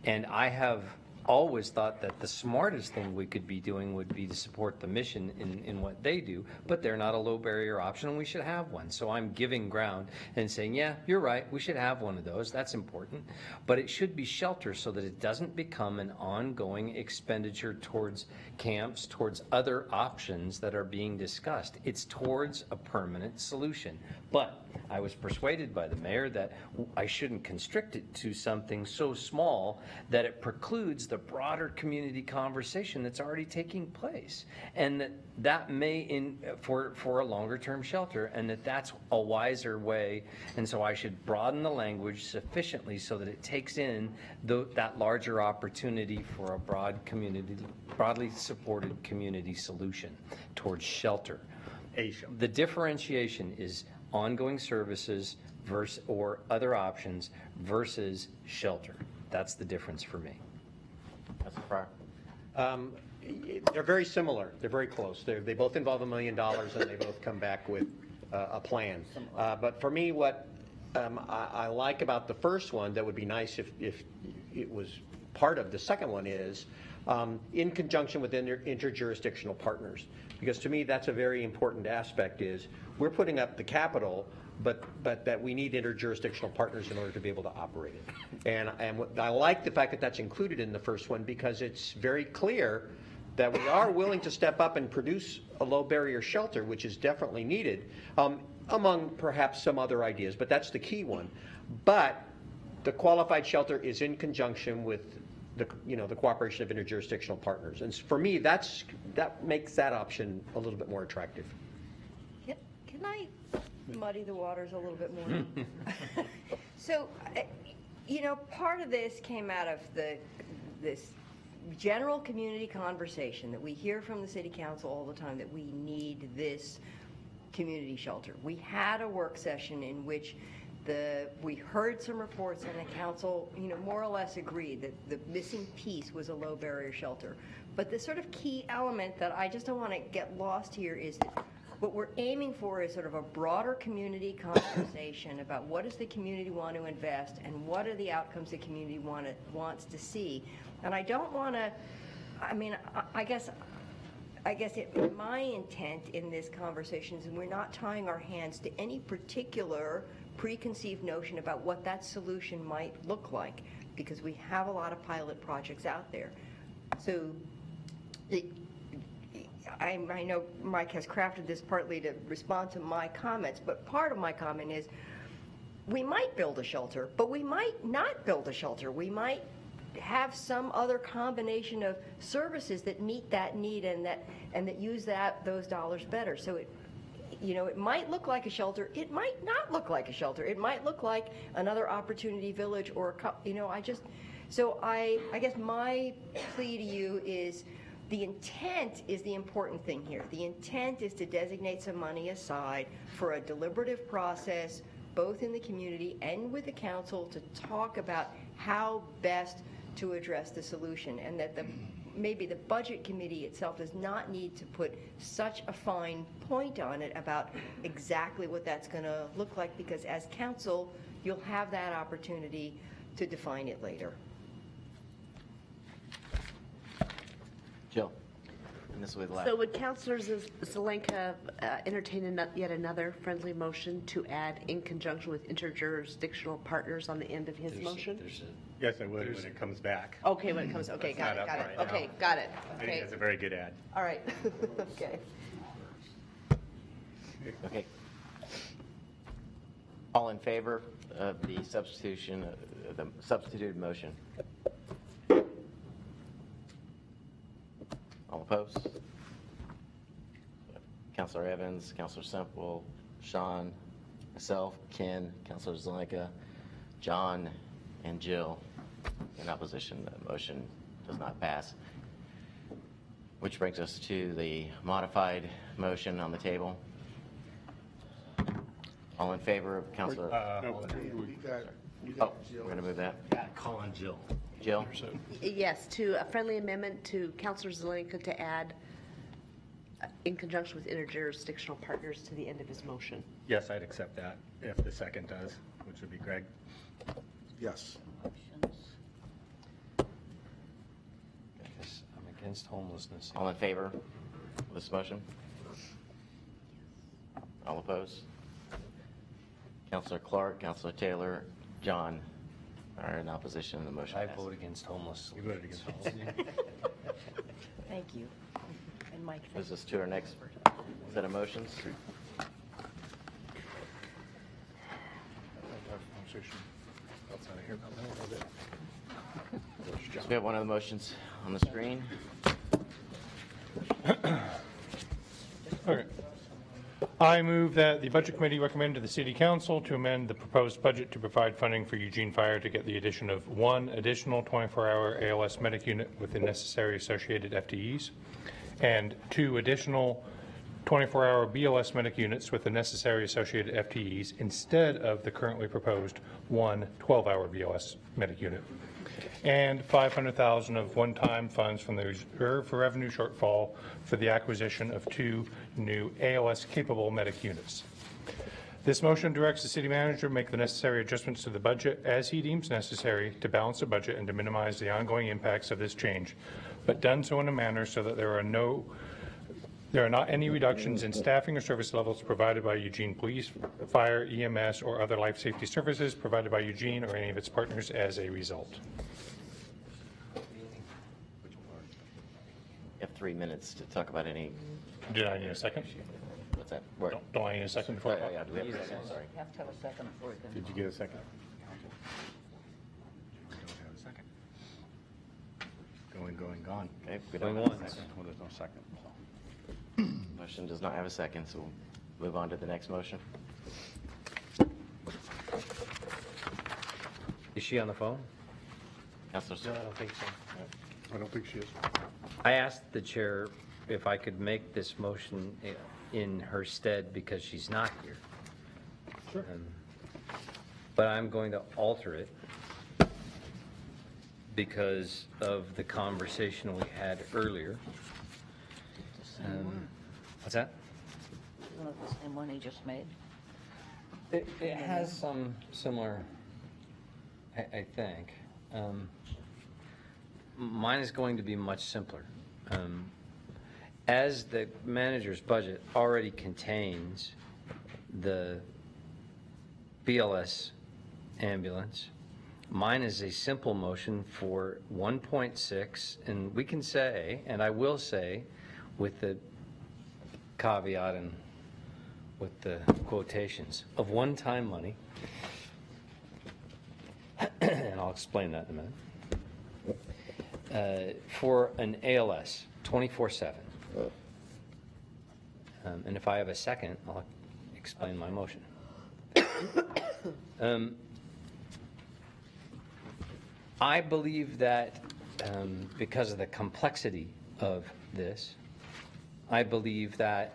And I have always thought that the smartest thing we could be doing would be to support the mission in what they do, but they're not a low barrier option, and we should have one. So I'm giving ground and saying, yeah, you're right, we should have one of those. That's important. But it should be shelter so that it doesn't become an ongoing expenditure towards camps, towards other options that are being discussed. It's towards a permanent solution. But I was persuaded by the mayor that I shouldn't constrict it to something so small that it precludes the broader community conversation that's already taking place, and that may for a longer term shelter, and that's a wiser way. And so I should broaden the language sufficiently so that it takes in that larger opportunity for a broadly supported community solution towards shelter. The differentiation is ongoing services versus or other options versus shelter. That's the difference for me. That's a prior. They're very similar. They're very close. They both involve $1 million, and they both come back with a plan. But for me, what I like about the first one that would be nice if it was part of the second one is in conjunction with interjurisdictional partners. Because to me, that's a very important aspect is we're putting up the capital, but that we need interjurisdictional partners in order to be able to operate it. And I like the fact that that's included in the first one because it's very clear that we are willing to step up and produce a low barrier shelter, which is definitely needed, among perhaps some other ideas, but that's the key one. But the qualified shelter is in conjunction with the cooperation of interjurisdictional partners. And for me, that makes that option a little bit more attractive. Can I muddy the waters a little bit more? So, part of this came out of this general community conversation that we hear from the city council all the time that we need this community shelter. We had a work session in which We heard some reports and the council, more or less agreed that the missing piece was a low barrier shelter. But the sort of key element that I just don't want to get lost here is that what we're aiming for is sort of a broader community conversation about what does the community want to invest and what are the outcomes the community wants to see. And I don't want to, I guess my intent in this conversation is we're not tying our hands to any particular preconceived notion about what that solution might look like, because we have a lot of pilot projects out there. So I know Mike has crafted this partly to respond to my comments, but part of my comment is we might build a shelter, but we might not build a shelter. We might have some other combination of services that meet that need and that use those dollars better. So it might look like a shelter. It might not look like a shelter. It might look like another Opportunity Village or I guess my plea to you is the intent is the important thing here. The intent is to designate some money aside for a deliberative process, both in the community and with the council, to talk about how best to address the solution, and that maybe the budget committee itself does not need to put such a fine point on it about exactly what that's going to look like, because as council, you'll have that opportunity to define it later. Jill, and this will be the last. So would Councilor Zelenka entertain yet another friendly motion to add in conjunction with interjurisdictional partners on the end of his motion? Yes, I would when it comes back. Okay, when it comes, okay, got it. Okay, got it. I think that's a very good ad. All right, okay. Okay. All in favor of the substitution, the substituted motion? All opposed? Councilor Evans, Councilor Semple, Sean, myself, Ken, Councilor Zelenka, John, and Jill in opposition. The motion does not pass. Which brings us to the modified motion on the table. All in favor of Councilor? You Oh, got we're going to move that. Call on Jill. Jill? Yes, to a friendly amendment to Councilor Zelenka to add in conjunction with interjurisdictional partners to the end of his motion. Yes, I'd accept that if the second does, which would be Greg. Yes. Because I'm against homelessness. All in favor of this motion? All opposed? Councilor Clark, Councilor Taylor, John are in opposition. The motion I passes. vote against homeless. You voted against homelessness. Thank you. And Mike, thank Moves us to our next set of motions. So we have one of the motions on the screen. Okay. I move that the Budget Committee recommend to the City Council to amend the proposed budget to provide funding for Eugene Fire to get the addition of one additional 24-hour ALS medic unit with the necessary associated FTEs, and two additional 24-hour BLS medic units with the necessary associated FTEs instead of the currently proposed one 12-hour BLS medic unit, and $500,000 of one-time funds from the Reserve for Revenue shortfall for the acquisition of two new ALS-capable medic units. This motion directs the city manager to make the necessary adjustments to the budget as he deems necessary to balance the budget and to minimize the ongoing impacts of this change, but done so in a manner so that there are not any reductions in staffing or service levels provided by Eugene Police, Fire, EMS, or other life safety services provided by Eugene or any of its partners as a result. You have 3 minutes to talk about any. Did I need a second? What's that? Where? Don't I need a second before? Oh, yeah, do we have a second? Sorry. You have to have a second before you Did you get a second? Don't have a second. Going, gone. Okay, we Going don't have a once. second. Well, there's no second. Motion does not have a second, so we'll move on to the next motion. Is she on the phone? Councilor No, I don't think so. I don't think she is. I asked the chair if I could make this motion in her stead because she's not here. Sure. but I'm going to alter it because of the conversation we had earlier. What's that? Isn't it the same one he just made? It has some similar, I think. Mine is going to be much simpler. As the manager's budget already contains the BLS ambulance, mine is a simple motion for 1.6, and we can say, and I will say, with the caveat and with the quotations of one-time money, and I'll explain that in a minute, for an ALS 24/7. And if I have a second, I'll explain my motion. I believe that because of the complexity of this, I believe that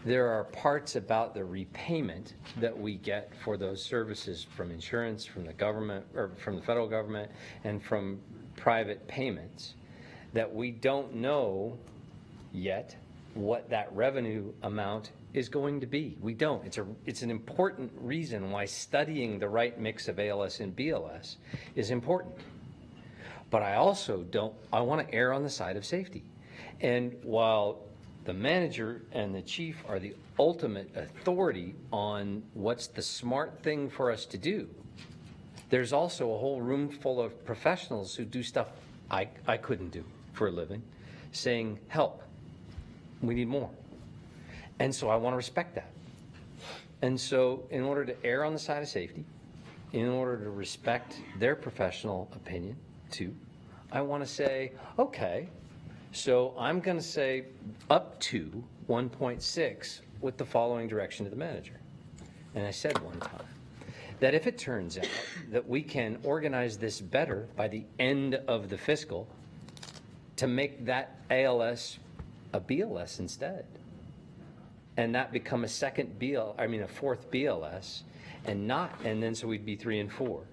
there are parts about the repayment that we get for those services from insurance, from the government, or from the federal government, and from private payments that we don't know yet what that revenue amount is going to be. We don't. It's an important reason why studying the right mix of ALS and BLS is important. But I also I want to err on the side of safety. And while the manager and the chief are the ultimate authority on what's the smart thing for us to do, there's also a whole room full of professionals who do stuff I couldn't do for a living, saying, help, we need more. And so I want to respect that. And so in order to err on the side of safety, in order to respect their professional opinion too, I want to say, okay, so I'm going to say up to 1.6 with the following direction to the manager. And I said one time that if it turns out that we can organize this better by the end of the fiscal to make that ALS a BLS instead, and that become a fourth BLS, and then so we'd be 3 and 4.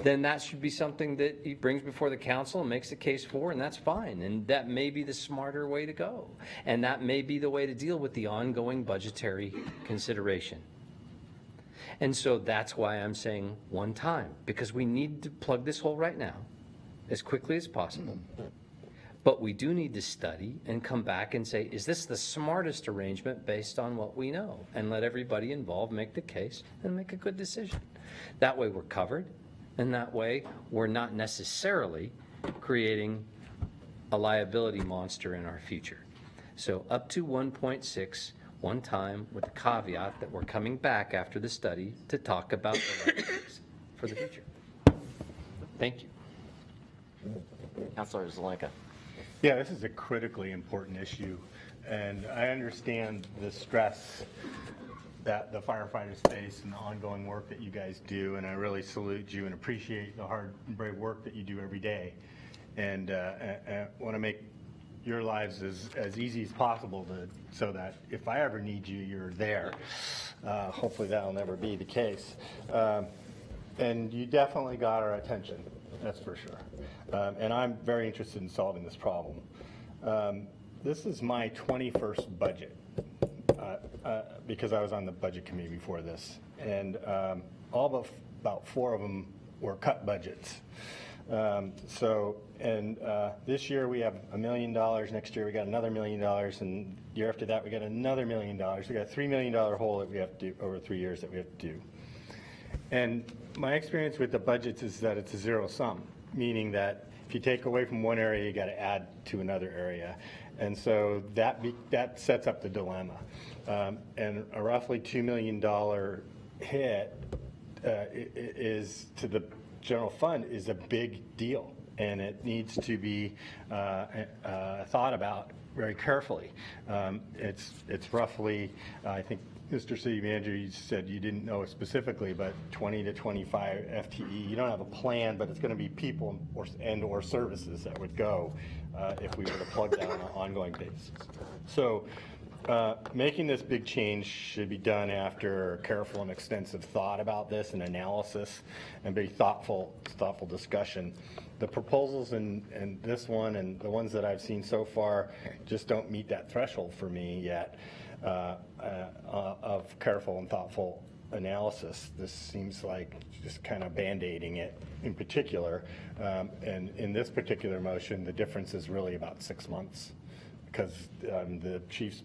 Then that should be something that he brings before the council and makes the case for, and that's fine. And that may be the smarter way to go. And that may be the way to deal with the ongoing budgetary consideration. And so that's why I'm saying one time, because we need to plug this hole right now as quickly as possible. But we do need to study and come back and say, is this the smartest arrangement based on what we know? And let everybody involved make the case and make a good decision. That way we're covered, and that way we're not necessarily creating a liability monster in our future. So up to 1.6 one time, with the caveat that we're coming back after the study to talk about the right things for the future. Thank you. Councilor Zelenka. Yeah, this is a critically important issue, and I understand the stress that the firefighters face and the ongoing work that you guys do, and I really salute you and appreciate the hard and brave work that you do every day. And I want to make your lives as easy as possible so that if I ever need you, you're there. Hopefully that'll never be the case. And you definitely got our attention, that's for sure. And I'm very interested in solving this problem. This is my 21st budget, because I was on the budget committee before this. And all but about 4 of them were cut budgets. This year we have $1 million, next year we got another $1 million, and the year after that we got another $1 million. We got a $3 million hole that we have to do over 3 years that we have to do. And my experience with the budgets is that it's a zero sum, meaning that if you take away from one area, you got to add to another area. And so that sets up the dilemma. And a roughly $2 million hit is to the general fund is a big deal, and it needs to be thought about very carefully. It's roughly, I think, Mr. City Manager, you said you didn't know specifically, but 20 to 25 FTE. You don't have a plan, but it's going to be people or services that would go if we were to plug that on an ongoing basis. So Making this big change should be done after careful and extensive thought about this and analysis and very thoughtful discussion. The proposals in this one and the ones that I've seen so far just don't meet that threshold for me yet of careful and thoughtful analysis. This seems like just kind of band-aiding it in particular. And in this particular motion, the difference is really about 6 months because the chief's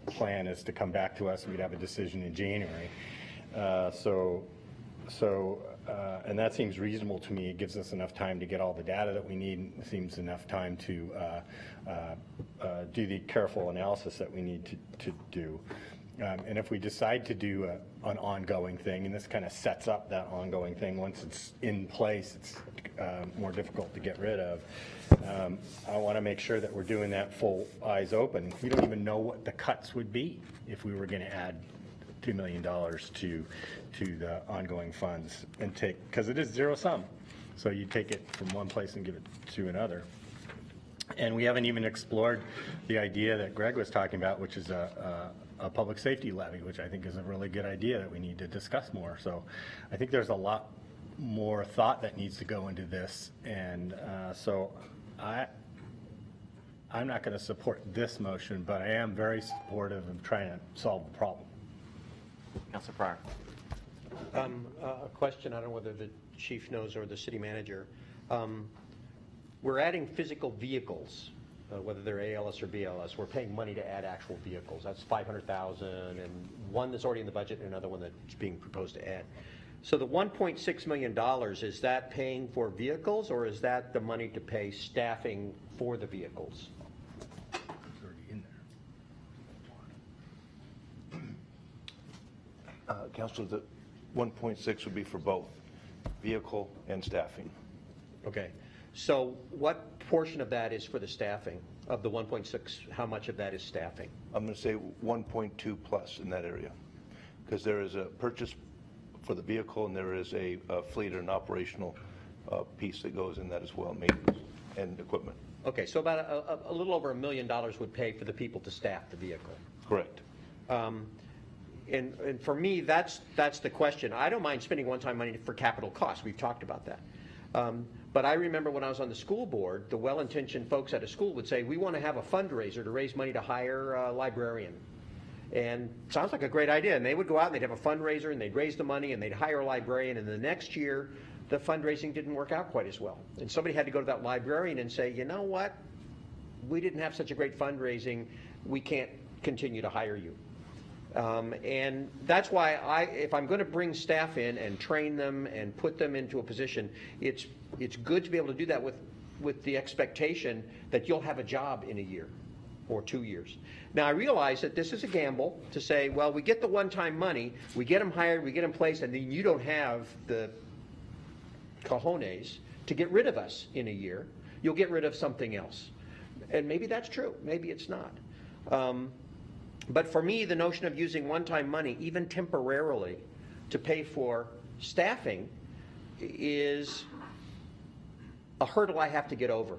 plan is to come back to us. We'd have a decision in January. And that seems reasonable to me. It gives us enough time to get all the data that we need. It seems enough time to do the careful analysis that we need to do. And if we decide to do an ongoing thing, and this kind of sets up that ongoing thing, once it's in place, it's more difficult to get rid of. I want to make sure that we're doing that full eyes open. We don't even know what the cuts would be if we were going to add $2 million to the ongoing funds and take, because it is zero sum. So you take it from one place and give it to another. And we haven't even explored the idea that Greg was talking about, which is a public safety levy, which I think is a really good idea that we need to discuss more. So I think there's a lot more thought that needs to go into this. And so I'm not going to support this motion, but I am very supportive of trying to solve the problem. Councilor Pryor. A question, I don't know whether the chief knows or the city manager. We're adding physical vehicles, whether they're ALS or BLS. We're paying money to add actual vehicles. That's $500,000, and one that's already in the budget and another one that's being proposed to add. So the $1.6 million, is that paying for vehicles, or is that the money to pay staffing for the vehicles? It's already in there. Councilor, the 1.6 would be for both vehicle and staffing. Okay. So what portion of that is for the staffing? Of the 1.6, how much of that is staffing? I'm going to say 1.2 plus in that area, because there is a purchase for the vehicle and there is a fleet and operational piece that goes in that as well, maintenance and equipment. Okay, so about a little over $1 million would pay for the people to staff the vehicle. Correct. And for me, that's the question. I don't mind spending one-time money for capital costs. We've talked about that. But I remember when I was on the school board, the well-intentioned folks at a school would say, we want to have a fundraiser to raise money to hire a librarian. And sounds like a great idea. And they would go out and they'd have a fundraiser and they'd raise the money and they'd hire a librarian. And the next year, the fundraising didn't work out quite as well. And somebody had to go to that librarian and say, you know what? We didn't have such a great fundraising. We can't continue to hire you. And that's why if I'm going to bring staff in and train them and put them into a position, it's good to be able to do that with the expectation that you'll have a job in a year or 2 years. Now, I realize that this is a gamble to say, well, we get the one-time money, we get them hired, we get them placed, and then you don't have the cojones to get rid of us in a year. You'll get rid of something else. And maybe that's true. Maybe it's not. But for me, the notion of using one-time money, even temporarily, to pay for staffing is a hurdle I have to get over.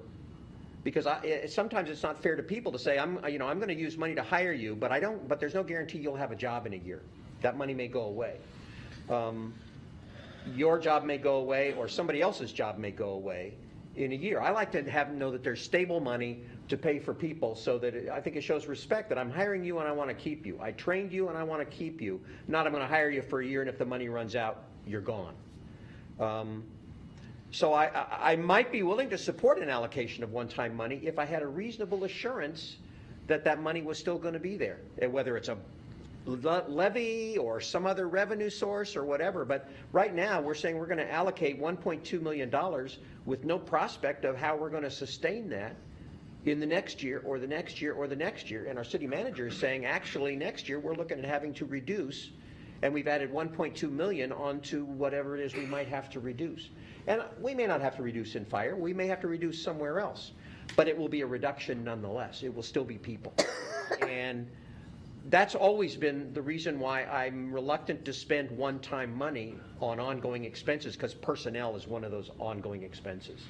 Because sometimes it's not fair to people to say, I'm going to use money to hire you, but there's no guarantee you'll have a job in a year. That money may go away. Your job may go away, or somebody else's job may go away in a year. I like to know that there's stable money to pay for people, so that I think it shows respect that I'm hiring you and I want to keep you. I trained you and I want to keep you. Not I'm going to hire you for a year and if the money runs out, you're gone. So I might be willing to support an allocation of one-time money if I had a reasonable assurance that that money was still going to be there, whether it's a levy or some other revenue source or whatever. But right now we're saying we're going to allocate $1.2 million with no prospect of how we're going to sustain that in the next year or the next year or the next year. And our city manager is saying actually next year we're looking at having to reduce, and we've added $1.2 million onto whatever it is we might have to reduce. And we may not have to reduce in fire, we may have to reduce somewhere else, but it will be a reduction nonetheless. It will still be people. And that's always been the reason why I'm reluctant to spend one-time money on ongoing expenses, because personnel is one of those ongoing expenses.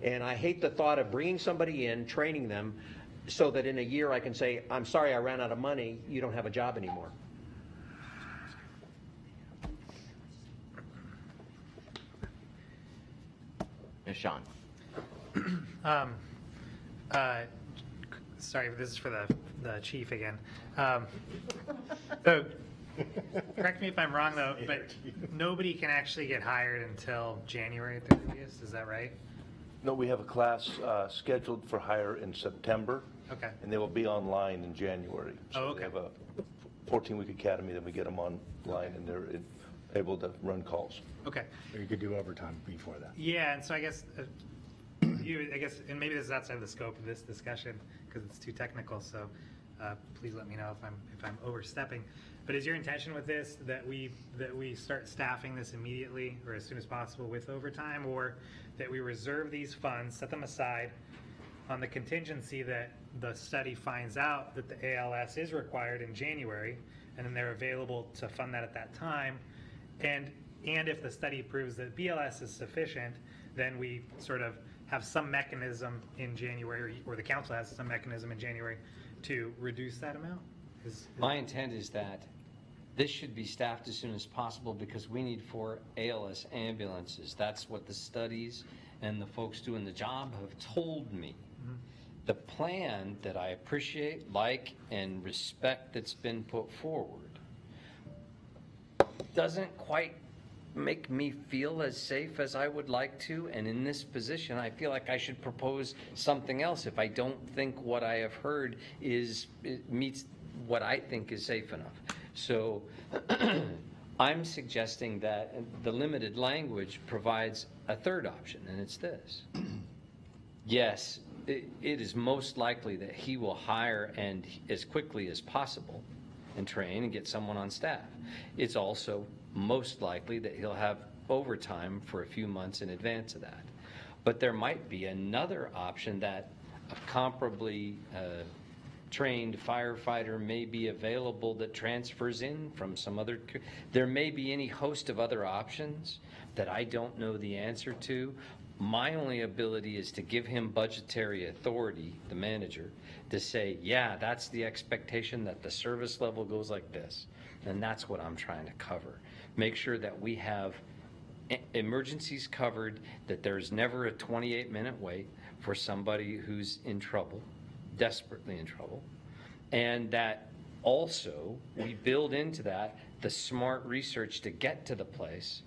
And I hate the thought of bringing somebody in, training them, so that in a year I can say, I'm sorry, I ran out of money, you don't have a job anymore. Ms. Sean. Sorry, this is for the chief again. So, correct me if I'm wrong though, but nobody can actually get hired until January 30th, is that right? No, we have a class scheduled for hire in September. Okay. And they will be online in January. So Oh, okay. We have a 14-week academy, then we get them online, and they're able to run calls. Okay. Or you could do overtime before that. Yeah, and so I guess, and maybe this is outside of the scope of this discussion because it's too technical, so please let me know if I'm overstepping. But is your intention with this that we start staffing this immediately or as soon as possible with overtime, or that we reserve these funds, set them aside on the contingency that the study finds out that the ALS is required in January, and then they're available to fund that at that time, and if the study proves that BLS is sufficient, then we sort of have some mechanism in January, or the council has some mechanism in January to reduce that amount? My intent is that this should be staffed as soon as possible because we need 4 ALS ambulances. That's what the studies and the folks doing the job have told me. Mm-hmm. The plan that I appreciate, like, and respect that's been put forward doesn't quite make me feel as safe as I would like to, and in this position I feel like I should propose something else if I don't think what I have heard meets what I think is safe enough. So I'm suggesting that the limited language provides a third option, and it's this. Yes, it is most likely that he will hire and as quickly as possible and train and get someone on staff. It's also most likely that he'll have overtime for a few months in advance of that. But there might be another option that a comparably trained firefighter may be available that transfers in from some other. There may be any host of other options that I don't know the answer to. My only ability is to give him budgetary authority, the manager, to say, yeah, that's the expectation, that the service level goes like this. And that's what I'm trying to cover. Make sure that we have emergencies covered, that there's never a 28-minute wait for somebody who's in trouble, desperately in trouble, and that also we build into that the smart research to get to the place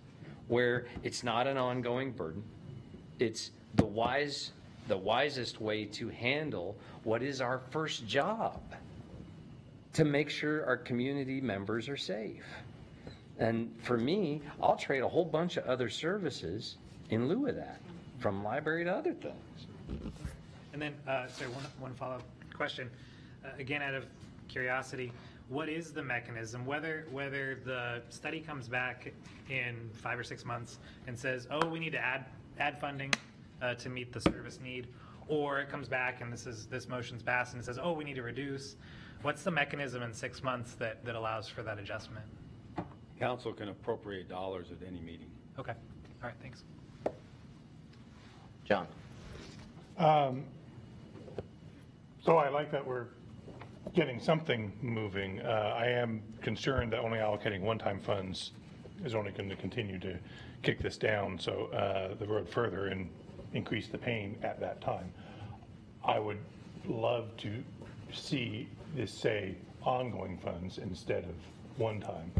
where it's not an ongoing burden. It's the wisest way to handle what is our first job, to make sure our community members are safe. And for me, I'll trade a whole bunch of other services in lieu of that, from library to other things. And then, sorry, one follow-up question. Again, out of curiosity, what is the mechanism, whether the study comes back in 5 or 6 months and says, oh, we need to add funding to meet the service need, or it comes back and this motion's passed and it says, oh, we need to reduce. What's the mechanism in 6 months that allows for that adjustment? Council can appropriate dollars at any meeting. Okay. All right, thanks. John. So I like that we're getting something moving. I am concerned that only allocating one-time funds is only going to continue to kick this down the road further and increase the pain at that time. I would love to see this say ongoing funds instead of one time.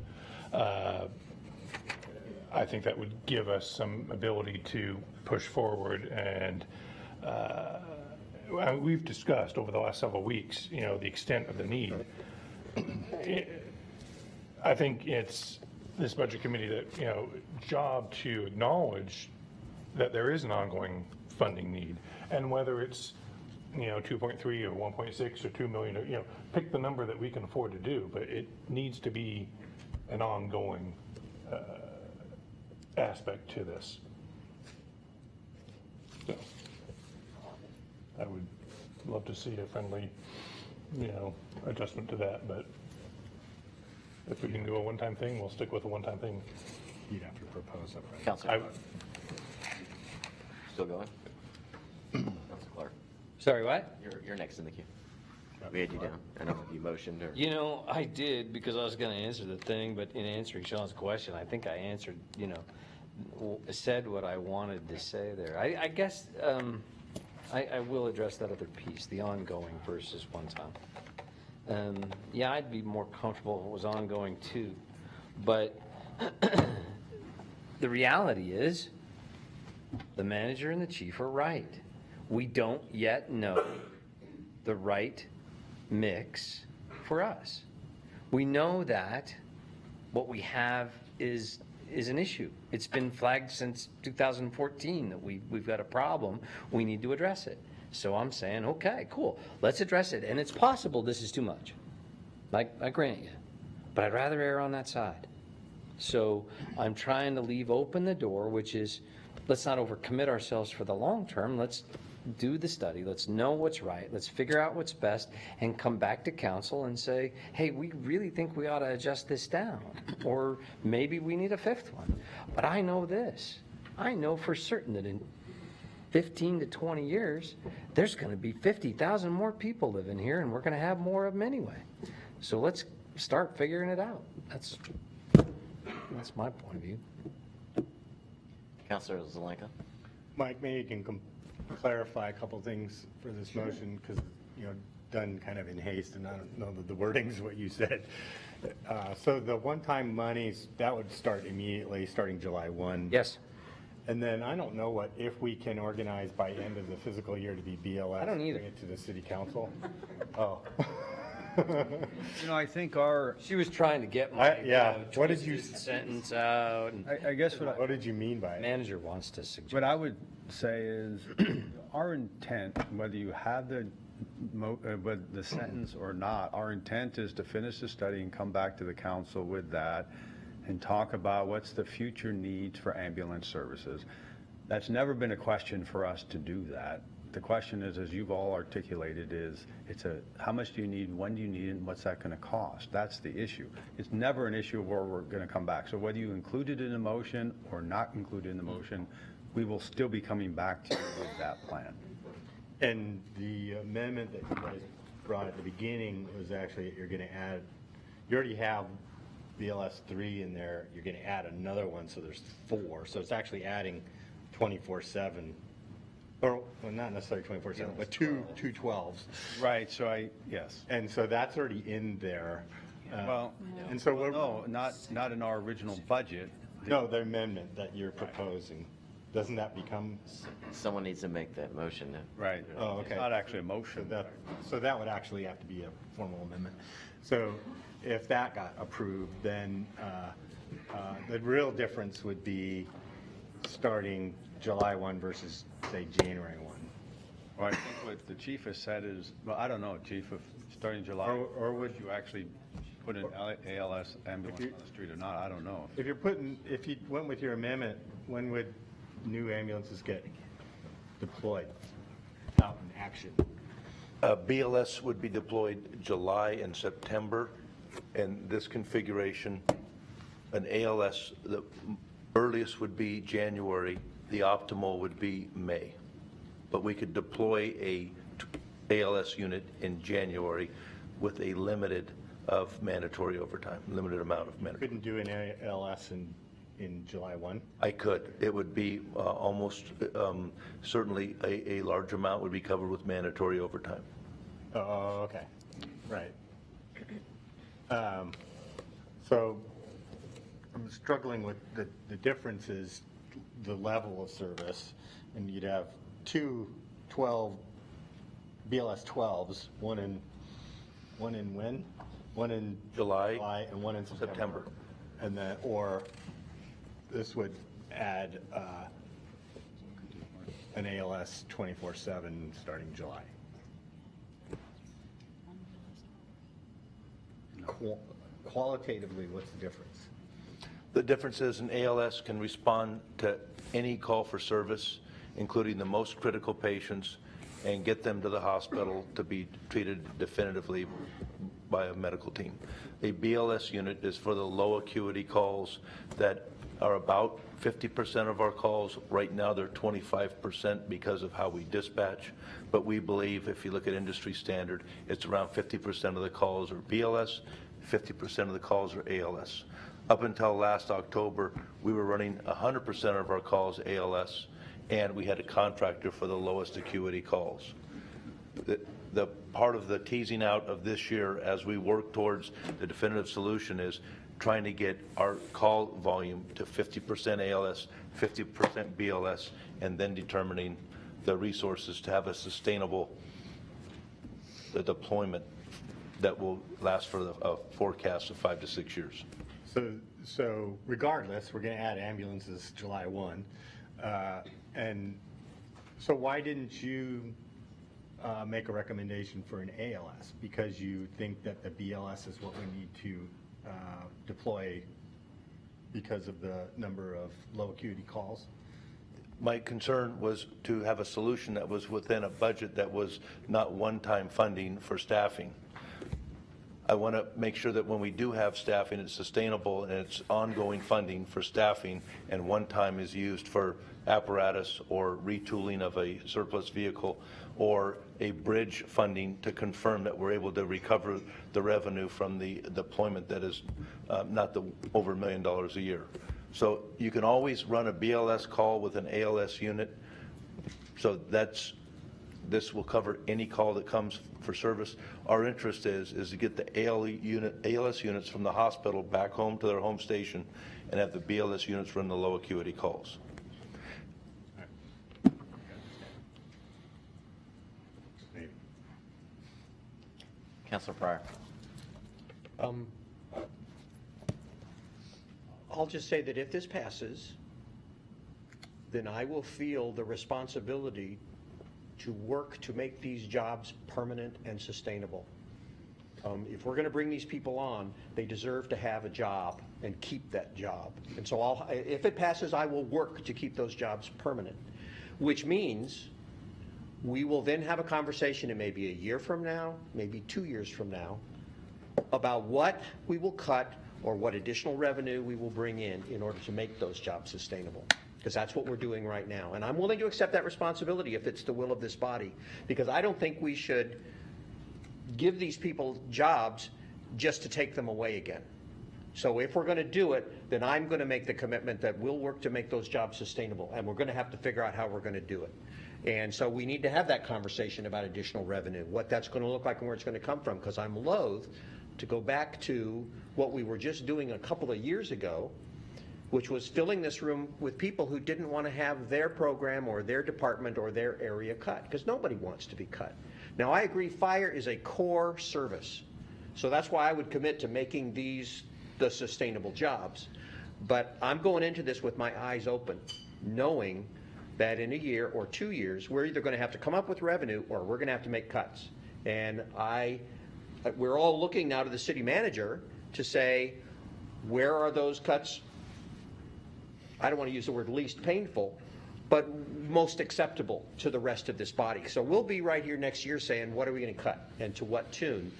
I think that would give us some ability to push forward, and we've discussed over the last several weeks, the extent of the need. I think it's this budget committee that, job to acknowledge that there is an ongoing funding need, and whether it's 2.3 or 1.6 or 2 million, or, pick the number that we can afford to do, but it needs to be an ongoing aspect to this. So I would love to see a friendly, adjustment to that, but if we can do a one-time thing, we'll stick with a one-time thing. You'd have to propose that, right? Councilor. Still going? Councilor Clark. Sorry, what? You're next in the queue. We had you down. I don't know if you motioned or. You know, I did because I was going to answer the thing, but in answering Sean's question, I think I answered, said what I wanted to say there. I guess I will address that other piece, the ongoing versus one time. Yeah, I'd be more comfortable if it was ongoing too, but the reality is the manager and the chief are right. We don't yet know the right mix for us. We know that what we have is an issue. It's been flagged since 2014 that we've got a problem. We need to address it. So I'm saying, okay, cool, let's address it. And it's possible this is too much. I grant you. But I'd rather err on that side. So I'm trying to leave open the door, which is, let's not overcommit ourselves for the long term. Let's do the study. Let's know what's right. Let's figure out what's best and come back to council and say, hey, we really think we ought to adjust this down. Or maybe we need a fifth one. But I know this. I know for certain that in 15 to 20 years, there's going to be 50,000 more people living here, and we're going to have more of them anyway. So let's start figuring it out. That's my point of view. Councilor Zelenka. Mike, maybe you can clarify a couple things for this motion, because, done kind of in haste, and I don't know that the wording's what you said. So the one-time monies, that would start immediately, starting July 1. Yes. And then I don't know if we can organize by end of the fiscal year to be BLS. I don't either. Bring it to the city council. Oh. I think She was trying to get what did you sentence out? And I guess what did you mean by it? Manager wants to suggest. What I would say is our intent, whether you have the sentence or not, our intent is to finish the study and come back to the council with that and talk about what's the future needs for ambulance services. That's never been a question for us to do that. The question is, as you've all articulated, how much do you need, when do you need it, and what's that going to cost? That's the issue. It's never an issue of where we're going to come back. So whether you include it in the motion or not include it in the motion, we will still be coming back to you with that plan. And the amendment that you guys brought at the beginning was actually, you're going to add, you already have BLS 3 in there, you're going to add another one, so there's 4. So it's actually adding 24/7. Or, well, not necessarily 24/7, but two 12s. Right, so yes. And so that's already in there. And so no, not in our original budget. No, the amendment that you're proposing. Doesn't that become? Someone needs to make that motion. Right. Oh, okay. It's not actually a motion. So that would actually have to be a formal amendment. So if that got approved, then the real difference would be starting July 1 versus, say, January 1. Well, I think what the chief has said is, well, I don't know, chief, if starting July, or would you actually put an ALS ambulance on the street or not? I don't know. If you went with your amendment, when would new ambulances get deployed out in action? BLS would be deployed July and September, and this configuration, an ALS, the earliest would be January, the optimal would be May. But we could deploy a ALS unit in January with a limited of mandatory overtime, limited amount of mandatory. Couldn't do an ALS in July 1? I could. It would be almost certainly a large amount would be covered with mandatory overtime. Oh, okay. Right. So I'm struggling with the difference is the level of service, and you'd have two 12 BLS 12s, one in when? One in July and one in September. And then, or this would add an ALS 24/7 starting July. Qualitatively, what's the difference? The difference is an ALS can respond to any call for service, including the most critical patients, and get them to the hospital to be treated definitively by a medical team. A BLS unit is for the low acuity calls that are about 50% of our calls. Right now, they're 25% because of how we dispatch. But we believe, if you look at industry standard, it's around 50% of the calls are BLS, 50% of the calls are ALS. Up until last October, we were running 100% of our calls ALS, and we had a contractor for the lowest acuity calls. The part of the teasing out of this year as we work towards the definitive solution is trying to get our call volume to 50% ALS, 50% BLS, and then determining the resources to have a sustainable deployment that will last for a forecast of 5 to 6 years. So regardless, we're going to add ambulances July 1. And so why didn't you make a recommendation for an ALS? Because you think that the BLS is what we need to deploy because of the number of low acuity calls? My concern was to have a solution that was within a budget that was not one-time funding for staffing. I want to make sure that when we do have staffing, it's sustainable and it's ongoing funding for staffing, and one time is used for apparatus or retooling of a surplus vehicle or a bridge funding to confirm that we're able to recover the revenue from the deployment that is not the over $1 million a year. So you can always run a BLS call with an ALS unit. So this will cover any call that comes for service. Our interest is to get the ALS units from the hospital back home to their home station and have the BLS units run the low acuity calls. Councilor Pryor. I'll just say that if this passes, then I will feel the responsibility to work to make these jobs permanent and sustainable. If we're going to bring these people on, they deserve to have a job and keep that job. And so if it passes, I will work to keep those jobs permanent, which means we will then have a conversation, it may be a year from now, maybe 2 years from now, about what we will cut or what additional revenue we will bring in order to make those jobs sustainable. Because that's what we're doing right now. And I'm willing to accept that responsibility if it's the will of this body, because I don't think we should give these people jobs just to take them away again. So if we're going to do it, then I'm going to make the commitment that we'll work to make those jobs sustainable, and we're going to have to figure out how we're going to do it. And so we need to have that conversation about additional revenue, what that's going to look like and where it's going to come from, because I'm loath to go back to what we were just doing a couple of years ago, which was filling this room with people who didn't want to have their program or their department or their area cut, because nobody wants to be cut. Now, I agree fire is a core service, so that's why I would commit to making these the sustainable jobs. But I'm going into this with my eyes open, knowing that in a year or 2 years, we're either going to have to come up with revenue or we're going to have to make cuts. And we're all looking now to the city manager to say, where are those cuts? I don't want to use the word least painful, but most acceptable to the rest of this body. So we'll be right here next year saying, what are we going to cut and to what tune?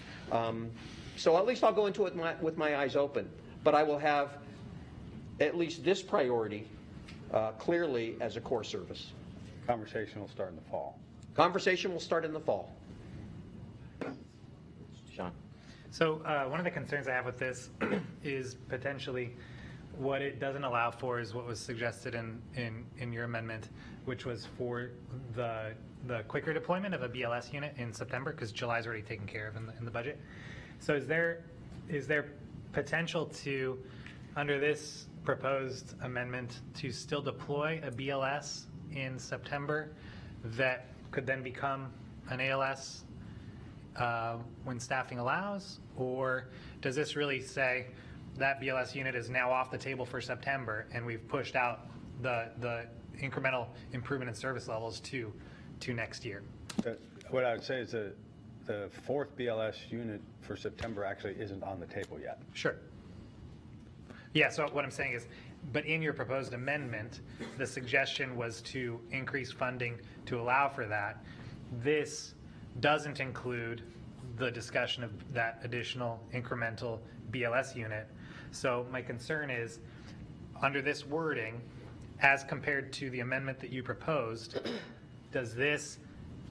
So at least I'll go into it with my eyes open, but I will have at least this priority clearly as a core service. Conversation will start in the fall. Conversation will start in the fall. Sean. So one of the concerns I have with this is potentially what it doesn't allow for is what was suggested in your amendment, which was for the quicker deployment of a BLS unit in September, because July's already taken care of in the budget. So is there potential to, under this proposed amendment, to still deploy a BLS in September that could then become an ALS when staffing allows? Or does this really say that BLS unit is now off the table for September and we've pushed out the incremental improvement in service levels to next year? What I would say is that the fourth BLS unit for September actually isn't on the table yet. Sure. Yeah, so what I'm saying is, but in your proposed amendment, the suggestion was to increase funding to allow for that. This doesn't include the discussion of that additional incremental BLS unit. So my concern is, under this wording, as compared to the amendment that you proposed, does this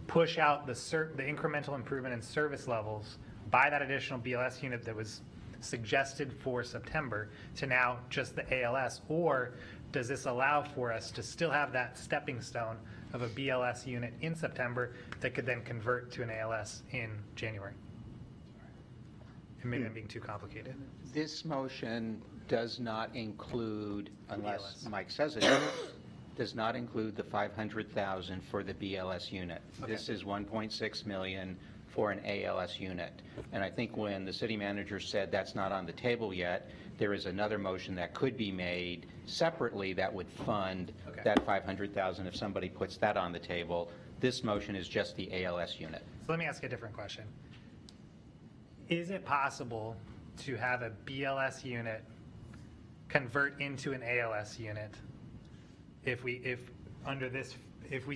push out the incremental improvement in service levels by that additional BLS unit that was suggested for September to now just the ALS? Or does this allow for us to still have that stepping stone of a BLS unit in September that could then convert to an ALS in January? And maybe I'm being too complicated. This motion does not include, unless BLS. Mike says it, does not include the 500,000 for the BLS unit. Okay. This is 1.6 million for an ALS unit. And I think when the city manager said that's not on the table yet, there is another motion that could be made separately that would fund that 500,000 if somebody puts that on the table. This motion is just the ALS unit. So let me ask you a different question. Is it possible to have a BLS unit convert into an ALS unit if we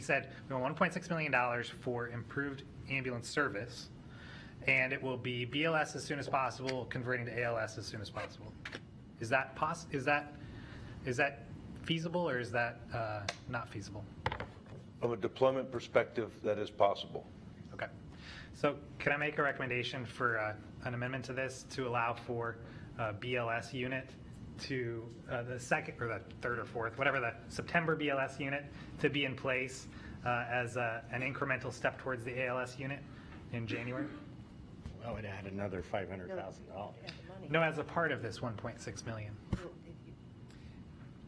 said we want $1.6 million for improved ambulance service, and it will be BLS as soon as possible, converting to ALS as soon as possible? Is that feasible, or is that not feasible? From a deployment perspective, that is possible. Okay. So can I make a recommendation for an amendment to this to allow for a BLS unit to the second or the third or fourth, whatever, the September BLS unit to be in place as an incremental step towards the ALS unit in January? That would add another $500,000. No, as a part of this 1.6 million.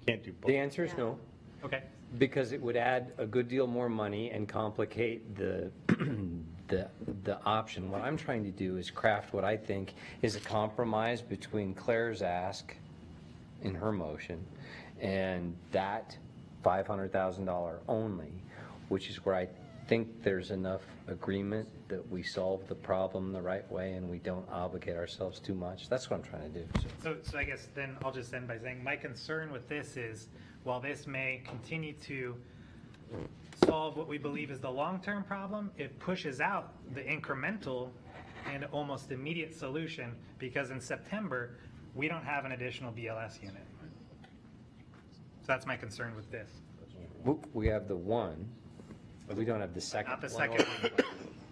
Can't do both. The answer is no. Okay. Because it would add a good deal more money and complicate the the option. What I'm trying to do is craft what I think is a compromise between Claire's ask in her motion and that $500,000 only, which is where I think there's enough agreement that we solve the problem the right way and we don't obligate ourselves too much. That's what I'm trying to do. So I guess then I'll just end by saying my concern with this is, while this may continue to solve what we believe is the long-term problem, it pushes out the incremental and almost immediate solution, because in September, we don't have an additional BLS unit. So that's my concern with this. We have the one, but we don't have the second. Not the second one.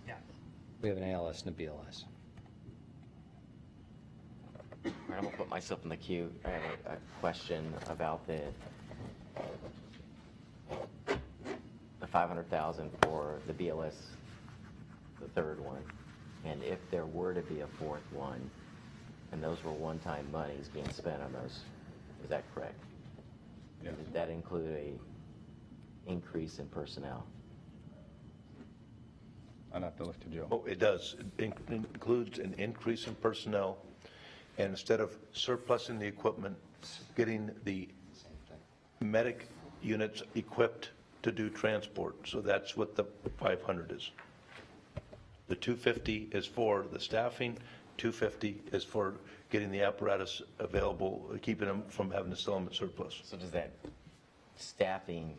Yeah. We have an ALS and a BLS. All right, I'm gonna put myself in the queue. I have a question about the 500,000 for the BLS, the third one. And if there were to be a fourth one, and those were one-time monies being spent on those, is that correct? Yes. Did that include a increase in personnel? I'd have to look to Joe. Oh, it does. It includes an increase in personnel, and instead of surplusing the equipment, getting the medic units equipped to do transport. So that's what the 500 is. The 250 is for the staffing, 250 is for getting the apparatus available, keeping them from having to sell them at surplus. So does that staffing,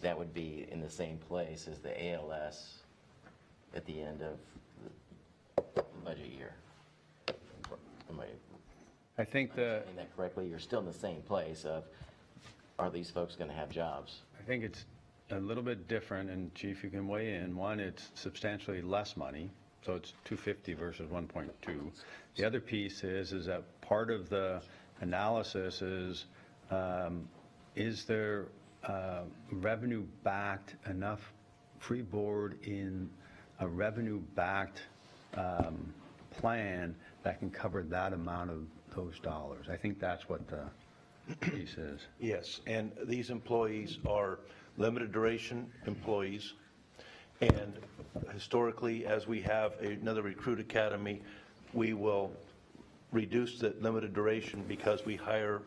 that would be in the same place as the ALS at the end of the budget year? I think the... Saying that correctly? You're still in the same place of, are these folks going to have jobs? I think it's a little bit different, and Chief, you can weigh in. One, it's substantially less money, so it's 250 versus 1.2. The other piece is that part of the analysis is there revenue-backed enough free board in a revenue-backed plan that can cover that amount of those dollars? I think that's what the piece is. Yes, and these employees are limited duration employees, and historically, as we have another recruit academy, we will reduce the limited duration because we hire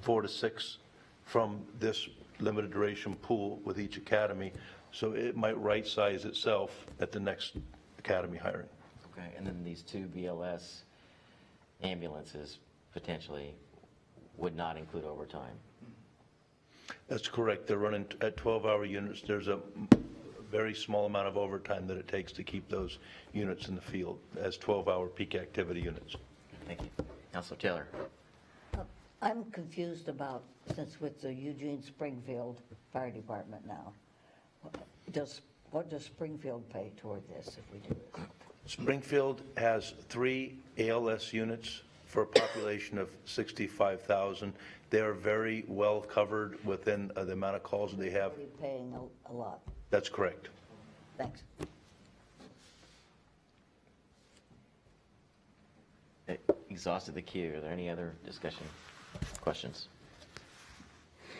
4 to 6 from this limited duration pool with each academy, so it might right-size itself at the next academy hiring. Okay, and then these 2 BLS ambulances potentially would not include overtime? That's correct. They're running at 12-hour units. There's a very small amount of overtime that it takes to keep those units in the field as 12-hour peak activity units. Thank you. Councilor Taylor. I'm confused about, since with the Eugene Springfield Fire Department now, what does Springfield pay toward this if we do this? Springfield has 3 ALS units for a population of 65,000. They are very well covered within the amount of calls that they have. Already paying a lot. That's correct. Thanks. Exhausted the queue. Are there any other discussion questions?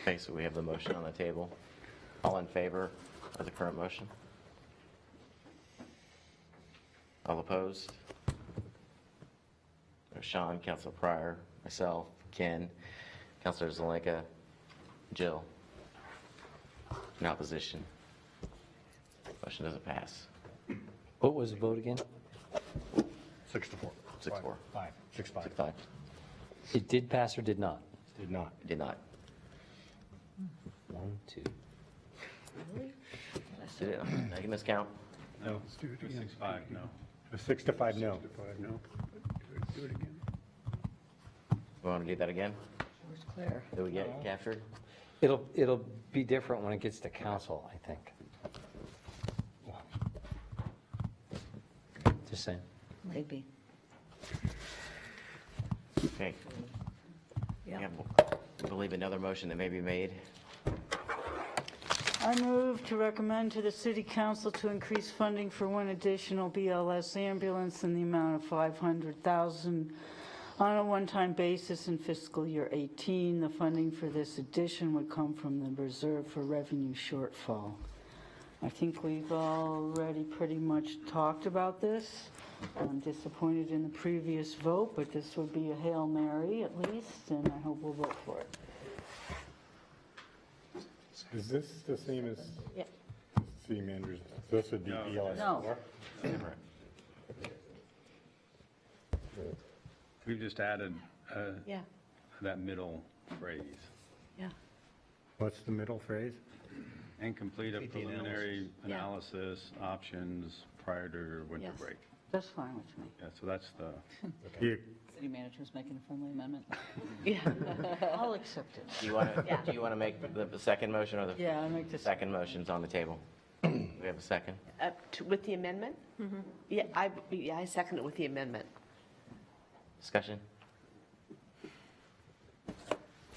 Okay, so we have the motion on the table. All in favor of the current motion? All opposed? Sean, Councilor Pryor, myself, Ken, Councilor Zelenka, Jill. In opposition. Motion doesn't pass. What was the vote again? 6-4. 6-4. 5. 6-5. 6-5. It did pass or did not? Did not. Did not. 1, 2. Did it? I can miscount. No. Let's do it again. 6-5, no. 6-5, no. 5, no. Do it again. We want to do that again? Where's Claire? Did we get captured? It'll be different when it gets to council, I think. Just saying. Maybe. Okay. Yeah. I believe another motion that may be made. I move to recommend to the city council to increase funding for one additional BLS ambulance in the amount of $500,000 on a one-time basis in fiscal year 18. The funding for this addition would come from the reserve for revenue shortfall. I think we've already pretty much talked about this. I'm disappointed in the previous vote, but this would be a Hail Mary at least, and I hope we'll vote for it. Is this the same as Yeah. city managers? This would be BLS? No. We've just added Yeah, that middle phrase. yeah. What's the middle phrase? And complete a Complete the preliminary Yeah. analysis options prior to winter Yes. break. That's fine with me. Yeah, so that's the, City manager's making a friendly amendment. Yeah. I'll accept it. Do you want to, Yeah. do you want to make the second motion or the Yeah, I make this. second motion's on the table? We have a second? With the amendment? Yeah, I second it with the amendment. Discussion?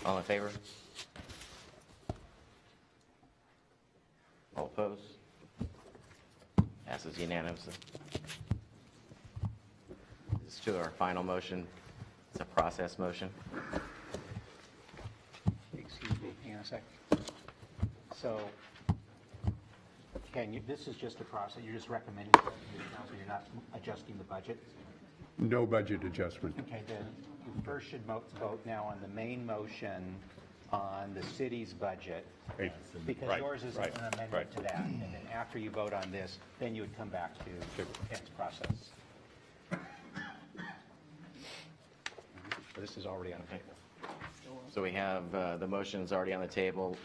All in favor? All opposed? Passes unanimously. This is to our final motion. It's a process motion. Excuse me, hang on a sec. So, Ken, this is just a process, you're just recommending, to the council, you're not adjusting the budget? No budget adjustment. Okay, then you first should vote now on the main motion on the city's budget, Right. because Right, yours is right, an amendment right. to that. And then after you vote on this, then you would come back to Ken's process. So this is already on the table. So we have, the motion's already on the table.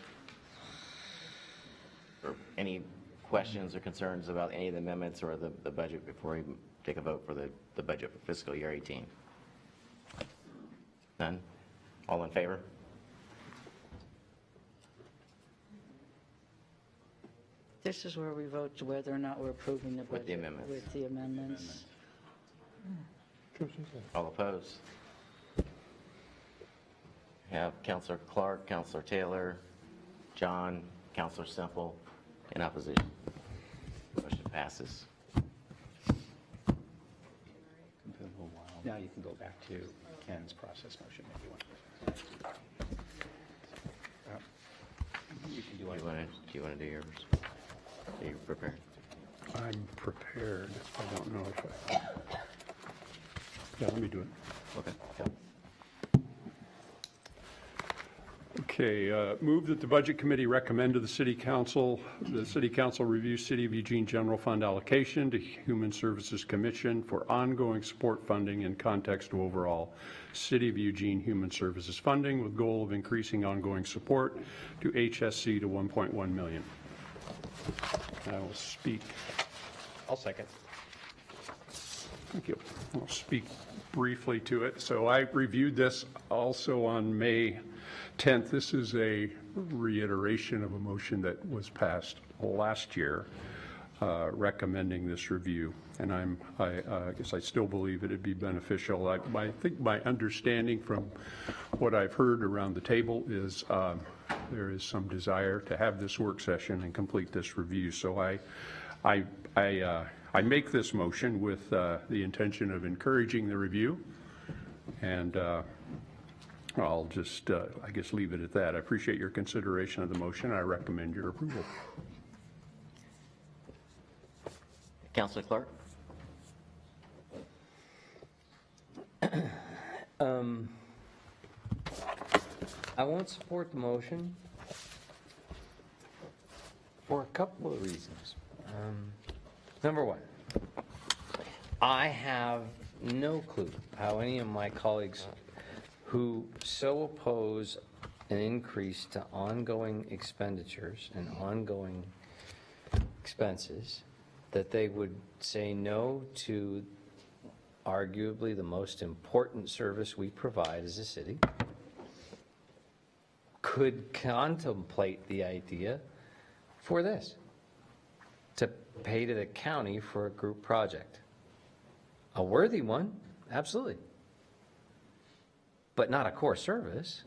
Or any questions or concerns about any of the amendments or the budget before we take a vote for the budget for fiscal year 18? None? All in favor? This is where we vote whether or not we're approving the budget. With the amendments. With the amendments. All opposed? We have Counselor Clark, Counselor Taylor, John, Counselor Semple in opposition. Motion passes. Now you can go back to Ken's process motion if you want. You can do Do you want to do yours? Are you prepared? I'm prepared. I don't know if I... Yeah, let me do it. Okay. Okay, move that the Budget Committee recommend to the City Council review City of Eugene General Fund allocation to Human Services Commission for ongoing support funding in context of overall City of Eugene Human Services funding with goal of increasing ongoing support to HSC to 1.1 million. I will speak. I'll second. Thank you. I'll speak briefly to it. So I reviewed this also on May 10th. This is a reiteration of a motion that was passed last year recommending this review. And I guess I still believe it'd be beneficial. I think my understanding from what I've heard around the table is there is some desire to have this work session and complete this review. So I make this motion with the intention of encouraging the review, and I'll just, I guess, leave it at that. I appreciate your consideration of the motion. I recommend your approval. Councilor Clark? I won't support the motion for a couple of reasons. Number one, I have no clue how any of my colleagues who so oppose an increase to ongoing expenditures and ongoing expenses that they would say no to arguably the most important service we provide as a city, could contemplate the idea for this, to pay to the county for a group project. A worthy one, absolutely, but not a core service.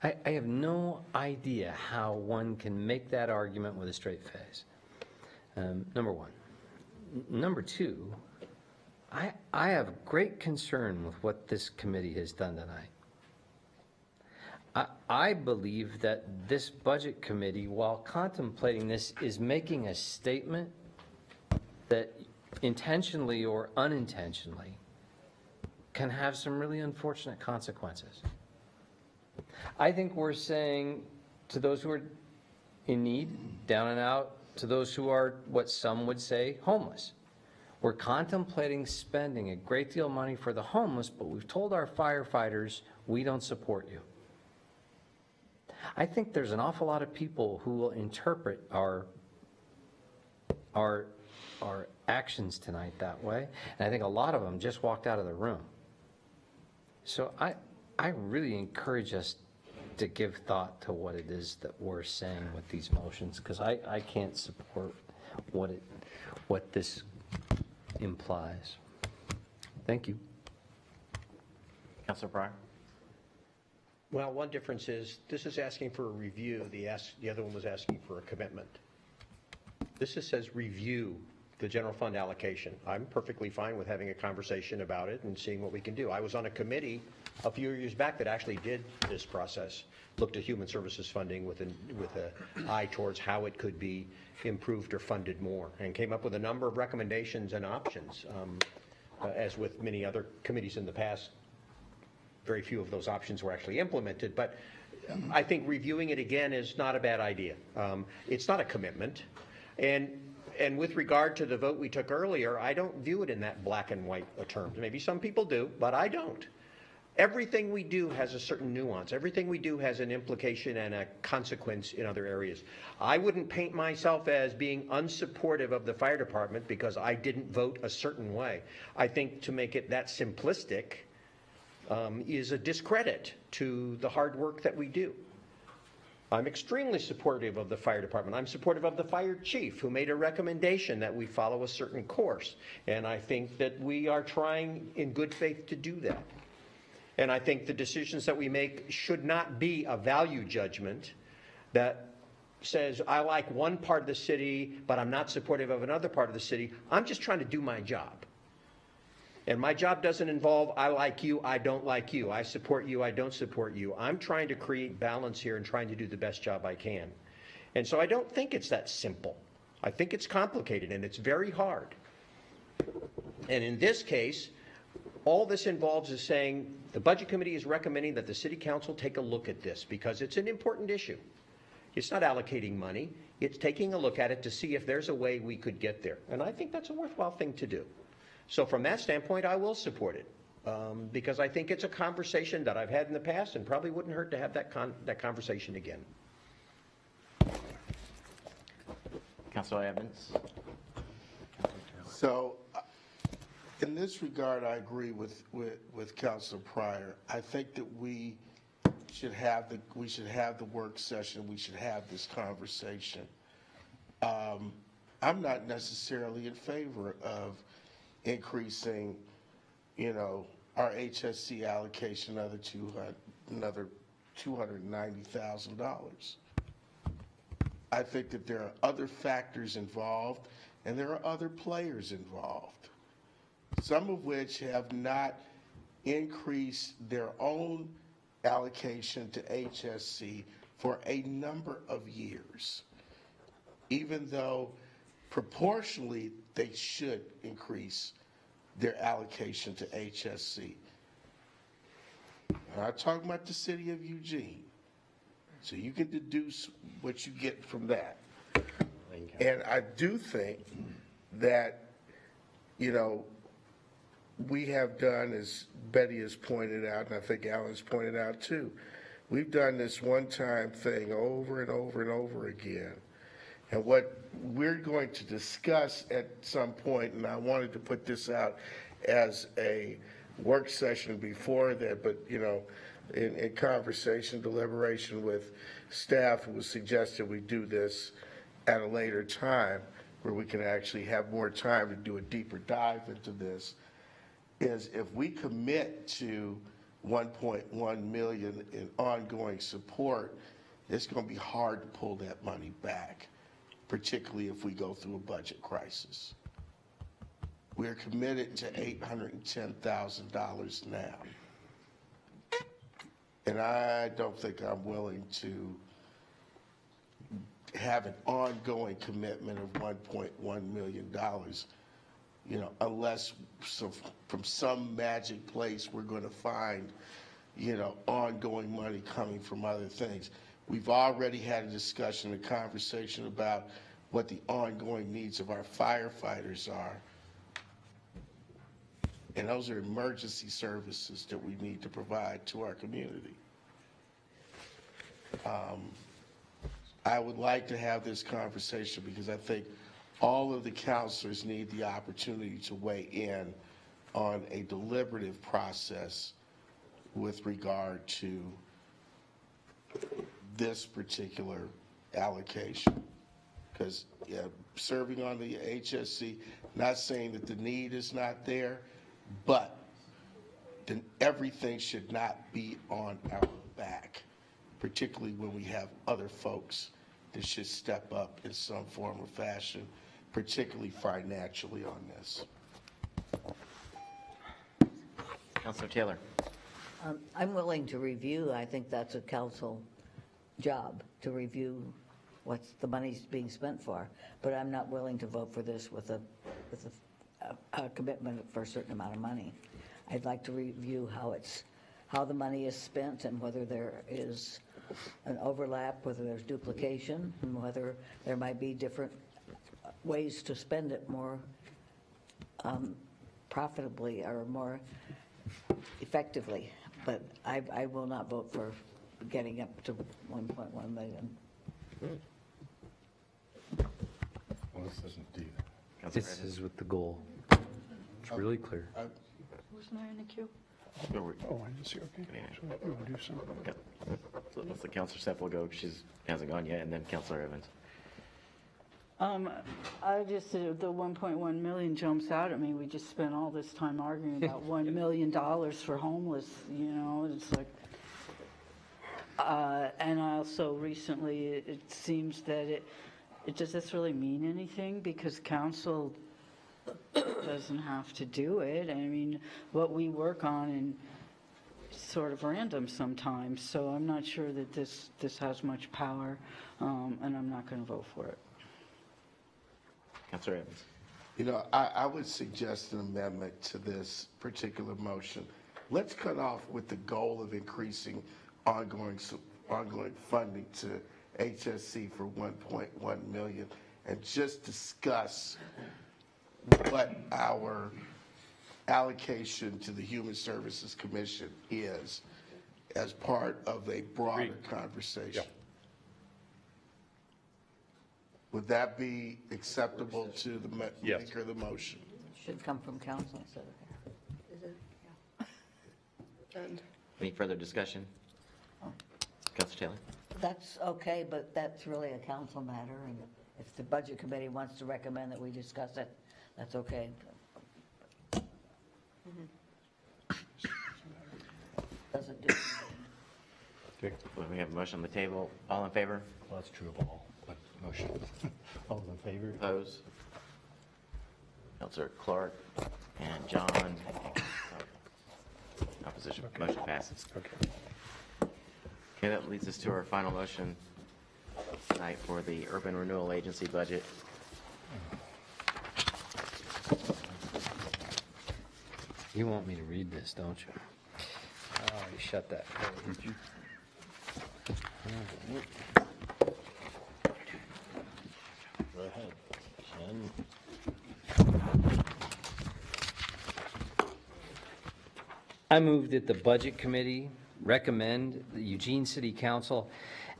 I have no idea how one can make that argument with a straight face. Number one. Number two, I have great concern with what this committee has done tonight. I believe that this budget committee, while contemplating this, is making a statement that intentionally or unintentionally can have some really unfortunate consequences. I think we're saying to those who are in need, down and out, to those who are what some would say homeless. We're contemplating spending a great deal of money for the homeless, but we've told our firefighters, we don't support you. I think there's an awful lot of people who will interpret our actions tonight that way, and I think a lot of them just walked out of the room. So I really encourage us to give thought to what it is that we're saying with these motions, because I can't support what this implies. Thank you. Councilor Pryor? Well, one difference is this is asking for a review. The other one was asking for a commitment. This just says review the general fund allocation. I'm perfectly fine with having a conversation about it and seeing what we can do. I was on a committee a few years back that actually did this process, looked at human services funding with an eye towards how it could be improved or funded more, and came up with a number of recommendations and options. As with many other committees in the past, very few of those options were actually implemented, but I think reviewing it again is not a bad idea. It's not a commitment, and with regard to the vote we took earlier, I don't view it in that black and white terms. Maybe some people do, but I don't. Everything we do has a certain nuance. Everything we do has an implication and a consequence in other areas. I wouldn't paint myself as being unsupportive of the fire department because I didn't vote a certain way. I think to make it that simplistic is a discredit to the hard work that we do. I'm extremely supportive of the fire department. I'm supportive of the fire chief who made a recommendation that we follow a certain course. And I think that we are trying in good faith to do that. And I think the decisions that we make should not be a value judgment that says, I like one part of the city, but I'm not supportive of another part of the city. I'm just trying to do my job. And my job doesn't involve, I like you, I don't like you. I support you, I don't support you. I'm trying to create balance here and trying to do the best job I can. And so I don't think it's that simple. I think it's complicated and it's very hard. And in this case, all this involves is saying the Budget Committee is recommending that the City Council take a look at this because it's an important issue. It's not allocating money. It's taking a look at it to see if there's a way we could get there. And I think that's a worthwhile thing to do. So from that standpoint, I will support it because I think it's a conversation that I've had in the past and probably wouldn't hurt to have that conversation again. Councilor Evans? So In this regard, I agree with Councilor Pryor. I think that we should have the work session. We should have this conversation. I'm not necessarily in favor of increasing, our HSC allocation another $290,000. I think that there are other factors involved, and there are other players involved, some of which have not increased their own allocation to HSC for a number of years, even though proportionally they should increase their allocation to HSC. I'm talking about the city of Eugene. So you can deduce what you get from that. And I do think that, we have done, as Betty has pointed out, and I think Alan's pointed out too, we've done this one-time thing over and over and over again. And what we're going to discuss at some point, and I wanted to put this out as a work session before that, but, in conversation, deliberation with staff, it was suggested we do this at a later time where we can actually have more time to do a deeper dive into this, is if we commit to 1.1 million in ongoing support, it's going to be hard to pull that money back, particularly if we go through a budget crisis. We're committed to $810,000 now. And I don't think I'm willing to have an ongoing commitment of $1.1 million, unless from some magic place we're going to find, ongoing money coming from other things. We've already had a discussion, a conversation about what the ongoing needs of our firefighters are. And those are emergency services that we need to provide to our community. I would like to have this conversation because I think all of the counselors need the opportunity to weigh in on a deliberative process with regard to this particular allocation. Because serving on the HSC, not saying that the need is not there, but then everything should not be on our back, particularly when we have other folks that should step up in some form or fashion, particularly financially on this. Councilor Taylor. I'm willing to review. I think that's a council job to review what's the money's being spent for. But I'm not willing to vote for this with a commitment for a certain amount of money. I'd like to review how the money is spent and whether there is an overlap, whether there's duplication, and whether there might be different ways to spend it more profitably or more effectively. But I will not vote for getting up to 1.1 million. Well, this doesn't do that. This is with the goal. It's really clear. Wasn't I in the queue? Oh, I didn't see, okay. So we'll do something. So let's let Councilor Sepp will go. She hasn't gone yet, and then Councilor Evans. I just, the 1.1 million jumps out at me. We just spent all this time arguing about $1 million for homeless, it's like, and also recently, it seems that does this really mean anything? Because council doesn't have to do it. I mean, what we work on and sort of random sometimes, so I'm not sure that this has much power, and I'm not going to vote for it. Councilor Evans. I would suggest an amendment to this particular motion. Let's cut off with the goal of increasing ongoing funding to HSC for 1.1 million and just discuss what our allocation to the Human Services Commission is as part of a broader conversation. Yeah. Would that be acceptable to the maker of the motion? Should come from council instead of. Is it? Any further discussion? Councilor Taylor? That's okay, but that's really a council matter, and if the budget committee wants to recommend that we discuss it, that's okay. Doesn't do. Well, we have a motion on the table. All in favor? Well, that's true of all, but motion. All in favor? Opposed? Councilor Clark and John. Opposition. Motion passes. Okay. Okay, that leads us to our final motion tonight for the Urban Renewal Agency budget. You want me to read this, don't you? Oh, you shut that page. Go ahead. Jen. I move that the Budget Committee recommend the Eugene City Council,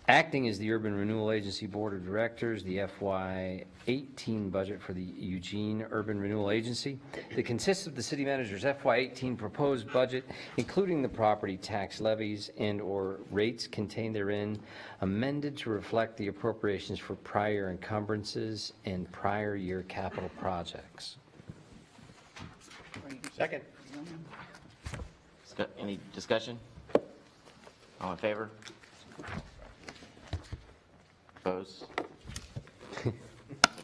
acting as the Urban Renewal Agency Board of Directors, the FY18 budget for the Eugene Urban Renewal Agency that consists of the city manager's FY18 proposed budget, including the property tax levies and/or rates contained therein, amended to reflect the appropriations for prior encumbrances and prior year capital projects. Second. Any discussion? All in favor? Opposed?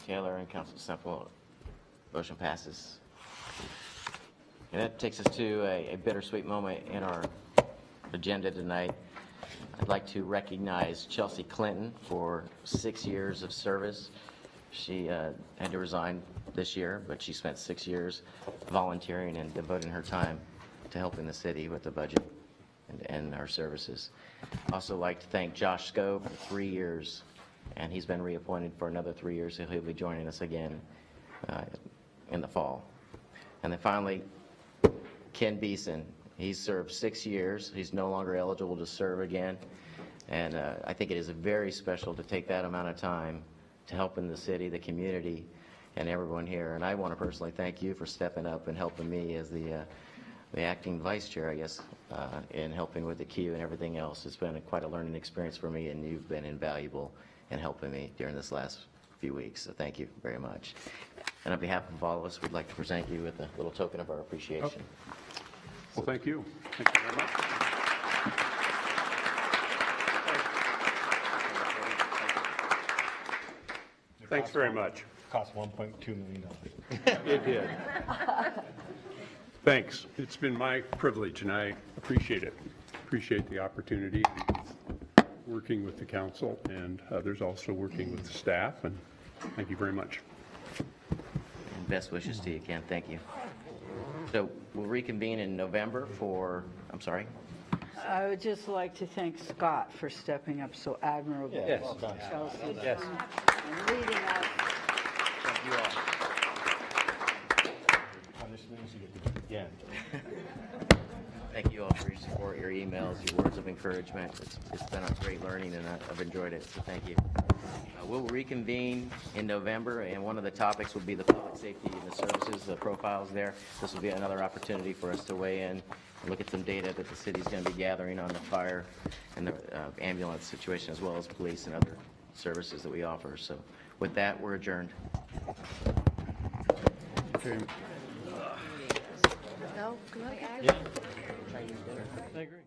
Taylor and Council Semple, motion passes. And that takes us to a bittersweet moment in our agenda tonight. I'd like to recognize Chelsea Clinton for 6 years of service. She had to resign this year, but she spent 6 years volunteering and devoting her time to helping the city with the budget and our services. Also like to thank Josh Scope for 3 years, and he's been reappointed for another 3 years, so he'll be joining us again in the fall. And then finally, Ken Beeson. He's served 6 years. He's no longer eligible to serve again, and I think it is very special to take that amount of time to help in the city, the community, and everyone here. And I want to personally thank you for stepping up and helping me as the acting vice chair, I guess, in helping with the queue and everything else. It's been quite a learning experience for me, and you've been invaluable in helping me during this last few weeks. So thank you very much. And on behalf of all of us, we'd like to present you with a little token of our appreciation. Well, thank you. Thank you very much. Thanks very much. Cost $1.2 million. It did. Thanks. It's been my privilege, and I appreciate it. Appreciate the opportunity working with the council and others, also working with the staff, and thank you very much. And best wishes to you, Ken. Thank you. So we'll reconvene in November for, I'm sorry? I would just like to thank Scott for stepping up so admirably. Yes. Well done, Chelsea. Yes. And leading us. Thank you all. Punishment is you get to do it again. Thank you all for your support, your emails, your words of encouragement. It's been a great learning, and I've enjoyed it, so thank you. We'll reconvene in November, and one of the topics will be the public safety and the services, the profiles there. This will be another opportunity for us to weigh in and look at some data that the city's going to be gathering on the fire and the ambulance situation, as well as police and other services that we offer. So with that, we're adjourned. Okay. No, good. I agree.